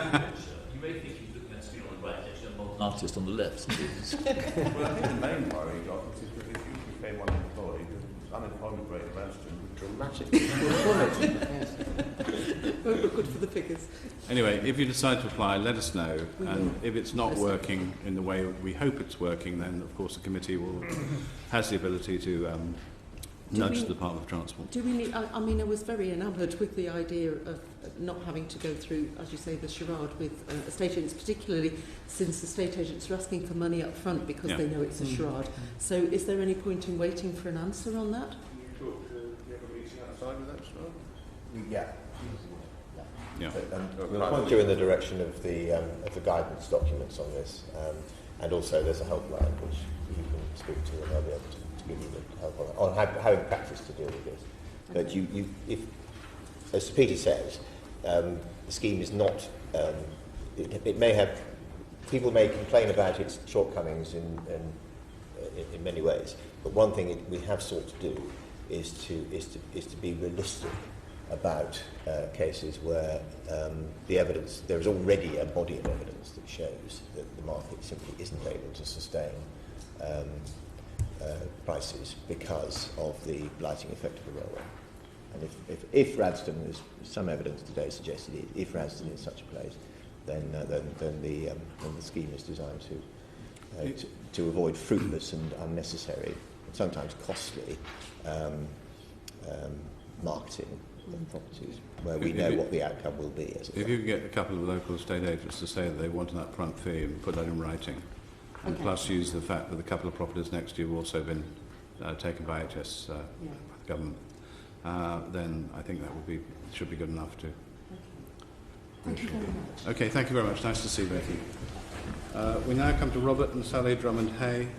You may think he's looking at the screen on the right, actually a modern artist on the left. Well, I think the main worry you got is that if you became unemployed, the unemployment rate of Radstone would dramatically plummet. Yes. We're good for the figures. Anyway, if you decide to apply, let us know. And if it's not working in the way we hope it's working, then of course the committee has the ability to nudge the Department of Transport. Do we need? I mean, I was very enamoured with the idea of not having to go through, as you say, the charade with estate agents, particularly since estate agents are asking for money up front because they know it's a charade. So, is there any point in waiting for an answer on that? Do you have a meeting outside with that as well? Yeah. Yeah. We'll point you in the direction of the guidance documents on this, and also there's a helpline which you can speak to, and they'll be able to give you the help on how in practice to deal with this. But if, as Peter says, the scheme is not. It may have. People may complain about its shortcomings in many ways, but one thing we have sought to do is to be realistic about cases where the evidence, there is already a body of evidence that shows that the market simply isn't able to sustain prices because of the blighting effect of the railway. And if Radstone, there's some evidence today suggested if Radstone is such a place, then the scheme is designed to avoid fruitless and unnecessary, and sometimes costly marketing of properties, where we know what the outcome will be. If you could get a couple of local estate agents to say that they want an upfront fee and put that in writing, and plus use the fact that a couple of properties next to you have also been taken by HS, by the government, then I think that should be good enough to. Thank you very much. Okay, thank you very much. Nice to see both of you. We now come to Robert and Sally Drummond-Hay.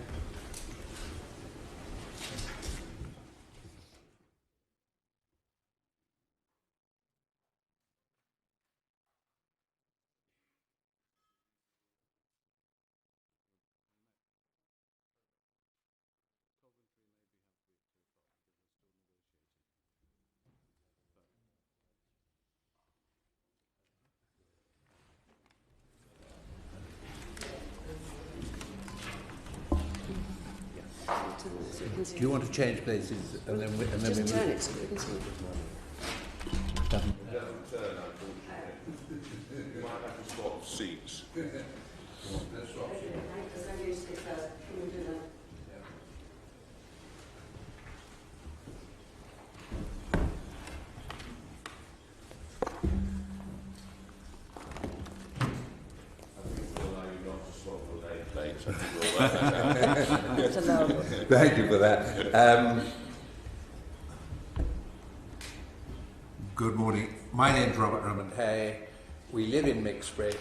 Do you want to change places and then we just turn it so we can see. It doesn't turn, unfortunately. You might have to swap seats. Thank you for that. Good morning. My name's Robert Drummond-Hay. We live in Mixbury,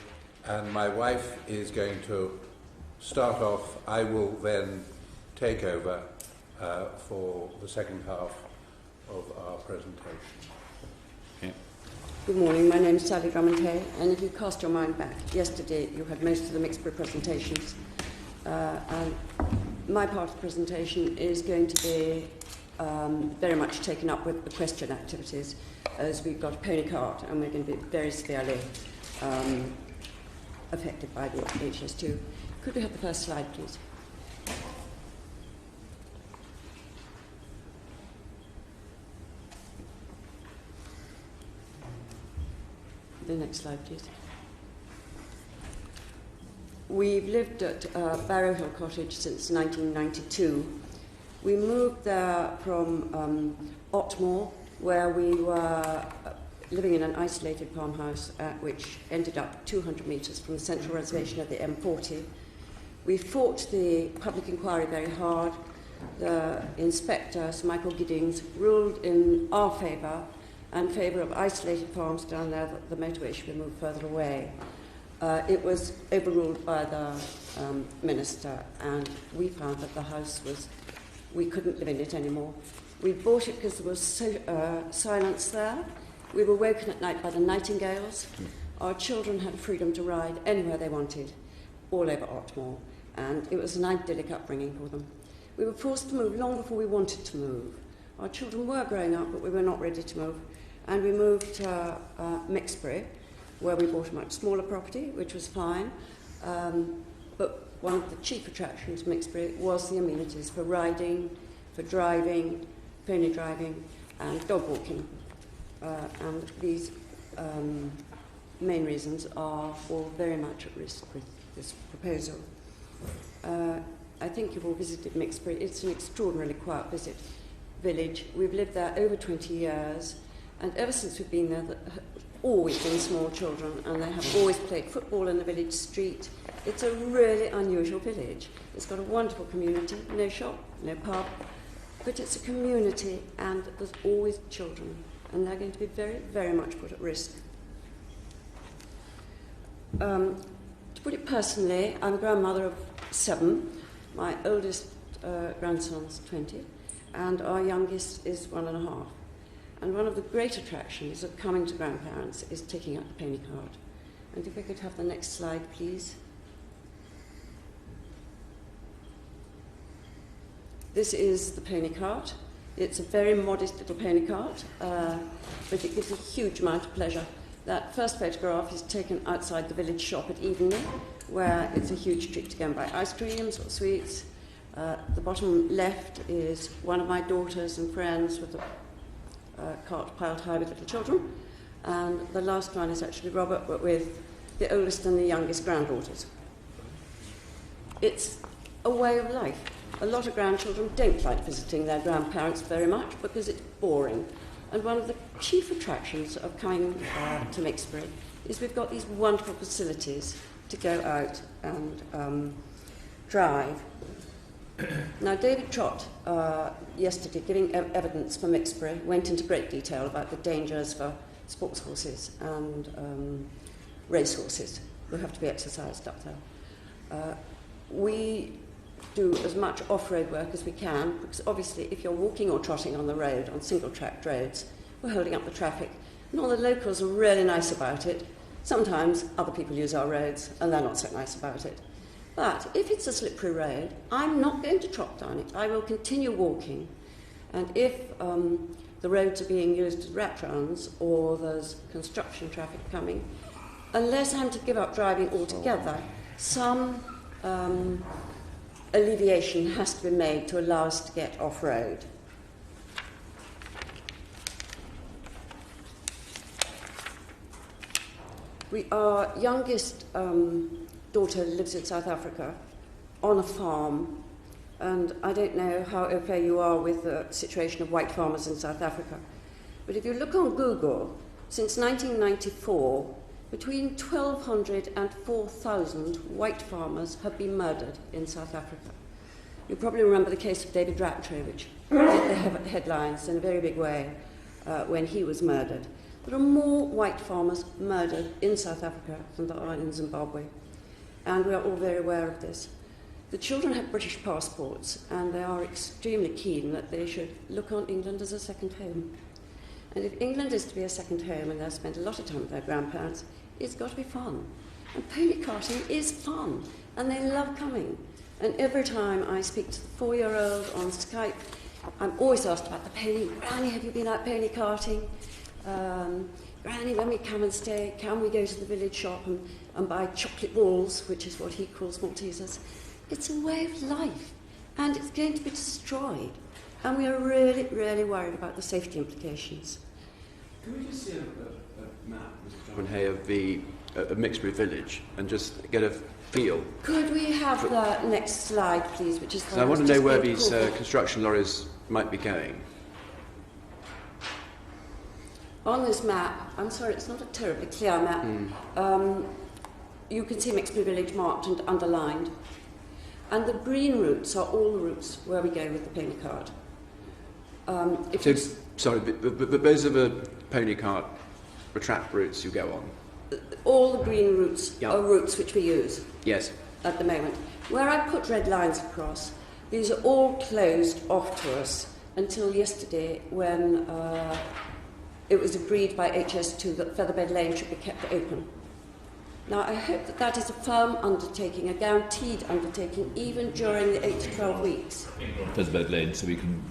and my wife is going to start off. I will then take over for the second half of our presentation. Okay. Good morning, my name is Sally Drummond-Hay, and if you cast your mind back, yesterday you had most of the Mixbury presentations, and my part of the presentation is going to be very much taken up with the question activities, as we've got a pony cart and we're going to be very severely affected by the HS2. Could we have the first slide, please? The next slide, please. We've lived at Parochial Cottage since 1992. We moved there from Otmore, where we were living in an isolated farmhouse, which ended up 200 metres from the central reservation of the M40. We fought the public inquiry very hard. The inspector, Sir Michael Giddings, ruled in our favour and favour of isolated farms down there, that the motorway should be moved further away. It was overruled by the minister, and we found that the house was, we couldn't live in it anymore. We bought it because there was silence there. We were woken at night by the nightingales. Our children had freedom to ride anywhere they wanted, all over Otmore, and it was an idyllic upbringing for them. We were forced to move long before we wanted to move. Our children were growing up, but we were not ready to move. And we moved to Mixbury, where we bought a much smaller property, which was fine. But one of the chief attractions of Mixbury was the amenities for riding, for driving, pony driving, and dog walking. And these main reasons are all very much at risk with this proposal. I think you've all visited Mixbury. It's an extraordinarily quiet village. We've lived there over 20 years. And ever since we've been there, there have always been small children, and they have always played football in the village street. It's a really unusual village. It's got a wonderful community, no shop, no pub, but it's a community, and there's always children, and they're going to be very, very much put at risk. To put it personally, I'm a grandmother of 7. My oldest grandson's 20, and our youngest is 1.5. And one of the great attractions of coming to grandparents is taking out the pony cart. And if we could have the next slide, please. This is the pony cart. It's a very modest little pony cart, but it gives a huge amount of pleasure. That first photograph is taken outside the village shop at evening, where it's a huge treat to go and buy ice creams or sweets. The bottom left is one of my daughters and friends with a cart piled high with little children, and the last one is actually Robert, but with the oldest and the youngest granddaughters. It's a way of life. A lot of grandchildren don't like visiting their grandparents very much because it's boring, and one of the chief attractions of coming to Mixbury is we've got these wonderful facilities to go out and drive. Now, David Trott, yesterday, giving evidence for Mixbury, went into great detail about the dangers for sports horses and race horses who have to be exercised up there. We do as much off-road work as we can, because obviously if you're walking or trotting on the road, on single-tracked roads, we're holding up the traffic. And all the locals are really nice about it. Sometimes other people use our roads and they're not so nice about it. But if it's a slippery road, I'm not going to trot down it. I will continue walking. And if the roads are being used as rat runs or there's construction traffic coming, unless I'm to give up driving altogether, some alleviation has to be made to allow us to get off-road. Our youngest daughter lives in South Africa on a farm, and I don't know how au fait you are with the situation of white farmers in South Africa, but if you look on Google, since 1994, between 1,200 and 4,000 white farmers have been murdered in South Africa. You probably remember the case of David Rattree, which hit the headlines in a very big way when he was murdered. There are more white farmers murdered in South Africa than there are in Zimbabwe, and we are all very aware of this. The children have British passports, and they are extremely keen that they should look on England as a second home. And if England is to be a second home and they've spent a lot of time with their grandparents, it's got to be fun. And pony carting is fun, and they love coming. And every time I speak to the 4-year-old on Skype, I'm always asked about the pony. Granny, have you been out pony carting? Granny, when we come and stay, can we go to the village shop and buy chocolate balls, which is what he calls Maltesers? It's a way of life, and it's going to be destroyed. And we are really, really worried about the safety implications. Can we just see a map, Mr. Drummond-Hay, of the mixed-breed village and just get a feel? Could we have the next slide, please, which is... So I want to know where these construction lorries might be going. On this map, I'm sorry, it's not a terribly clear map, you can see Mixbury Village marked and underlined. And the green routes are all the routes where we go with the pony cart. Sorry, but those are the pony cart retract routes you go on? All the green routes are routes which we use. Yes. At the moment. Where I put red lines across, these are all closed off to us until yesterday when it was agreed by HS2 that Featherbed Lane should be kept open. Now, I hope that that is a firm undertaking, a guaranteed undertaking, even during the 8 to 12 weeks. Featherbed Lane, so we can...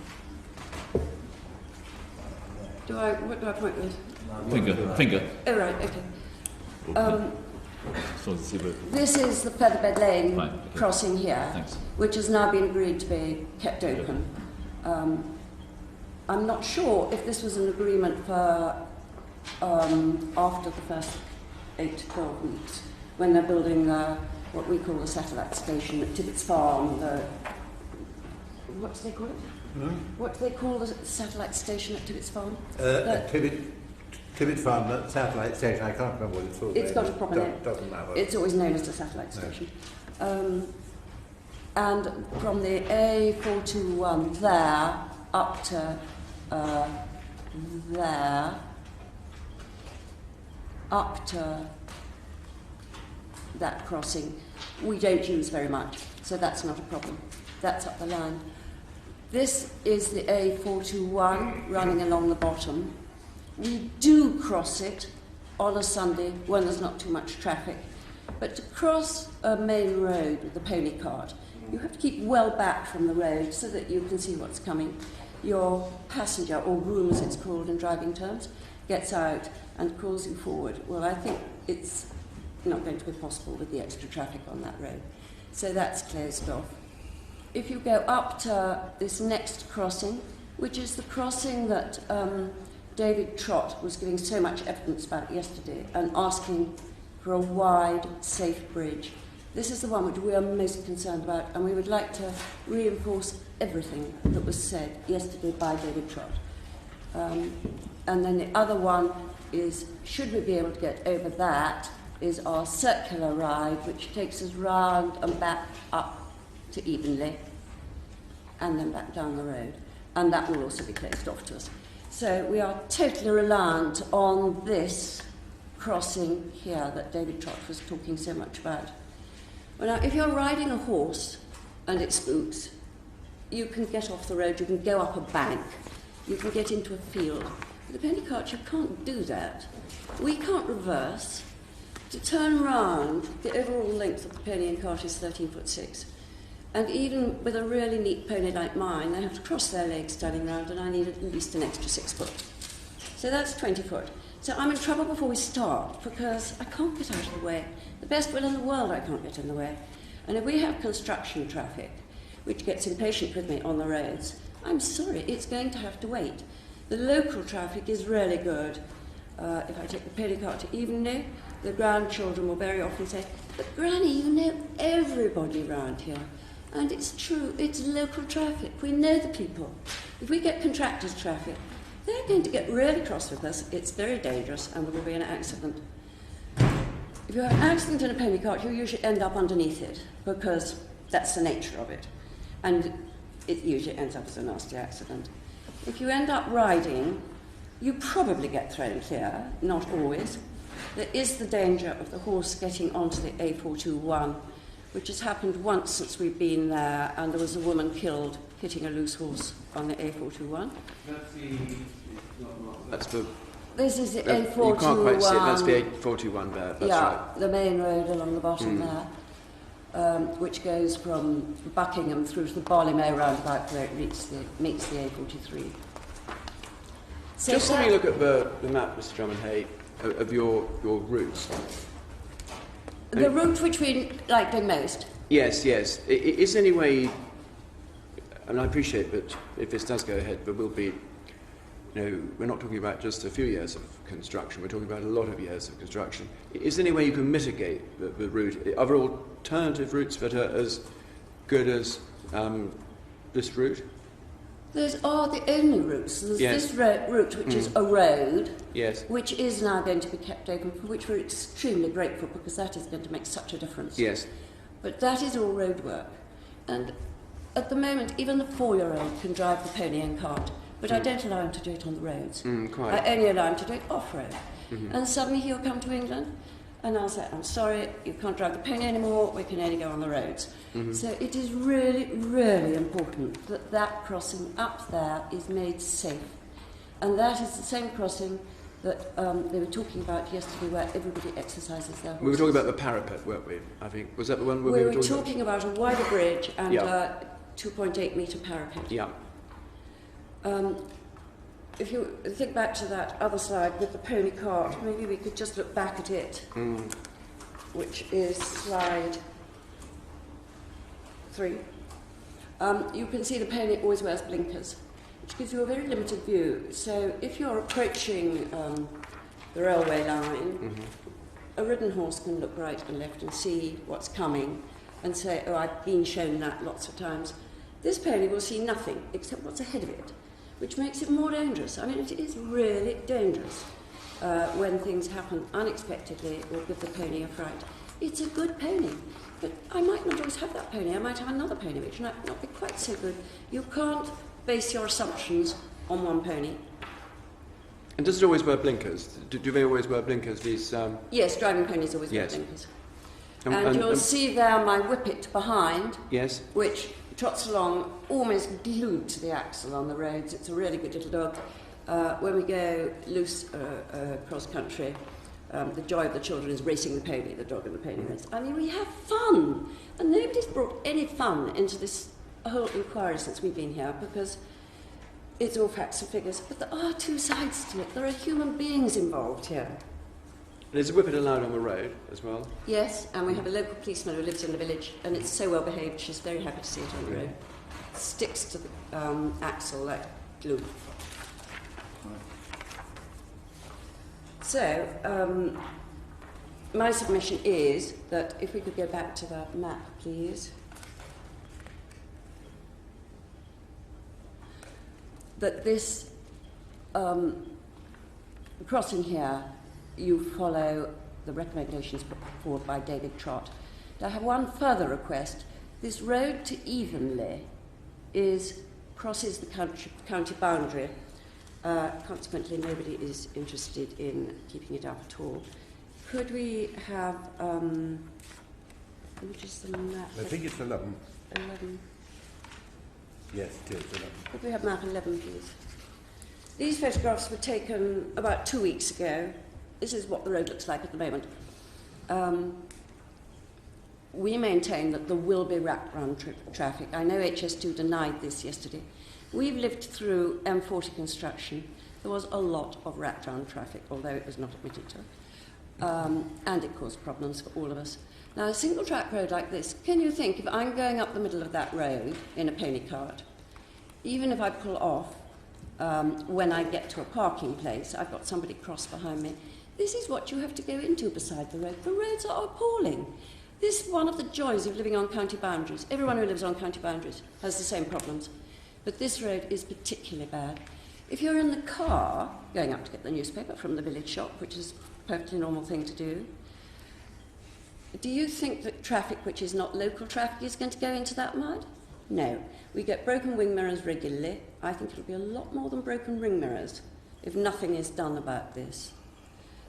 What do I point with? Finger. Oh, right, okay. This is the Featherbed Lane crossing here, which has now been agreed to be kept open. I'm not sure if this was an agreement for after the first 8 to 12 weeks, when they're building what we call the satellite station at Tibbetts Farm. What do they call it? What do they call the satellite station at Tibbetts Farm? Tibbetts Farm, that satellite station, I can't remember what it's called. It's got a proper name. Doesn't matter. It's always known as the satellite station. And from the A421 there up to there, up to that crossing, we don't use very much, so that's not a problem. That's up the line. This is the A421 running along the bottom. We do cross it on a Sunday when there's not too much traffic. But to cross a main road with the pony cart, you have to keep well back from the road so that you can see what's coming. Your passenger, or groom as it's called in driving terms, gets out and calls you forward. Well, I think it's not going to be possible with the extra traffic on that road. So that's closed off. If you go up to this next crossing, which is the crossing that David Trott was giving so much evidence about yesterday and asking for a wide, safe bridge. This is the one which we are most concerned about, and we would like to reinforce everything that was said yesterday by David Trott. And then the other one is, should we be able to get over that, is our circular ride, which takes us round and back up to Evenley, and then back down the road. And that will also be closed off to us. So we are totally reliant on this crossing here that David Trott was talking so much about. Well, now, if you're riding a horse and it spooks, you can get off the road, you can go up a bank, you can get into a field. With a pony cart, you can't do that. We can't reverse. To turn round, the overall length of the pony and cart is 13'6". And even with a really neat pony like mine, they have to cross their legs turning round, and I need at least an extra 6 foot. So that's 20 foot. So I'm in trouble before we start, because I can't get out of the way. The best will in the world, I can't get in the way. And if we have construction traffic, which gets impatient with me on the roads, I'm sorry, it's going to have to wait. The local traffic is really good. If I take the pony cart to Evenley, the grandchildren will very often say, "But Granny, you know everybody round here." And it's true, it's local traffic. We know the people. If we get contractors' traffic, they're going to get really cross with us. It's very dangerous, and there will be an accident. If you have an accident in a pony cart, you usually end up underneath it, because that's the nature of it. And it usually ends up as a nasty accident. If you end up riding, You probably get thrown clear, not always. There is the danger of the horse getting onto the A421, which has happened once since we've been there, and there was a woman killed hitting a loose horse on the A421. That's the... This is the A421. You can't quite see it. That's the A421 there. That's right. The main road along the bottom there, which goes from Buckingham through to the Barleymow roundabout where it meets the A43. So just having a look at the map, Mr. Drummond-Hay, of your routes. The route which we like the most? Yes, yes. Is there any way, and I appreciate that if this does go ahead, there will be, we're not talking about just a few years of construction, we're talking about a lot of years of construction. Is there any way you can mitigate the route? Are there alternative routes that are as good as this route? Those are the only routes. There's yes. this route, which is a road, yes. which is now going to be kept open, for which we're extremely grateful, because that is going to make such a difference. Yes. But that is all road work. And at the moment, even the 4-year-old can drive the pony and cart, but I don't allow him to do it on the roads. Quite. I only allow him to do it off-road. And suddenly he'll come to England, and I'll say, I'm sorry, you can't drive the pony anymore, we can only go on the roads. So it is really, really important that that crossing up there is made safe. And that is the same crossing that they were talking about yesterday, where everybody exercises their horses. We were talking about the parapet, weren't we? I think. Was that the one where we were talking about a wider bridge and a 2.8 metre parapet. Yeah. If you think back to that other slide with the pony cart, maybe we could just look back at it, which is slide 3. You can see the pony always wears blinkers, which gives you a very limited view. So if you're approaching the railway line, a ridden horse can look right and left and see what's coming and say, oh, I've been shown that lots of times. This pony will see nothing except what's ahead of it, which makes it more dangerous. I mean, it is really dangerous when things happen unexpectedly or give the pony a fright. It's a good pony, but I might not always have that pony. I might have another pony, which might not be quite so good. You can't base your assumptions on one pony. And does it always wear blinkers? Do they always wear blinkers, these... Yes, driving ponies always wear blinkers. And you'll see there my whippet behind, which trots along almost glued to the axle on the roads. It's a really good little dog. When we go loose cross country, the joy of the children is racing the pony, the dog and the pony race. I mean, we have fun. And nobody's brought any fun into this whole inquiry since we've been here, because it's all facts and figures. But there are two sides to it. There are human beings involved here. And is a whippet allowed on the road as well? Yes, and we have a local policeman who lives in the village, and it's so well behaved, she's very happy to see it on the road. It sticks to the axle like glue. So, my submission is that if we could go back to the map, please. That this crossing here, you follow the recommendations put forward by David Trott. I have one further request. This road to Evenley crosses the county boundary. Consequently, nobody is interested in keeping it up at all. Could we have... which is the map? I think it's 11. 11. Yes, it is 11. Could we have map 11, please? These photographs were taken about 2 weeks ago. This is what the road looks like at the moment. We maintain that there will be wraparound traffic. I know HS2 denied this yesterday. We've lived through M40 construction. There was a lot of wraparound traffic, although it was not admitted to. And it caused problems for all of us. Now, a single track road like this, can you think, if I'm going up the middle of that road in a pony cart, even if I pull off, when I get to a parking place, I've got somebody cross behind me. This is what you have to go into beside the road. The roads are appalling. This is one of the joys of living on county boundaries. Everyone who lives on county boundaries has the same problems. But this road is particularly bad. If you're in the car, going up to get the newspaper from the village shop, which is a perfectly normal thing to do you think that traffic which is not local traffic is going to go into that mud? No. We get broken wing mirrors regularly. I think it'll be a lot more than broken ring mirrors if nothing is done about this.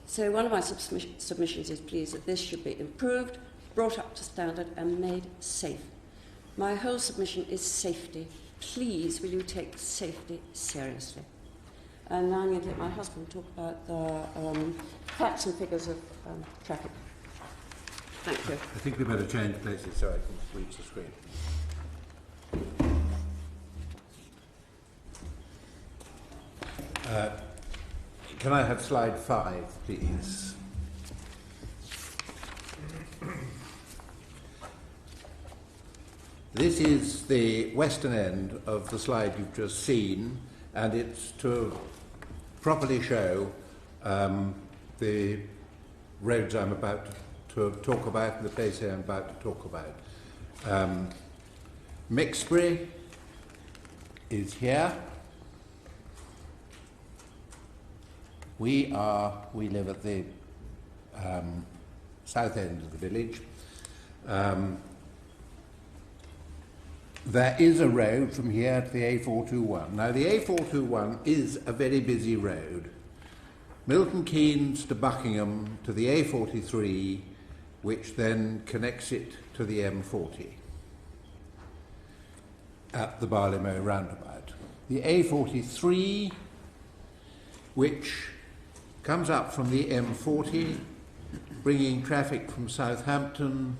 So one of my submissions is, please, that this should be improved, brought up to standard and made safe. My whole submission is safety. Please, will you take safety seriously? And now I'm going to let my husband talk about the facts and figures of traffic. Thank you. I think we better change places so I can reach the screen. Can I have slide 5, please? This is the western end of the slide you've just seen, and it's to properly show the roads I'm about to talk about and the place I'm about to talk about. Mixbury is here. We live at the south end of the village. There is a road from here to the A421. Now, the A421 is a very busy road. Milton Keynes to Buckingham to the A43, which then connects it to the M40 at the Barleymow roundabout. The A43, which comes up from the M40, bringing traffic from Southampton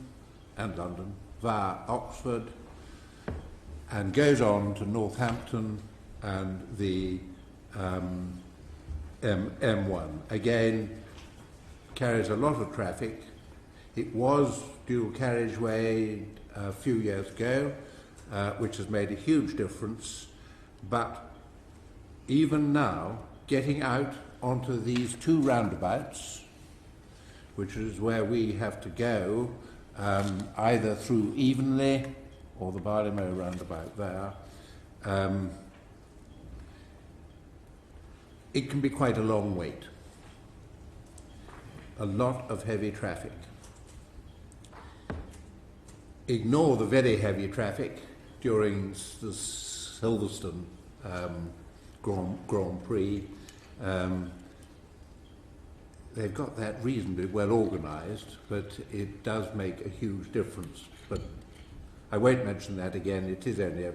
and London via Oxford, and goes on to Northampton and the M1. Again, carries a lot of traffic. It was dual carriageway a few years ago, which has made a huge difference, but even now, getting out onto these two roundabouts, which is where we have to go, either through Evenley or the Barleymow roundabout there, it can be quite a long wait. A lot of heavy traffic. Ignore the very heavy traffic during the Silverstone Grand Prix. They've got that reasonably well organised, but it does make a huge difference. But I won't mention that again. It is only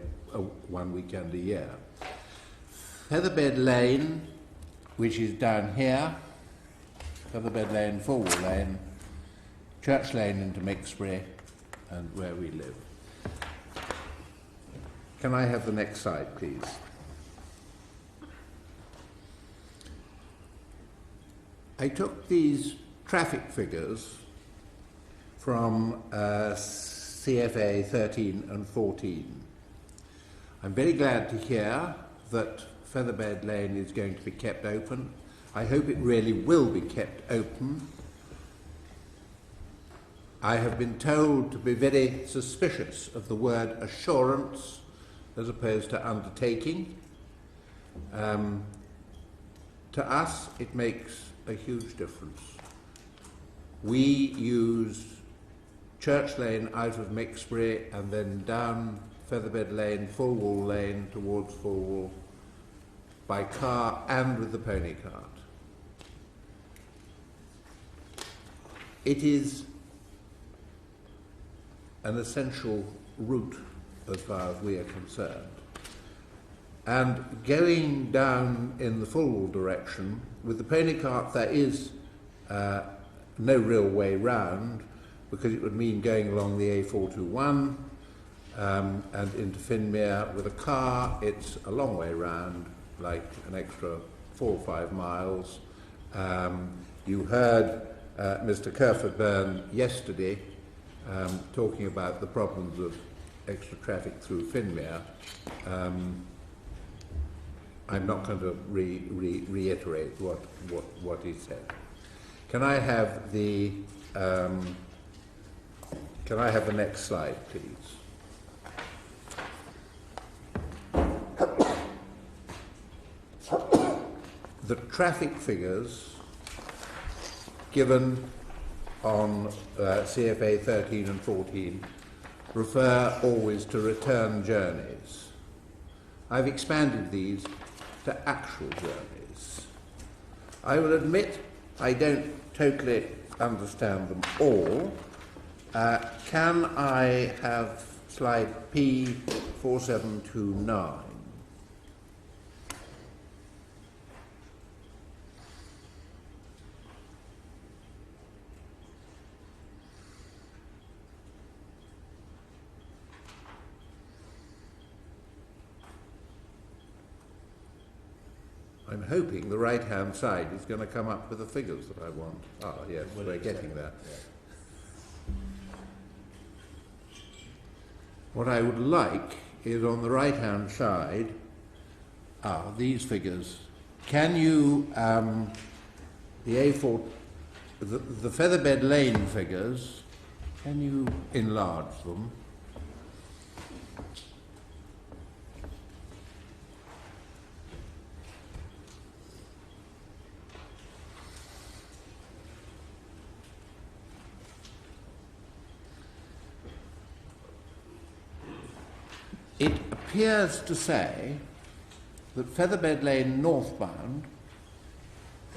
one weekend a year. Featherbed Lane, which is down here, Featherbed Lane, Fulwell Lane, Church Lane into Mixbury, and where we live. Can I have the next slide, please? I took these traffic figures from CFA 13 and 14. I'm very glad to hear that Featherbed Lane is going to be kept open. I hope it really will be kept open. I have been told to be very suspicious of the word assurance as opposed to undertaking. To us, it makes a huge difference. We use Church Lane out of Mixbury and then down Featherbed Lane, Fulwell Lane towards Fulwell by car and with the pony cart. It is an essential route as far as we are concerned. And going down in the Fulwell direction, with the pony cart there is no real way round, because it would mean going along the A421 and into Finmere. With a car, it's a long way round, like an extra 4 or 5 miles. You heard Mr. Kerford-Byrne yesterday talking about the problems of extra traffic through Finmere. I'm not going to reiterate what he said. Can I have the next slide, please? The traffic figures given on CFA 13 and 14 refer always to return journeys. I've expanded these to actual journeys. I will admit I don't totally understand them all. Can I have slide P4729? I'm hoping the right-hand side is going to come up with the figures that I want. Ah, yes, we're getting there. What I would like is on the right-hand side are these figures. Can you, the A4, the Featherbed Lane figures, can you enlarge them? It appears to say that Featherbed Lane northbound,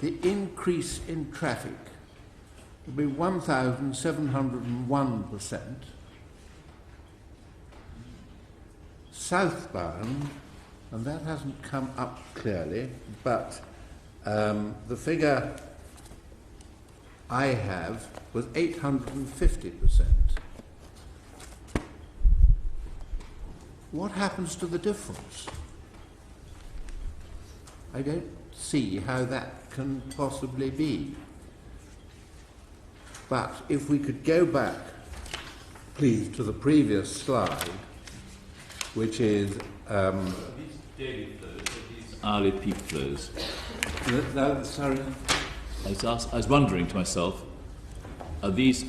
the increase in traffic will be 1,701%. Southbound, and that hasn't come up clearly, but the figure I have was 850%. What happens to the difference? I don't see how that can possibly be. But if we could go back, please, to the previous slide, which is... these daily flows, these hourly peak flows. Sorry? I was wondering to myself, are these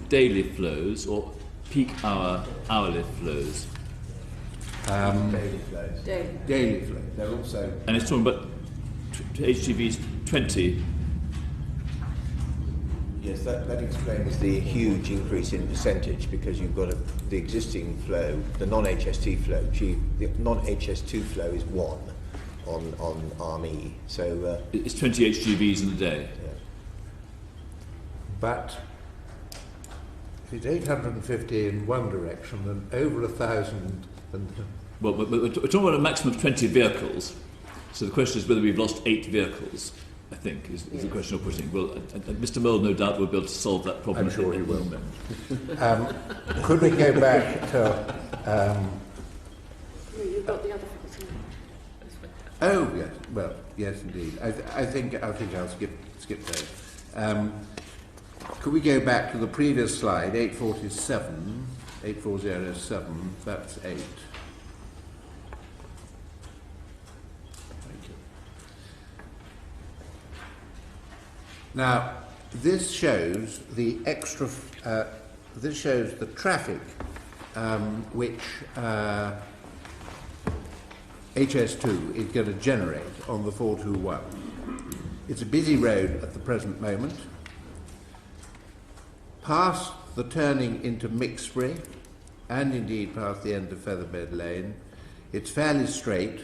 daily flows or peak hourly flows? Daily flows. Daily flows. They're also... And it's talking about HGVs 20. Yes, that explains the huge increase in percentage, because you've got the existing flow, the non-HS2 flow. The non-HS2 flow is 1 on RME. So it's 20 HGVs in a day. Yeah. But if it's 850 in one direction and over 1,000... Well, we're talking about a maximum of 20 vehicles. So the question is whether we've lost 8 vehicles, I think, is the question you're putting. Well, Mr. Mole, no doubt, will be able to solve that problem. I'm sure he will. Could we go back to... You've got the other figures. Oh, yes. Well, yes, indeed. I think I'll skip those. Could we go back to the previous slide, 847, 8407, that's 8. Now, this shows the extra. This shows the traffic which HS2 is going to generate on the 421. It's a busy road at the present moment. Past the turning into Mixbury, and indeed past the end of Featherbed Lane, it's fairly straight.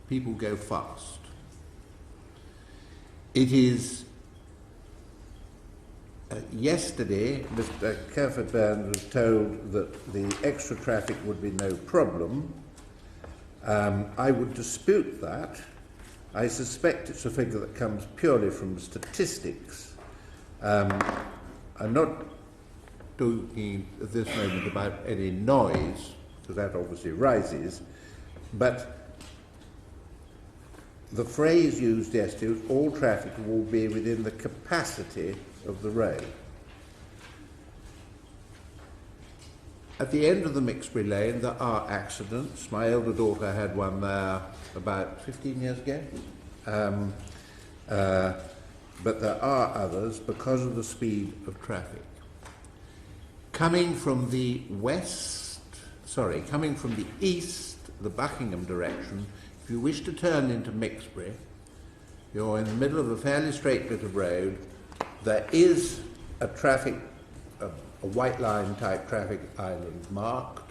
People go fast. It is. Yesterday, Mr. Kerford-Burns was told that the extra traffic would be no problem. I would dispute that. I suspect it's a figure that comes purely from statistics. I'm not talking at this moment about any noise, because that obviously rises, but the phrase used yesterday was all traffic will be within the capacity of the road. At the end of the Mixbury Lane, there are accidents. My elder daughter had one there about 15 years ago. But there are others because of the speed of traffic. Coming from the east, the Buckingham direction, if you wish to turn into Mixbury, you're in the middle of a fairly straight bit of road. There is a white line type traffic island marked.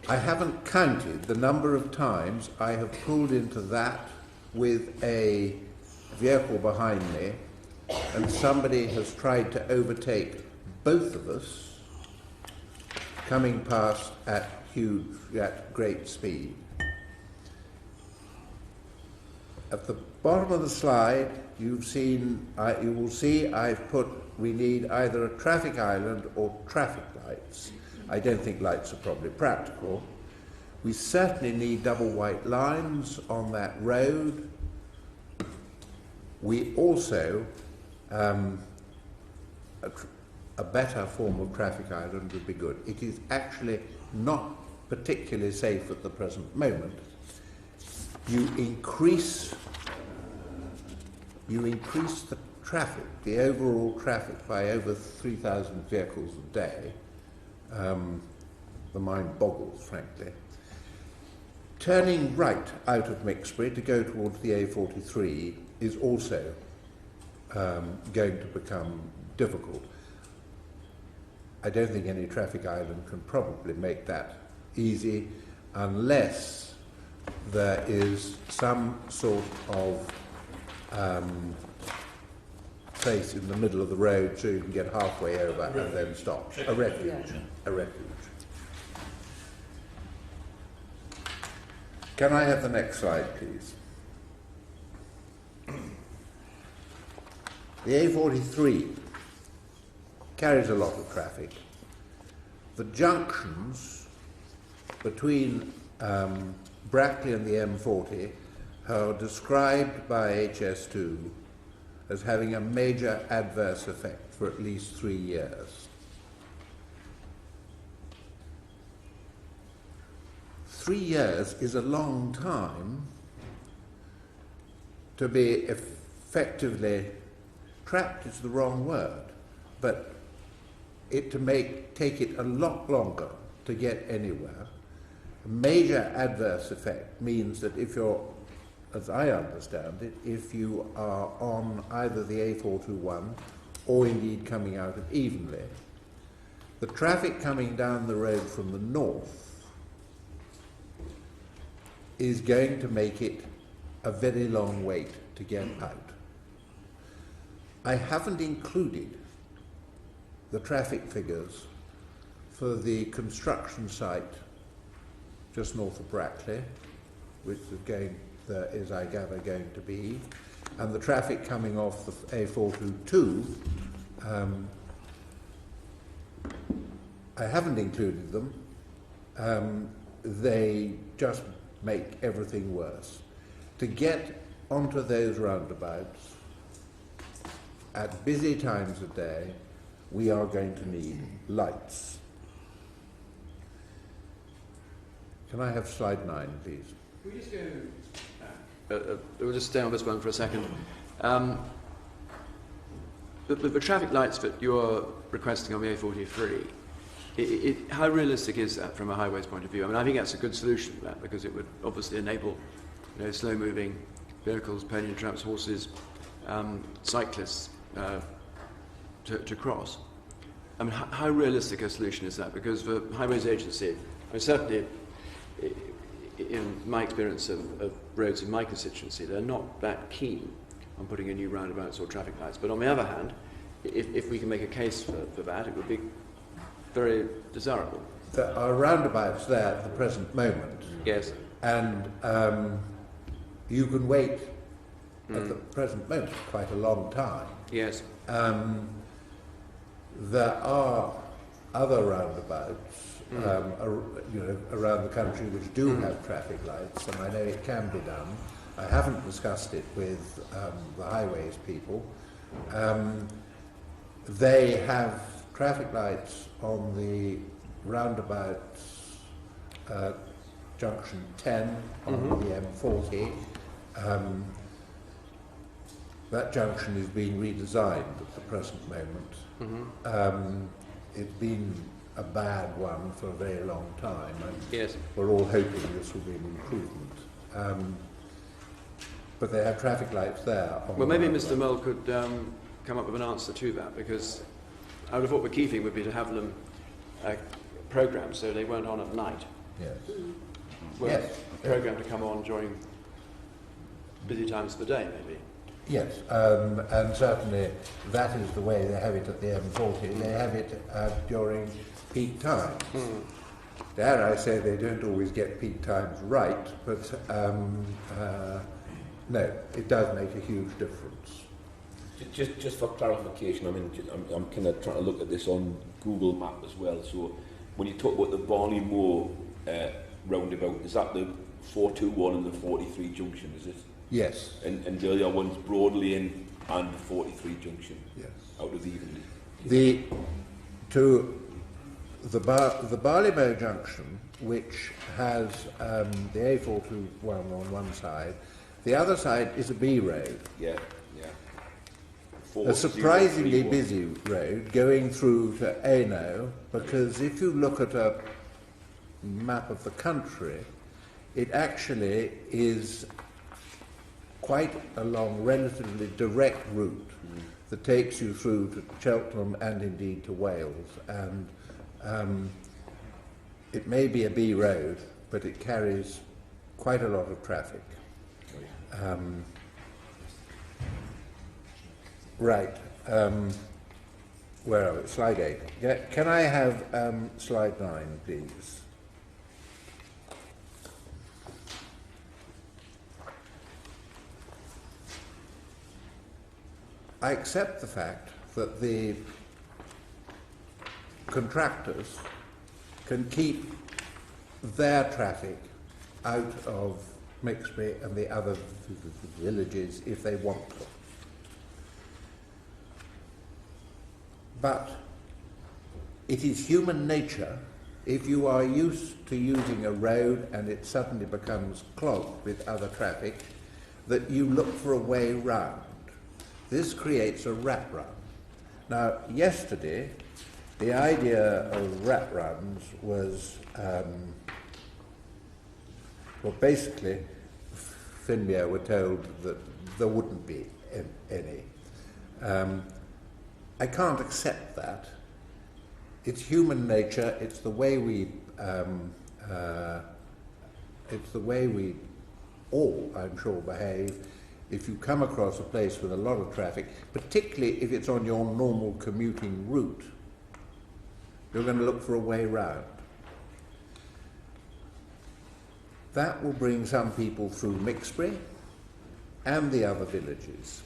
I haven't counted the number of times I have pulled into that with a vehicle behind me, and somebody has tried to overtake both of us coming past at great speed. At the bottom of the slide, you will see we need either a traffic island or traffic lights. I don't think lights are probably practical. We certainly need double white lines on that road. We also, a better form of traffic island would be good. It is actually not particularly safe at the present moment. You increase the traffic, the overall traffic, by over 3,000 vehicles a day. The mind boggles, frankly. Turning right out of Mixbury to go towards the A43 is also going to become difficult. I don't think any traffic island can probably make that easy unless there is some sort of place in the middle of the road so you can get halfway over and then stop. A refuge. A refuge. Can I have the next slide, please? The A43 carries a lot of traffic. The junctions between Brackley and the M40 are described by HS2 as having a major adverse effect for at least 3 years. 3 years is a long time to be effectively trapped is the wrong word, but take it a lot longer to get anywhere. A major adverse effect means that if you're, as I understand it, if you are on either the A421 or indeed coming out of Evenley, the traffic coming down the road from the north is going to make it a very long wait to get out. I haven't included the traffic figures for the construction site just north of Brackley, which is I gather, going to be, and the traffic coming off the A422. I haven't included them. They just make everything worse. To get onto those roundabouts at busy times of day, we are going to need lights. Can I have slide 9, please? Can we just go... we'll just stay on this one for a second. The traffic lights that you're requesting on the A43, how realistic is that from a highways point of view? I mean, I think that's a good solution to that, because it would obviously enable slow-moving vehicles, pony and traps, horses, cyclists to cross. I mean, how realistic a solution is that? Because the Highways Agency, I mean, certainly in my experience of roads in my constituency, they're not that keen on putting in new roundabouts or traffic lights. But on the other hand, if we can make a case for that, it would be very desirable. There are roundabouts there at the present moment. Yes. And you can wait at the present moment quite a long time. Yes. There are other roundabouts around the country which do have traffic lights, and I know it can be done. I haven't discussed it with the highways people. They have traffic lights on the roundabouts junction 10 on the M40. That junction is being redesigned at the present moment. It's been a bad one for a very long time, and yes, we're all hoping this will be an improvement. But they have traffic lights there. Well, maybe Mr. Mull could come up with an answer to that, because I would have thought the key thing would be to have them programmed so they weren't on at night. Yes. Well, programmed to come on during busy times of the day, maybe. Yes, and certainly that is the way they have it at the M40. They have it during peak times. Dare I say they don't always get peak times right, but no, it does make a huge difference. Just for clarification, I mean, I'm kind of trying to look at this on Google Map as well. So when you talk about the Barley Moor roundabout, is that the 421 and the 43 junction, is it? Yes. And the other one's Broadley and 43 junction? Yes. Out of Evenley? The Barley Moor junction, which has the A421 on one side, the other side is a B road. Yeah. A surprisingly busy road going through to Ano, because if you look at a map of the country, it actually is quite a long, relatively direct route that takes you through to Cheltenham and indeed to Wales. And it may be a B road, but it carries quite a lot of traffic. Right. Where are we? Slide 8. Yeah, can I have slide 9, please? I accept the fact that the contractors can keep their traffic out of Mixbury and the other villages if they want to. But it is human nature, if you are used to using a road and it suddenly becomes clogged with other traffic, that you look for a way round. This creates a rat run. Now, yesterday, the idea of rat runs was, well, basically, Finmere were told that there wouldn't be any. I can't accept that. It's human nature. It's the way we all, I'm sure, behave. If you come across a place with a lot of traffic, particularly if it's on your normal commuting route, you're going to look for a way round. That will bring some people through Mixbury and the other villages.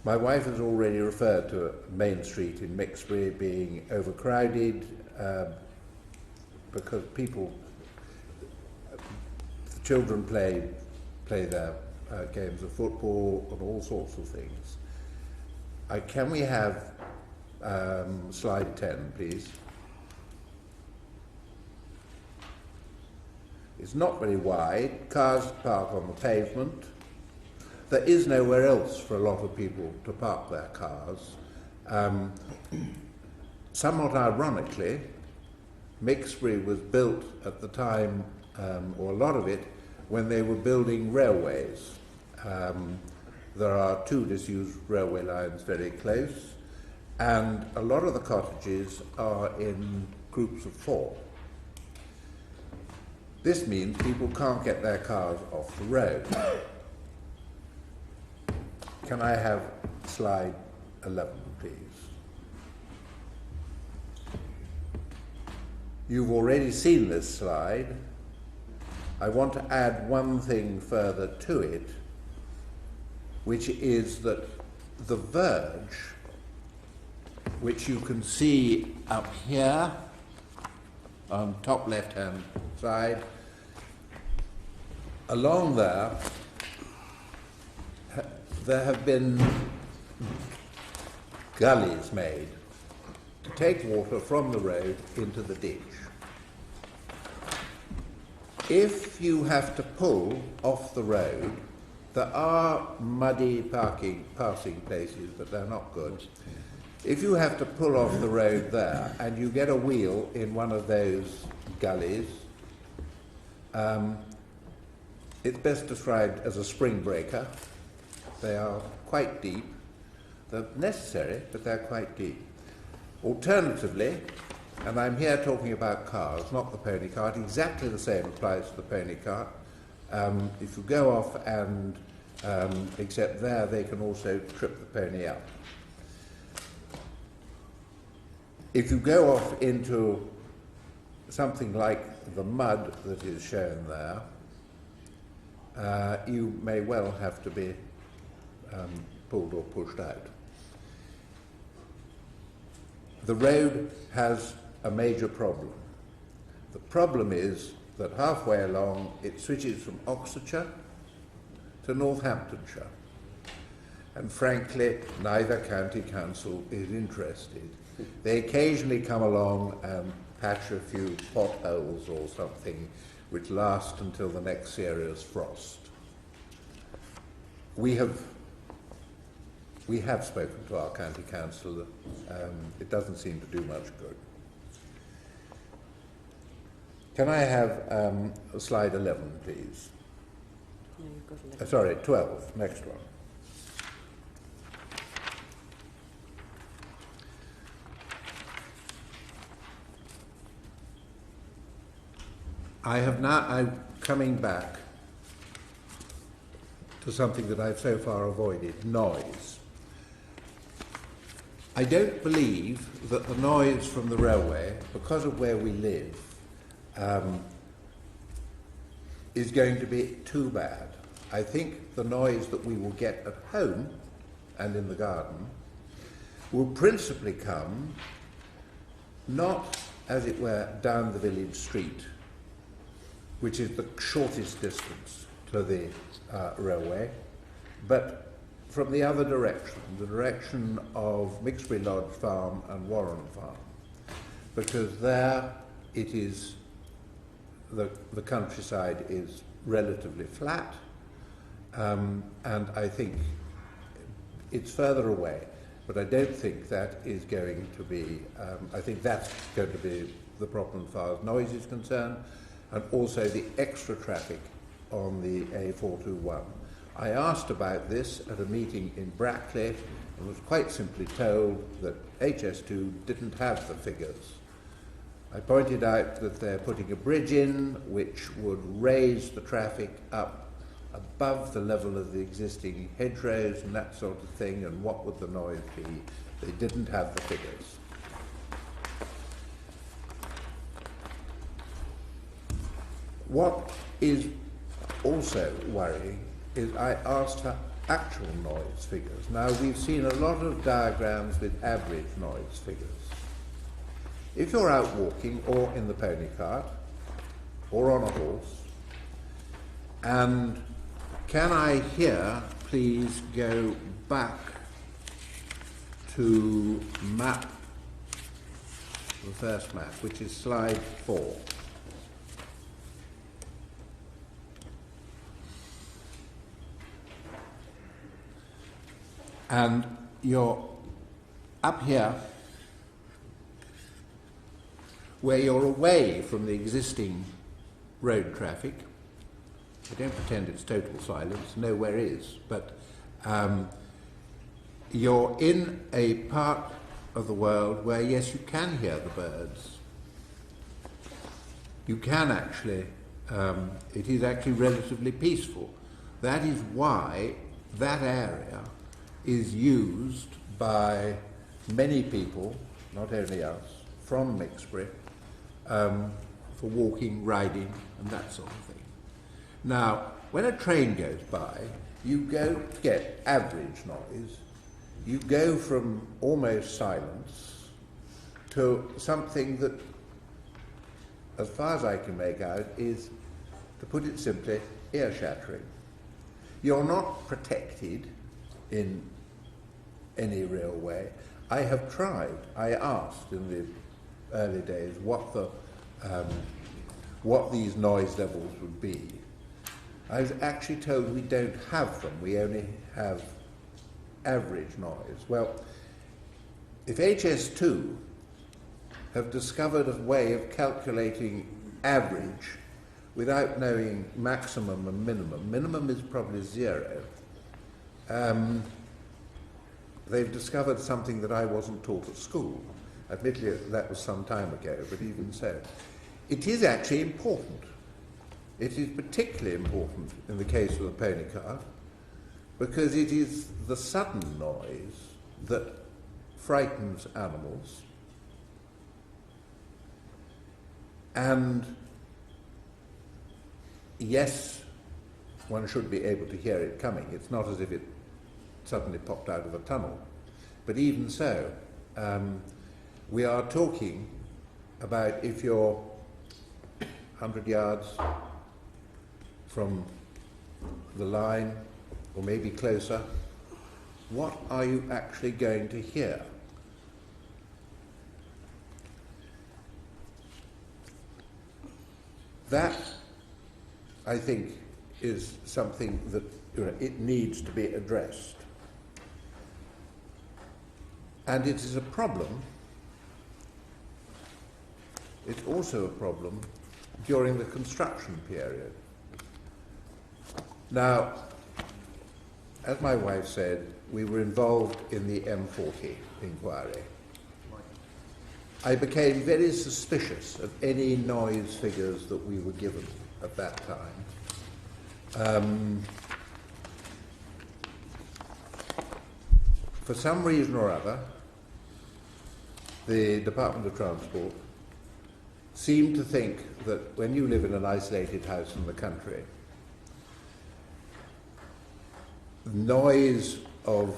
My wife has already referred to Main Street in Mixbury being overcrowded because the children play their games of football and all sorts of things. Can we have slide 10, please? It's not very wide. Cars park on the pavement. There is nowhere else for a lot of people to park their cars. Somewhat ironically, Mixbury was built at the time, or a lot of it, when they were building railways. There are 2 disused railway lines very close, and a lot of the cottages are in groups of 4. This means people can't get their cars off the road. Can I have slide 11, please? You've already seen this slide. I want to add one thing further to it, which is that the verge, which you can see up here on top left-hand side, along there have been gullies made to take water from the road into the ditch. If you have to pull off the road, there are muddy passing places, but they're not good. If you have to pull off the road there and you get a wheel in one of those gullies, it's best described as a spring breaker. They are quite deep. They're necessary, but they're quite deep. Alternatively, and I'm here talking about cars, not the pony cart, exactly the same applies to the pony cart. If you go off and except there they can also trip the pony up. If you go off into something like the mud that is shown there, you may well have to be pulled or pushed out. The road has a major problem. The problem is that halfway along it switches from Oxfordshire to Northamptonshire. And frankly, neither county council is interested. They occasionally come along and patch a few potholes or something which last until the next serious frost. We have spoken to our county council. It doesn't seem to do much good. Can I have slide 11, please? No, you've got 11. Sorry, 12, next one. I'm coming back to something that I've so far avoided, noise. I don't believe that the noise from the railway, because of where we live, is going to be too bad. I think the noise that we will get at home and in the garden will principally come not, as it were, down the village street, which is the shortest distance to the railway, but from the other direction, the direction of Mixbury Lodge Farm and Warren Farm, because there it is, the countryside is relatively flat, and I think it's further away, but I don't think that is going to be, I think that's going to be the problem as far as noise is concerned, and also the extra traffic on the A421. I asked about this at a meeting in Brackley and was quite simply told that HS2 didn't have the figures. I pointed out that they're putting a bridge in which would raise the traffic up above the level of the existing hedgerows and that sort of thing, and what would the noise be? They didn't have the figures. What is also worrying is I asked for actual noise figures. Now, we've seen a lot of diagrams with average noise figures. If you're out walking or in the pony cart or on a horse, and can I here please go back to map, the first map, which is slide 4. And you're up here where you're away from the existing road traffic. I don't pretend it's total silence, nowhere is, but you're in a part of the world where, yes, you can hear the birds. You can actually, it is actually relatively peaceful. That is why that area is used by many people, not only us, from Mixbury, for walking, riding, and that sort of thing. Now, when a train goes by, you go to get average noise. You go from almost silence to something that, as far as I can make out, is, to put it simply, ear-shattering. You're not protected in any real way. I have tried. I asked in the early days what these noise levels would be. I was actually told we don't have them. We only have average noise. Well, if HS2 have discovered a way of calculating average without knowing maximum and minimum is probably 0. They've discovered something that I wasn't taught at school. Admittedly, that was some time ago, but even so. It is actually important. It is particularly important in the case of the pony cart, because it is the sudden noise that frightens animals, and yes, one should be able to hear it coming. It's not as if it suddenly popped out of a tunnel. But even so, we are talking about if you're 100 yards from the line, or maybe closer, what are you actually going to hear? That, I think, is something that it needs to be addressed. And it is a problem. It's also a problem during the construction period. Now, as my wife said, we were involved in the M40 inquiry. I became very suspicious of any noise figures that we were given at that time. For some reason or other, the Department of Transport seemed to think that when you live in an isolated house in the country, the noise of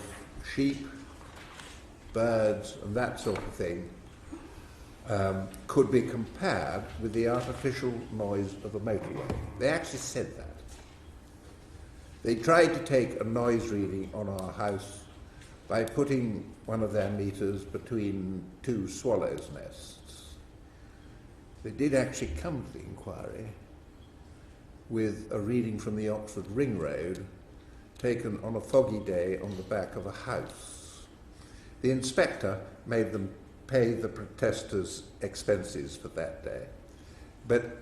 sheep, birds, and that sort of thing could be compared with the artificial noise of a motorway. They actually said that. They tried to take a noise reading on our house by putting one of their meters between two swallows' nests. They did actually come to the inquiry with a reading from the Oxford Ring Road taken on a foggy day on the back of a house. The inspector made them pay the protesters' expenses for that day. But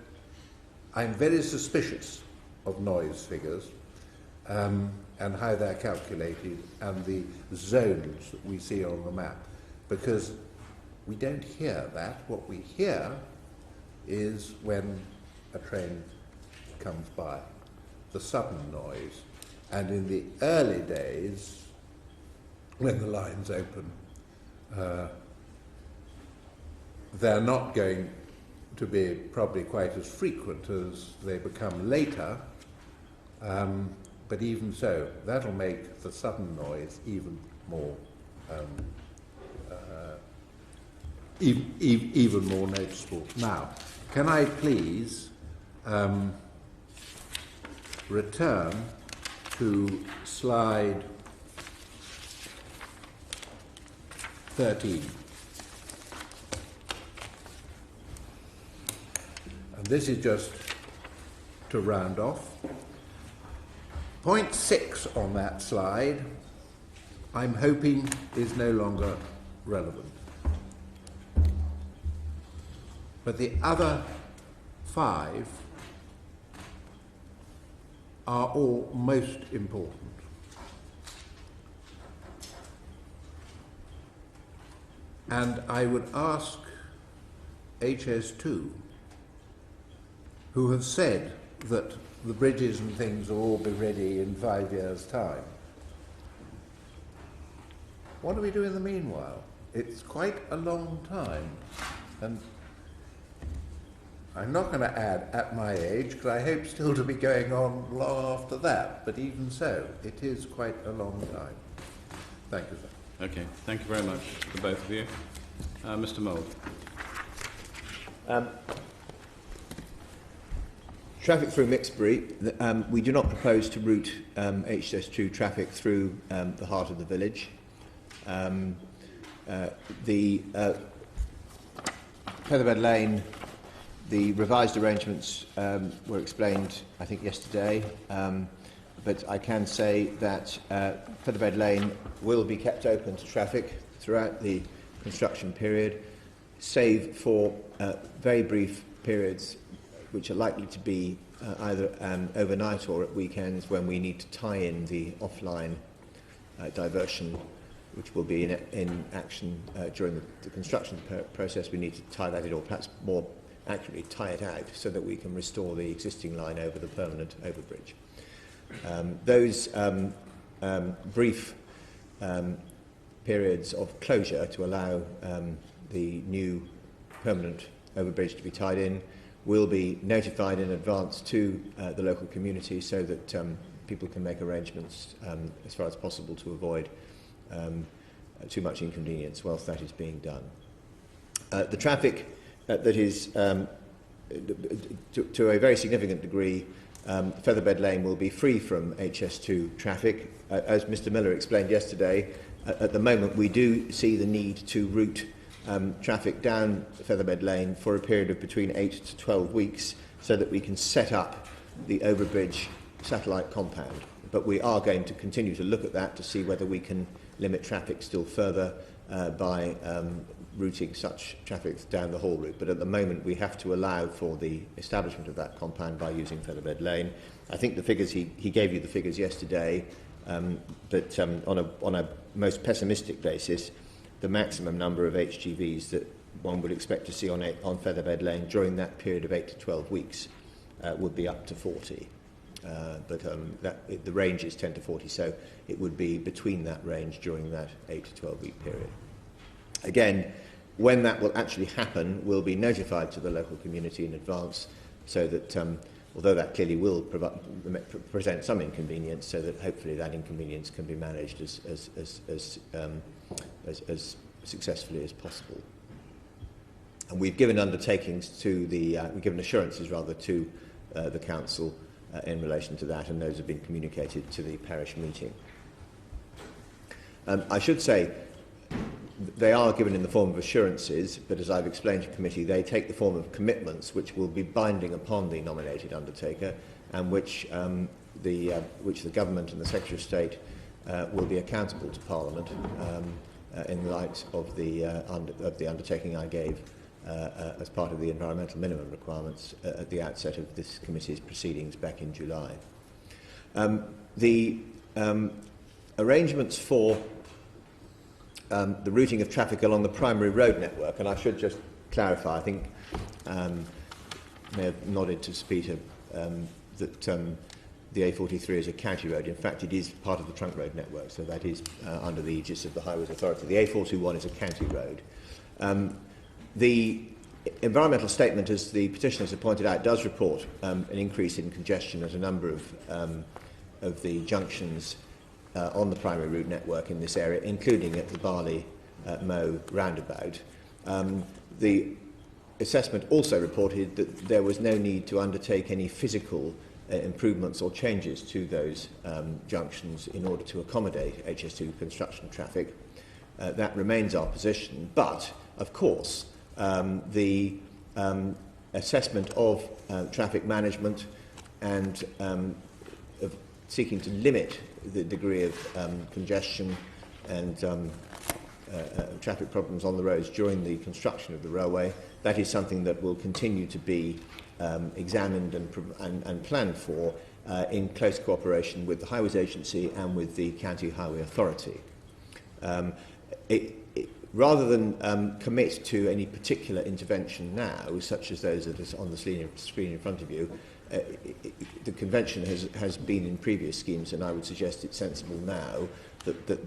I'm very suspicious of noise figures and how they're calculated and the zones that we see on the map, because we don't hear that. What we hear is when a train comes by, the sudden noise. And in the early days, when the line's open, they're not going to be probably quite as frequent as they become later, but even so, that'll make the sudden noise even more even more noticeable. Now, can I please return to slide 13. And this is just to round off. Point 6 on that slide, I'm hoping, is no longer relevant. But the other 5 are all most important. And I would ask HS2, who have said that the bridges and things will all be ready in 5 years' time, what do we do in the meanwhile? It's quite a long time. And I'm not going to add at my age, because I hope still to be going on long after that, but even so, it is quite a long time. Thank you, sir. Okay, thank you very much to both of you. Mr. Mould. Traffic through Mixbury, we do not propose to route HS2 traffic through the heart of the village. The Featherbed Lane, the revised arrangements were explained, I think, yesterday, but I can say that Featherbed Lane will be kept open to traffic throughout the construction period, save for very brief periods which are likely to be either overnight or at weekends, when we need to tie in the offline diversion, which will be in action during the construction process. We need to tie that in, or perhaps more accurately tie it out, so that we can restore the existing line over the permanent overbridge. Those brief periods of closure to allow the new permanent overbridge to be tied in will be notified in advance to the local community so that people can make arrangements as far as possible to avoid too much inconvenience whilst that is being done. The traffic that is, to a very significant degree, Featherbed Lane will be free from HS2 traffic. As Mr Miller explained yesterday, at the moment we do see the need to route traffic down Featherbed Lane for a period of between 8 to 12 weeks so that we can set up the overbridge satellite compound. But we are going to continue to look at that to see whether we can limit traffic still further by routing such traffic down the whole route. But at the moment we have to allow for the establishment of that compound by using Featherbed Lane. I think the figures, he gave you the figures yesterday, but on a most pessimistic basis, the maximum number of HGVs that one would expect to see on Featherbed Lane during that period of 8 to 12 weeks would be up to 40. The range is 10 to 40, so it would be between that range during that 8 to 12 week period. Again, when that will actually happen will be notified to the local community in advance so that, although that clearly will present some inconvenience, so that hopefully that inconvenience can be managed as successfully as possible. And we've given undertakings to we've given assurances rather to the council in relation to that, and those have been communicated to the parish meeting. I should say they are given in the form of assurances, but as I've explained to committee, they take the form of commitments which will be binding upon the nominated undertaker, and which the government and the Secretary of State will be accountable to Parliament in light of the undertaking I gave as part of the environmental minimum requirements at the outset of this committee's proceedings back in July. The arrangements for the routing of traffic along the primary road network, and I should just clarify, I think may have nodded to Sir Peter that the A43 is a county road. In fact, it is part of the trunk road network, so that is under the aegis of the Highways Authority. The A421 is a county road. The environmental statement, as the petitioners have pointed out, does report an increase in congestion at a number of the junctions on the primary route network in this area, including at the Barley Mow roundabout. The assessment also reported that there was no need to undertake any physical improvements or changes to those junctions in order to accommodate HS2 construction traffic. That remains our position, but of course the assessment of traffic management and of seeking to limit the degree of congestion and traffic problems on the roads during the construction of the railway, that is something that will continue to be examined and planned for in close cooperation with the Highways Agency and with the County Highway Authority. Rather than commit to any particular intervention now, such as those that are on the screen in front of you, the convention has been in previous schemes, and I would suggest it's sensible now that the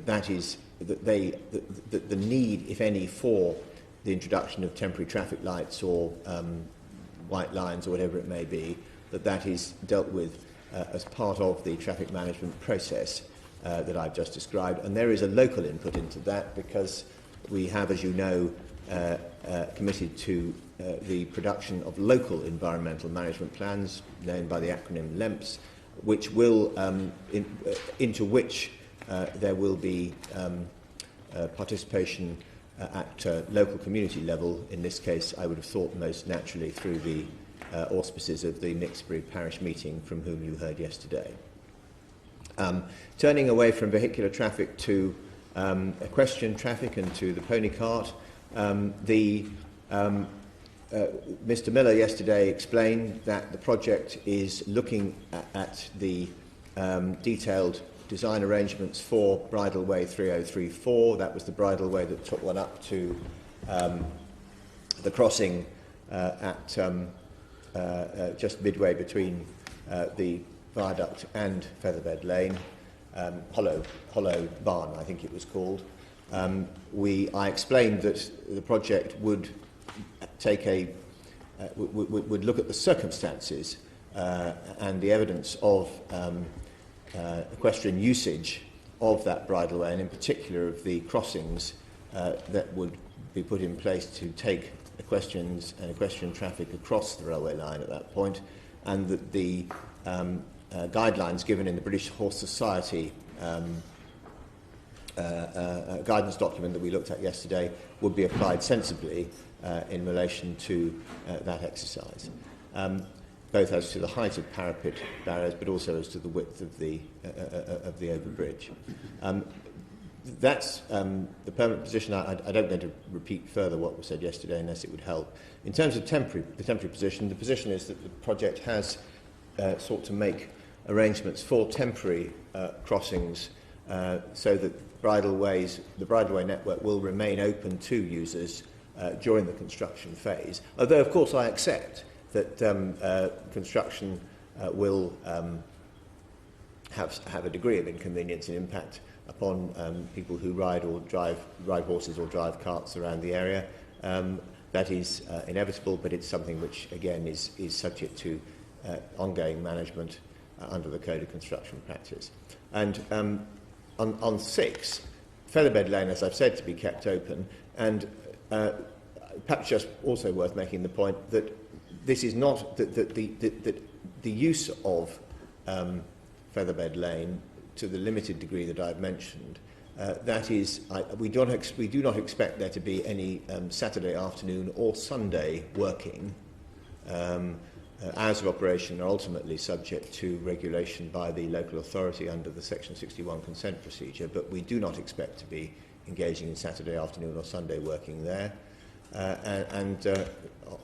need, if any, for the introduction of temporary traffic lights or white lines or whatever it may be, that is dealt with as part of the traffic management process that I've just described. And there is a local input into that because we have, as you know, committed to the production of local environmental management plans, known by the acronym LEMPS, which will, into which there will be participation at local community level. In this case, I would have thought most naturally through the auspices of the Mixbury Parish meeting from whom you heard yesterday. Turning away from vehicular traffic to equestrian traffic and to the pony cart, Mr Miller yesterday explained that the project is looking at the detailed design arrangements for Bridleway 3034. That was the bridleway that took one up to the crossing at just midway between the viaduct and Featherbed Lane. hollow barn, I think it was called. I explained that the project would take would look at the circumstances and the evidence of equestrian usage of that bridleway, and in particular of the crossings that would be put in place to take equestrians and equestrian traffic across the railway line at that point, and that the guidelines given in the British Horse Society guidance document that we looked at yesterday would be applied sensibly in relation to that exercise, both as to the height of parapet barriers, but also as to the width of the overbridge. That's the permanent position. I don't going to repeat further what was said yesterday unless it would help. In terms of the temporary position, the position is that the project has sought to make arrangements for temporary crossings so that the bridleway network will remain open to users during the construction phase. Although, of course, I accept that construction will have a degree of inconvenience and impact upon people who ride horses or drive carts around the area. That is inevitable, but it's something which, again, is subject to ongoing management under the Code of Construction Practice. And on 6, Featherbed Lane, as I've said, to be kept open, and perhaps just also worth making the point that this is not that the use of Featherbed Lane to the limited degree that I've mentioned, that is, we do not expect there to be any Saturday afternoon or Sunday working. Hours of operation are ultimately subject to regulation by the local authority under the Section 61 consent procedure, but we do not expect to be engaging in Saturday afternoon or Sunday working there. And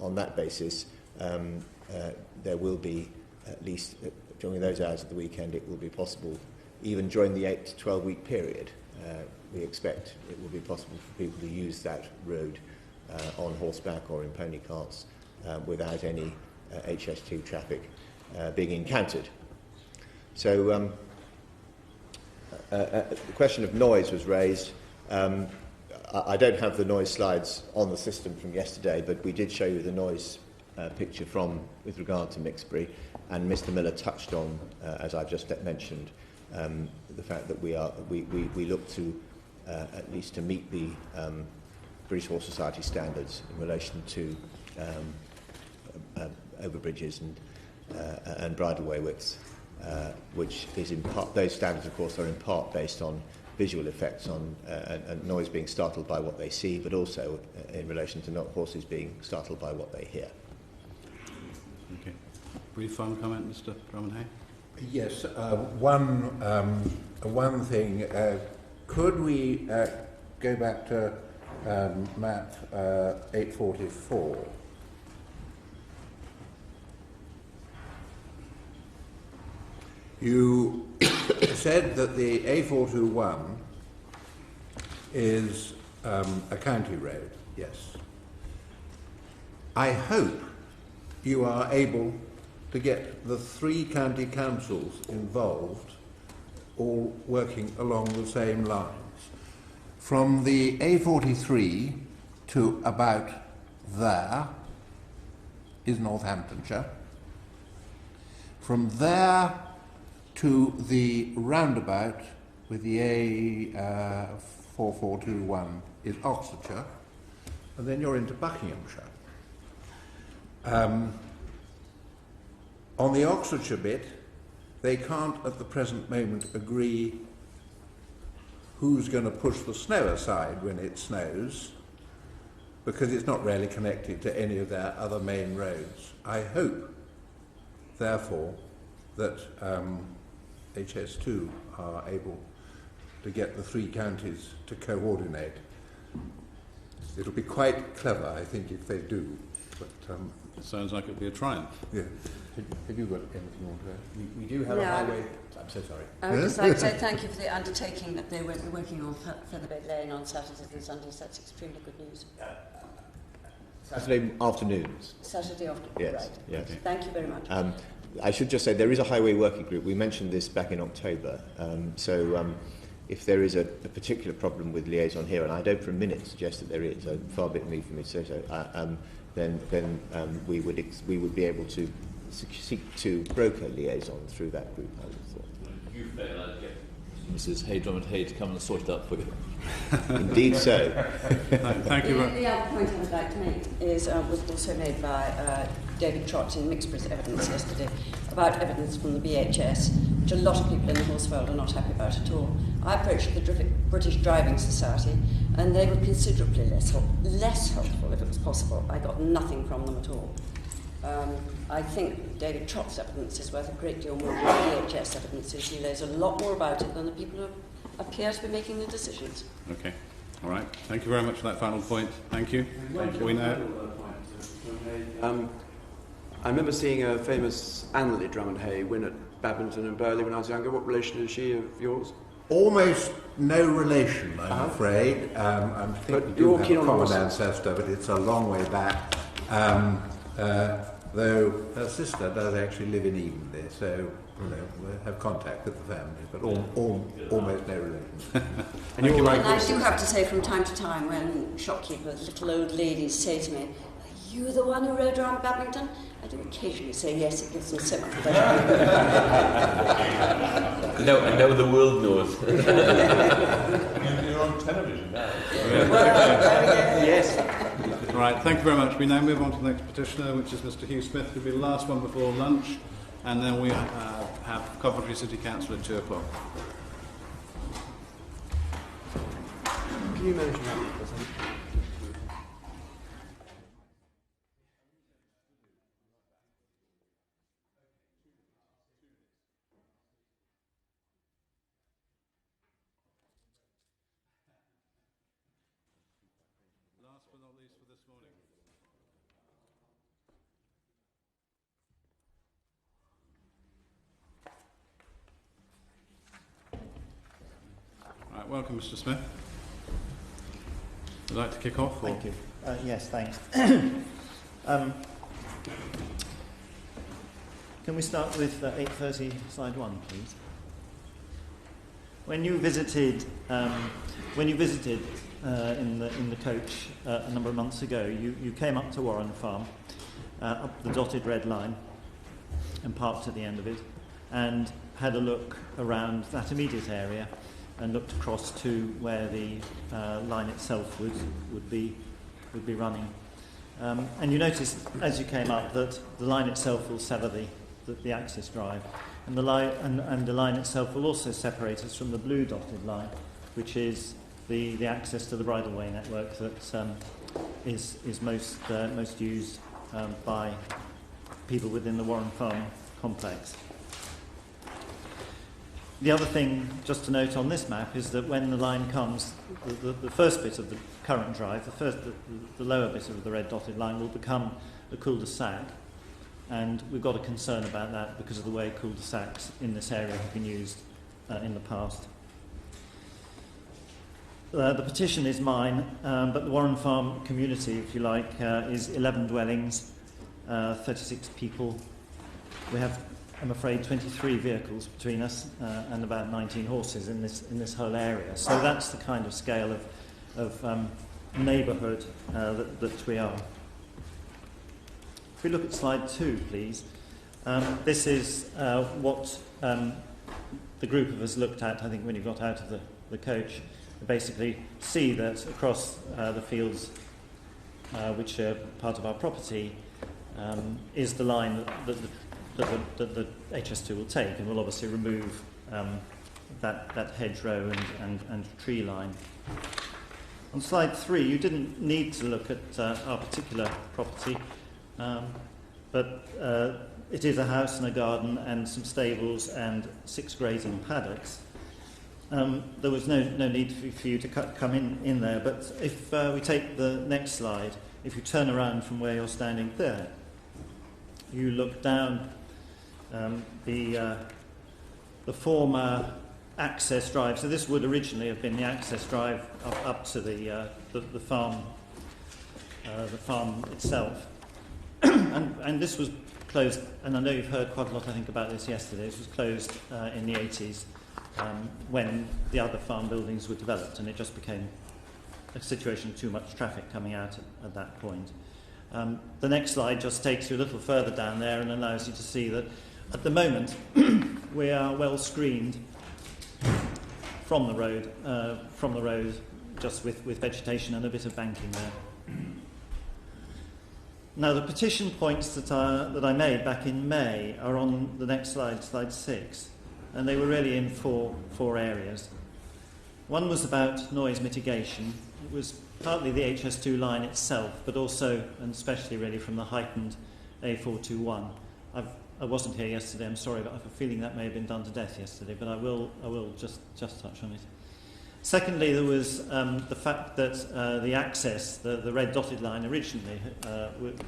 on that basis, there will be, at least during those hours of the weekend, it will be possible, even during the 8 to 12-week period, we expect it will be possible for people to use that road on horseback or in pony carts without any HS2 traffic being encountered. So the question of noise was raised. I don't have the noise slides on the system from yesterday, but we did show you the noise picture with regard to Mixbury, and Mr. Miller touched on, as I've just mentioned, the fact that we look to at least to meet the British Horse Society standards in relation to overbridges and bridleway widths, which is in part, those standards of course are in part based on visual effects on and noise being startled by what they see, but also in relation to not horses being startled by what they hear. Okay. Brief final comment, Mr. Drummond-Hay? Yes, one thing. Could we go back to map 844? You said that the A421 is a county road, yes. I hope you are able to get the 3 county councils involved all working along the same lines. From the A43 to about there is Northamptonshire. From there to the roundabout with the A4421 is Oxfordshire, and then you're into Buckinghamshire. On the Oxfordshire bit, they can't at the present moment agree who's going to push the snow aside when it snows, because it's not really connected to any of their other main roads. I hope, therefore, that HS2 are able to get the 3 counties to coordinate. It'll be quite clever, I think, if they do. But it sounds like it'll be a triumph. Yeah. Have you got anything you want to add? We do have a highway. I'm so sorry. I would just like to say thank you for the undertaking that they won't be working on Featherbed Lane on Saturdays and Sundays. That's extremely good news. Saturday afternoons. Saturday afternoon, yes, right. Yes. Thank you very much. I should just say there is a highway working group. We mentioned this back in October. If there is a particular problem with liaison here, and I don't for a minute suggest that there is, far be it me for me to say so, then we would be able to seek to broker liaison through that group, I would have thought. You fail, I'd get Mrs. Drummond-Hay to come and sort it out for you. Indeed so. Thank you. The other point I would like to make is was also made by David Trott in Mixbury's evidence yesterday about evidence from the BHS, which a lot of people in the horse world are not happy about at all. I approached the British Driving Society, and they were considerably less helpful if it was possible. I got nothing from them at all. I think David Trott's evidence is worth a great deal more than the BHS evidence. He knows a lot more about it than the people who appear to be making the decisions. Okay. All right. Thank you very much for that final point. Thank you. We know. I remember seeing a famous Anneli Drummond-Hay win at Badminton and Burley when I was younger. What relation is she of yours? Almost no relation, I'm afraid. I think we do have a common ancestor, but it's a long way back. Though her sister does actually live in Evenley, so we have contact with the family, but almost no relation. And I do have to say, from time to time, when shopkeepers, little old ladies say to me, "Are you the one who rode around Badminton?" I do occasionally say yes. It gives them so much pleasure. And now the world knows. You're on television now. Yes. Right, thank you very much. We now move on to the next petitioner, which is Mr. Hugh Smith, who will be the last one before lunch, and then we have Coventry City Council at 2 o'clock. Can you mention that for a second? Last but not least for this morning. Right, welcome, Mr. Smith. Would you like to kick off? Thank you. Yes, thanks. Can we start with 8:30, slide 1, please? When you visited in the coach a number of months ago, you came up to Warren Farm, up the dotted red line, and parked at the end of it, and had a look around that immediate area, and looked across to where the line itself would be running. And you noticed as you came up that the line itself will sever the access drive, and the line itself will also separate us from the blue dotted line, which is the access to the bridleway network that is most used by people within the Warren Farm complex. The other thing just to note on this map is that when the line comes, the first bit of the current drive, the lower bit of the red dotted line will become a cul-de-sac, and we've got a concern about that because of the way cul-de-sacs in this area have been used in the past. The petition is mine, but the Warren Farm community, if you like, is 11 dwellings, 36 people. We have, I'm afraid, 23 vehicles between us and about 19 horses in this whole area. So that's the kind of scale of neighbourhood that we are. If we look at slide 2, please. This is what the group of us looked at, I think, when you got out of the coach. Basically see that across the fields which are part of our property is the line that the HS2 will take, and will obviously remove that hedgerow and tree line. On slide 3, you didn't need to look at our particular property, but it is a house and a garden and some stables and 6 grazing paddocks. There was no need for you to come in there, but if we take the next slide, if you turn around from where you're standing there, you look down the former access drive. So this would originally have been the access drive up to the farm itself, and this was closed, and I know you've heard quite a lot, I think, about this yesterday. This was closed in the 80s when the other farm buildings were developed, and it just became a situation of too much traffic coming out at that point. The next slide just takes you a little further down there and allows you to see that at the moment we are well screened from the road, just with vegetation and a bit of banking there. Now, the petition points that I made back in May are on the next slide, slide 6, and they were really in four areas. One was about noise mitigation. It was partly the HS2 line itself, but also, and especially really, from the heightened A421. I wasn't here yesterday, I'm sorry, but I have a feeling that may have been done to death yesterday, but I will just touch on it. Secondly, there was the fact that the access, the red dotted line originally,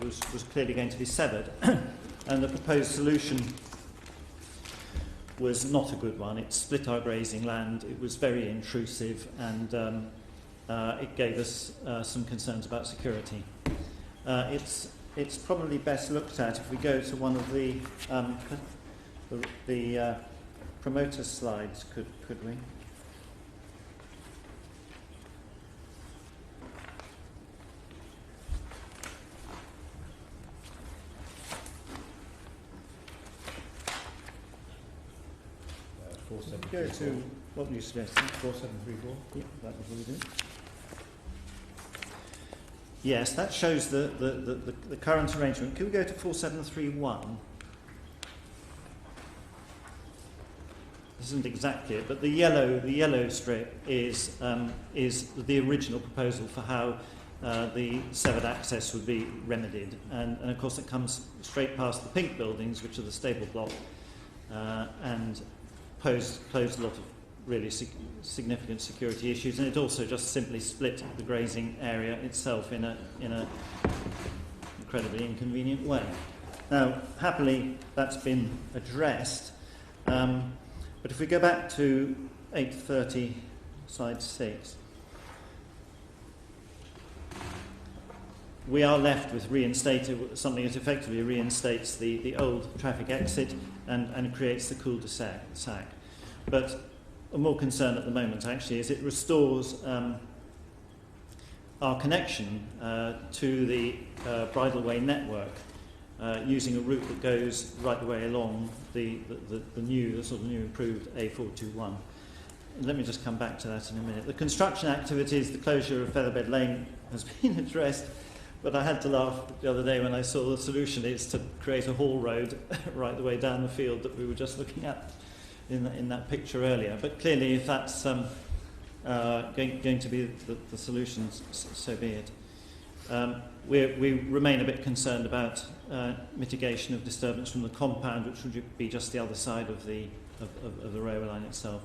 was clearly going to be severed, and the proposed solution was not a good one. It split our grazing land, it was very intrusive, and it gave us some concerns about security. It's probably best looked at if we go to one of the promoter slides, could we? Go to, what were you suggesting? 4734? Yeah, that was what we did. Yes, that shows the current arrangement. Can we go to 4731? This isn't exactly it, but the yellow strip is the original proposal for how the severed access would be remedied, and of course it comes straight past the pink buildings, which are the stable block, and posed a lot of really significant security issues, and it also just simply split the grazing area itself in a incredibly inconvenient way. Now, happily, that's been addressed, but if we go back to 830, slide 6, we are left with something that effectively reinstates the old traffic exit and creates the cul-de-sac. But a more concern at the moment, actually, is it restores our connection to the bridleway network using a route that goes right the way along the sort of new improved A421. Let me just come back to that in a minute. The construction activities, the closure of Featherbed Lane has been addressed, but I had to laugh the other day when I saw the solution is to create a haul road right the way down the field that we were just looking at in that picture earlier. But clearly, if that's going to be the solution, so be it. We remain a bit concerned about mitigation of disturbance from the compound, which would be just the other side of the railway line itself.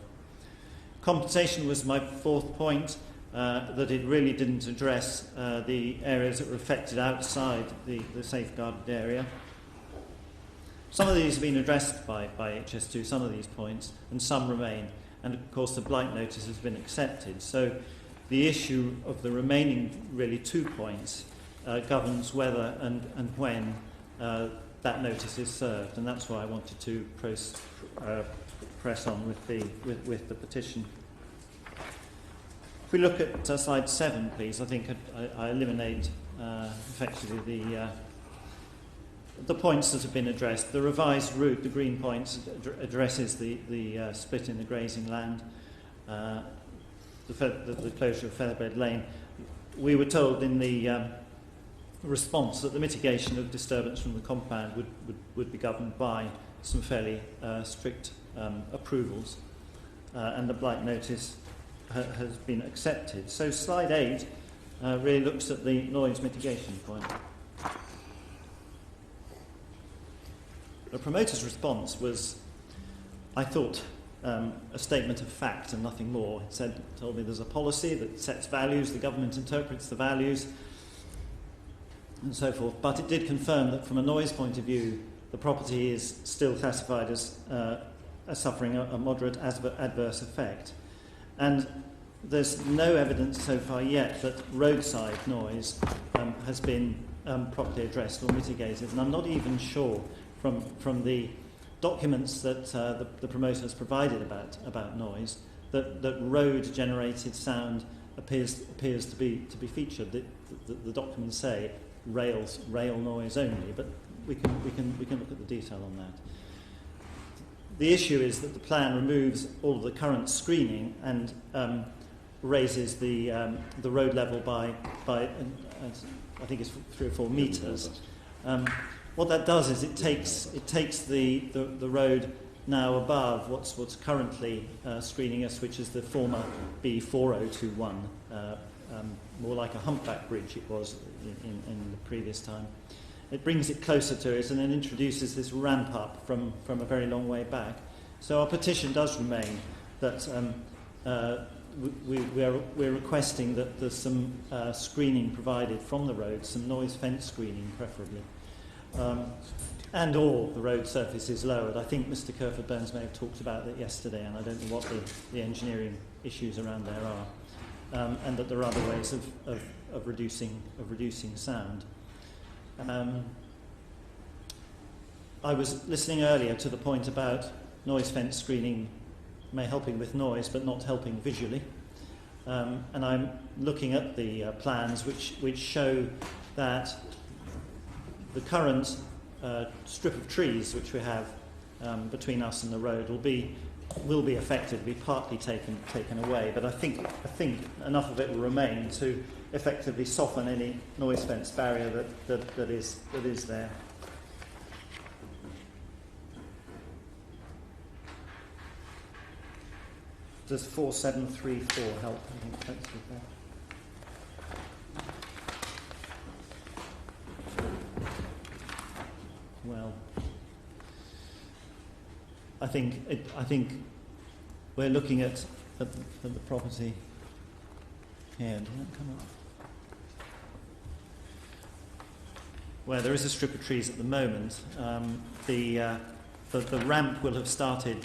Compensation was my fourth point, that it really didn't address the areas that were affected outside the safeguarded area. Some of these have been addressed by HS2, some of these points, and some remain. And of course the blight notice has been accepted. So the issue of the remaining really 2 points governs whether and when that notice is served. And that's why I wanted to press on with the petition. If we look at slide 7, please, I think I eliminate effectively the points that have been addressed. The revised route, the green points, addresses the split in the grazing land, the closure of Featherbed Lane. We were told in the response that the mitigation of disturbance from the compound would be governed by some fairly strict approvals, and the blight notice has been accepted. So slide 8 really looks at the noise mitigation point. The promoter's response was, I thought, a statement of fact and nothing more. It told me there's a policy that sets values, the government interprets the values, and so forth. But it did confirm that from a noise point of view, the property is still classified as suffering a moderate adverse effect. And there's no evidence so far yet that roadside noise has been properly addressed or mitigated. And I'm not even sure from the documents that the promoters provided about noise that road-generated sound appears to be featured. The documents say rail noise only, but we can look at the detail on that. The issue is that the plan removes all of the current screening and raises the road level by I think it's 3 or 4 metres. What that does is it takes the road now above what's currently screening us, which is the former B4021, more like a humpback bridge it was in the previous time. It brings it closer to it and then introduces this ramp up from a very long way back. So our petition does remain that we're requesting that there's some screening provided from the road, some noise fence screening preferably, and or the road surface is lowered. I think Mr. Kerford-Burns may have talked about that yesterday, and I don't know what the engineering issues around there are, and that there are other ways of reducing sound. I was listening earlier to the point about noise fence screening may helping with noise but not helping visually, and I'm looking at the plans which show that the current strip of trees which we have between us and the road will be affected, be partly taken away, but I think enough of it will remain to effectively soften any noise fence barrier that is there. Does 4734 help? I think that's with that. Well, I think we're looking at the property here. Did that come up? Where there is a strip of trees at the moment, the ramp will have started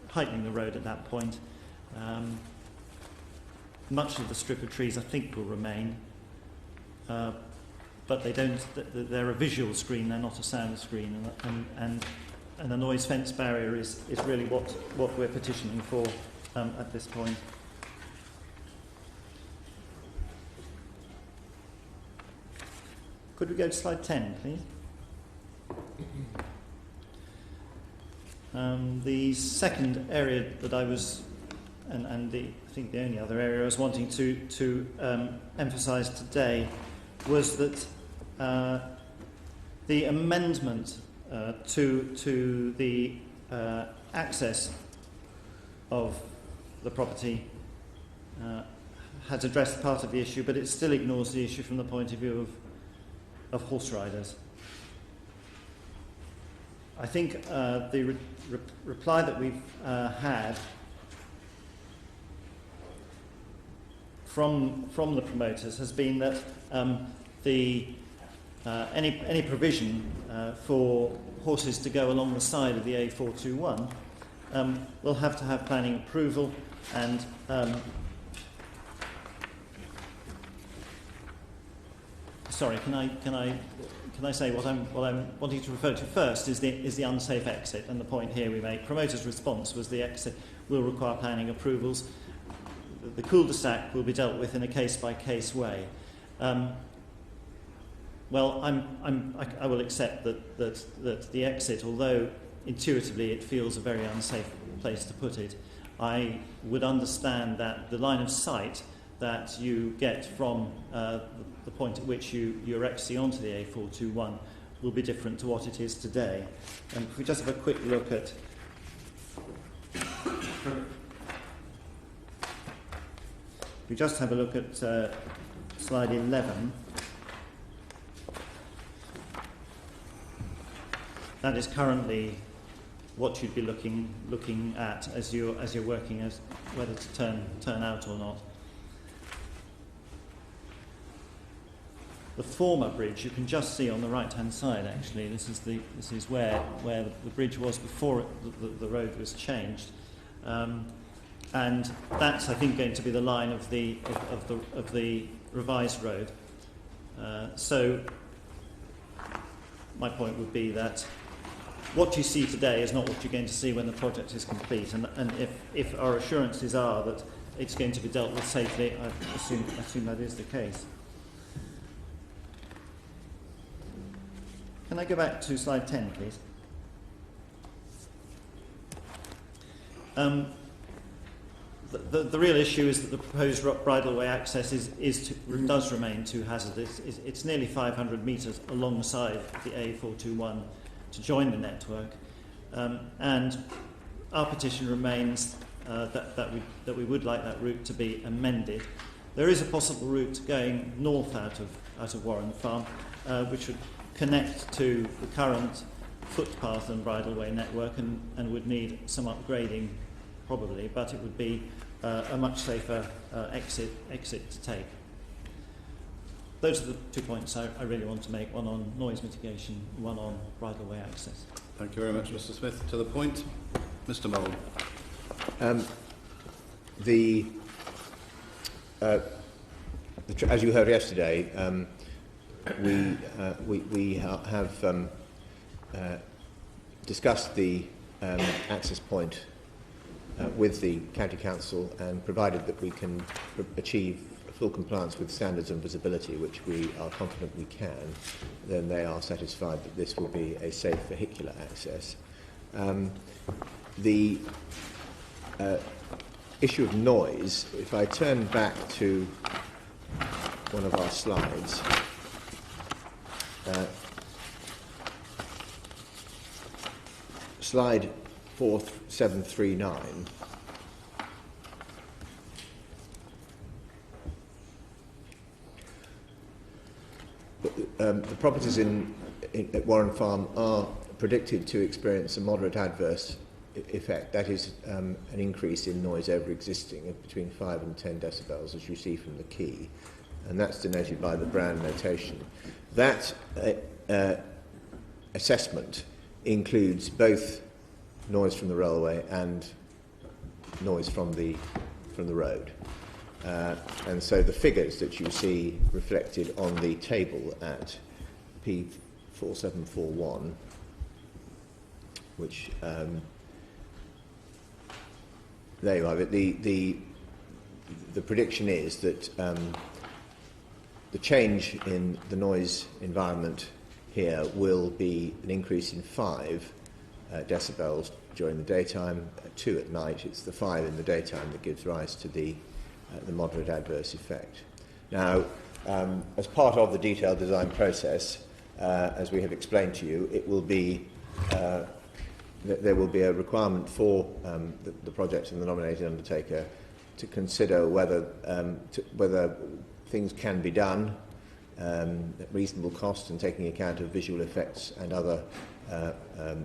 heightening the road at that point. Much of the strip of trees, I think, will remain, but they don't. They're a visual screen; they're not a sound screen, and the noise fence barrier is really what we're petitioning for at this point. Could we go to slide 10, please? The second area that I was, and I think the only other area I was wanting to emphasise today was that the amendment to the access of the property has addressed part of the issue, but it still ignores the issue from the point of view of horse riders. I think the reply that we've had from the promoters has been that any provision for horses to go along the side of the A421 will have to have planning approval, and sorry, can I say what I'm wanting to refer to first is the unsafe exit, and the point here we make. Promoters' response was the exit will require planning approvals. The cul-de-sac will be dealt with in a case-by-case way. Well, I will accept that the exit, although intuitively it feels a very unsafe place to put it, I would understand that the line of sight that you get from the point at which you're exiting onto the A421 will be different to what it is today. And if we just have a quick look at slide 11. That is currently what you'd be looking at as you're working as whether to turn out or not. The former bridge you can just see on the right-hand side. Actually, this is where the bridge was before the road was changed, and that's, I think, going to be the line of the revised road. So my point would be that what you see today is not what you're going to see when the project is complete, and if our assurances are that it's going to be dealt with safely, I assume that is the case. Can I go back to slide 10, please? The real issue is that the proposed bridleway access does remain too hazardous. It's nearly 500 metres alongside the A421 to join the network, and our petition remains that we would like that route to be amended. There is a possible route going north out of Warren Farm, which would connect to the current footpath and bridleway network and would need some upgrading probably, but it would be a much safer exit to take. Those are the 2 points I really want to make, one on noise mitigation, one on bridleway access. Thank you very much, Mr. Smith. To the point, Mr. Mould. As you heard yesterday, we have discussed the access point with the County Council, and provided that we can achieve full compliance with standards and visibility, which we are confident we can, then they are satisfied that this will be a safe vehicular access. The issue of noise, if I turn back to one of our slides, slide 4739. The properties at Warren Farm are predicted to experience a moderate adverse effect. That is an increase in noise over existing of between 5 and 10 decibels, as you see from the key, and that's denoted by the brown notation. That assessment includes both noise from the railway and noise from the road. And so the figures that you see reflected on the table at P4741, which there you have it. The prediction is that the change in the noise environment here will be an increase in 5 decibels during the daytime, 2 at night. It's the 5 in the daytime that gives rise to the moderate adverse effect. Now, as part of the detailed design process, as we have explained to you, it will be there will be a requirement for the project and the nominated undertaker to consider whether things can be done at reasonable cost and taking account of visual effects and other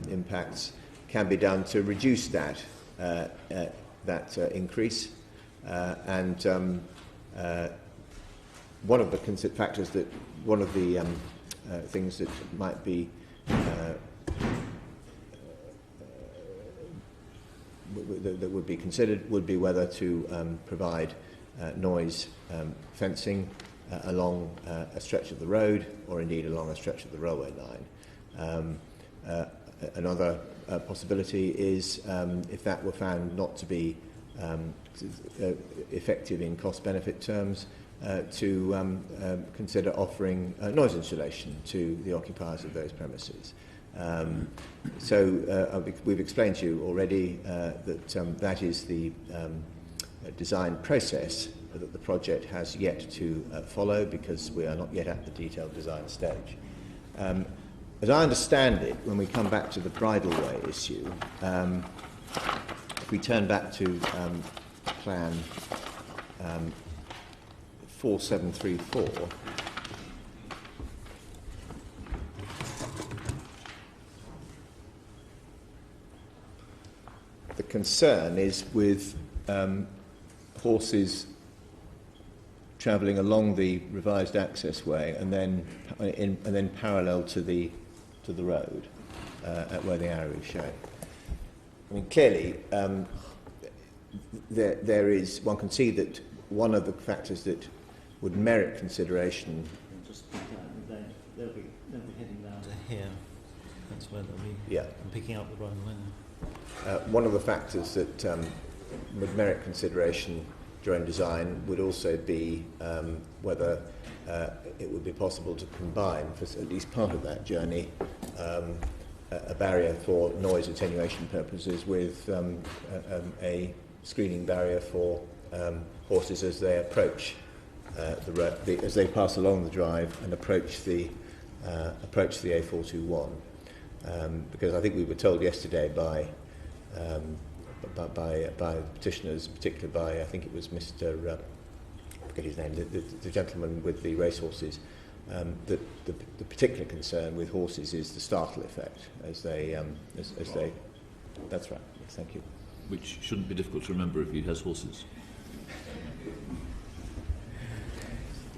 impacts, can be done to reduce that increase. And one of the factors that one of the things that might be that would be considered would be whether to provide noise fencing along a stretch of the road, or indeed along a stretch of the railway line. Another possibility is, if that were found not to be effective in cost-benefit terms, to consider offering noise insulation to the occupiers of those premises. We've explained to you already that that is the design process that the project has yet to follow, because we are not yet at the detailed design stage. As I understand it, when we come back to the bridleway issue, if we turn back to plan 4734, the concern is with horses travelling along the revised access way and then parallel to the road at where the arrow is shown. I mean, clearly, there is. One can see that one of the factors that would merit consideration. Just they'll be heading down to here. That's where they'll be Yeah. picking up the bridle lane. One of the factors that would merit consideration during design would also be whether it would be possible to combine, for at least part of that journey, a barrier for noise attenuation purposes with a screening barrier for horses as they approach the road, as they pass along the drive and approach the A421. Because I think we were told yesterday by the petitioners, particularly by, I think it was Mr. I forget his name, the gentleman with the racehorses, that the particular concern with horses is the startle effect as they. That's right. Yes, thank you. Which shouldn't be difficult to remember if he has horses.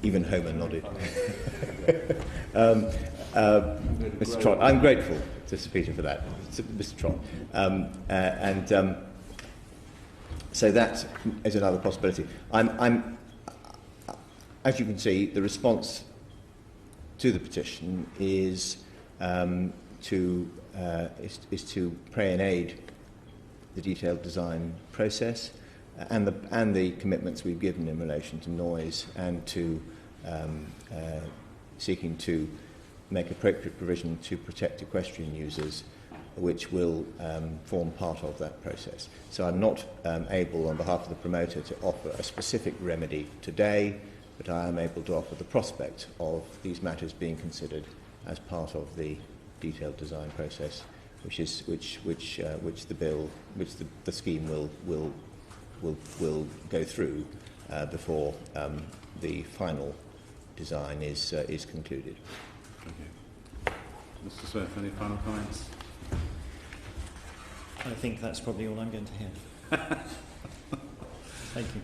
Even Homer nodded. Mr. Trott, I'm grateful to Sir Peter for that, Mr. Trott. So that is another possibility. As you can see, the response to the petition is to pray and aid the detailed design process and the commitments we've given in relation to noise and to seeking to make appropriate provision to protect equestrian users, which will form part of that process. So I'm not able, on behalf of the promoter, to offer a specific remedy today, but I am able to offer the prospect of these matters being considered as part of the detailed design process, which the scheme will go through before the final design is concluded. Thank you. Mr. Smith, any final comments? I think that's probably all I'm going to hear. Thank you.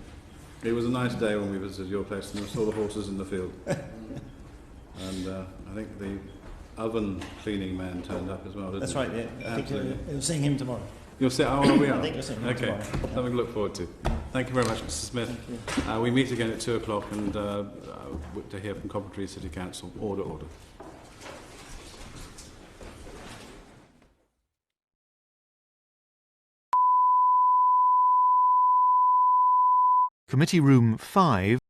It was a nice day when we visited your place and we saw the horses in the field. And I think the oven cleaning man turned up as well, didn't That's he? right, yeah. I think you're seeing him tomorrow. You'll see. Oh, we are. I think you're seeing him tomorrow. Something to look forward to. Thank you very much, Mr. Smith. We meet again at 2 o'clock and to hear from Coventry City Council. Order. Committee Room 5.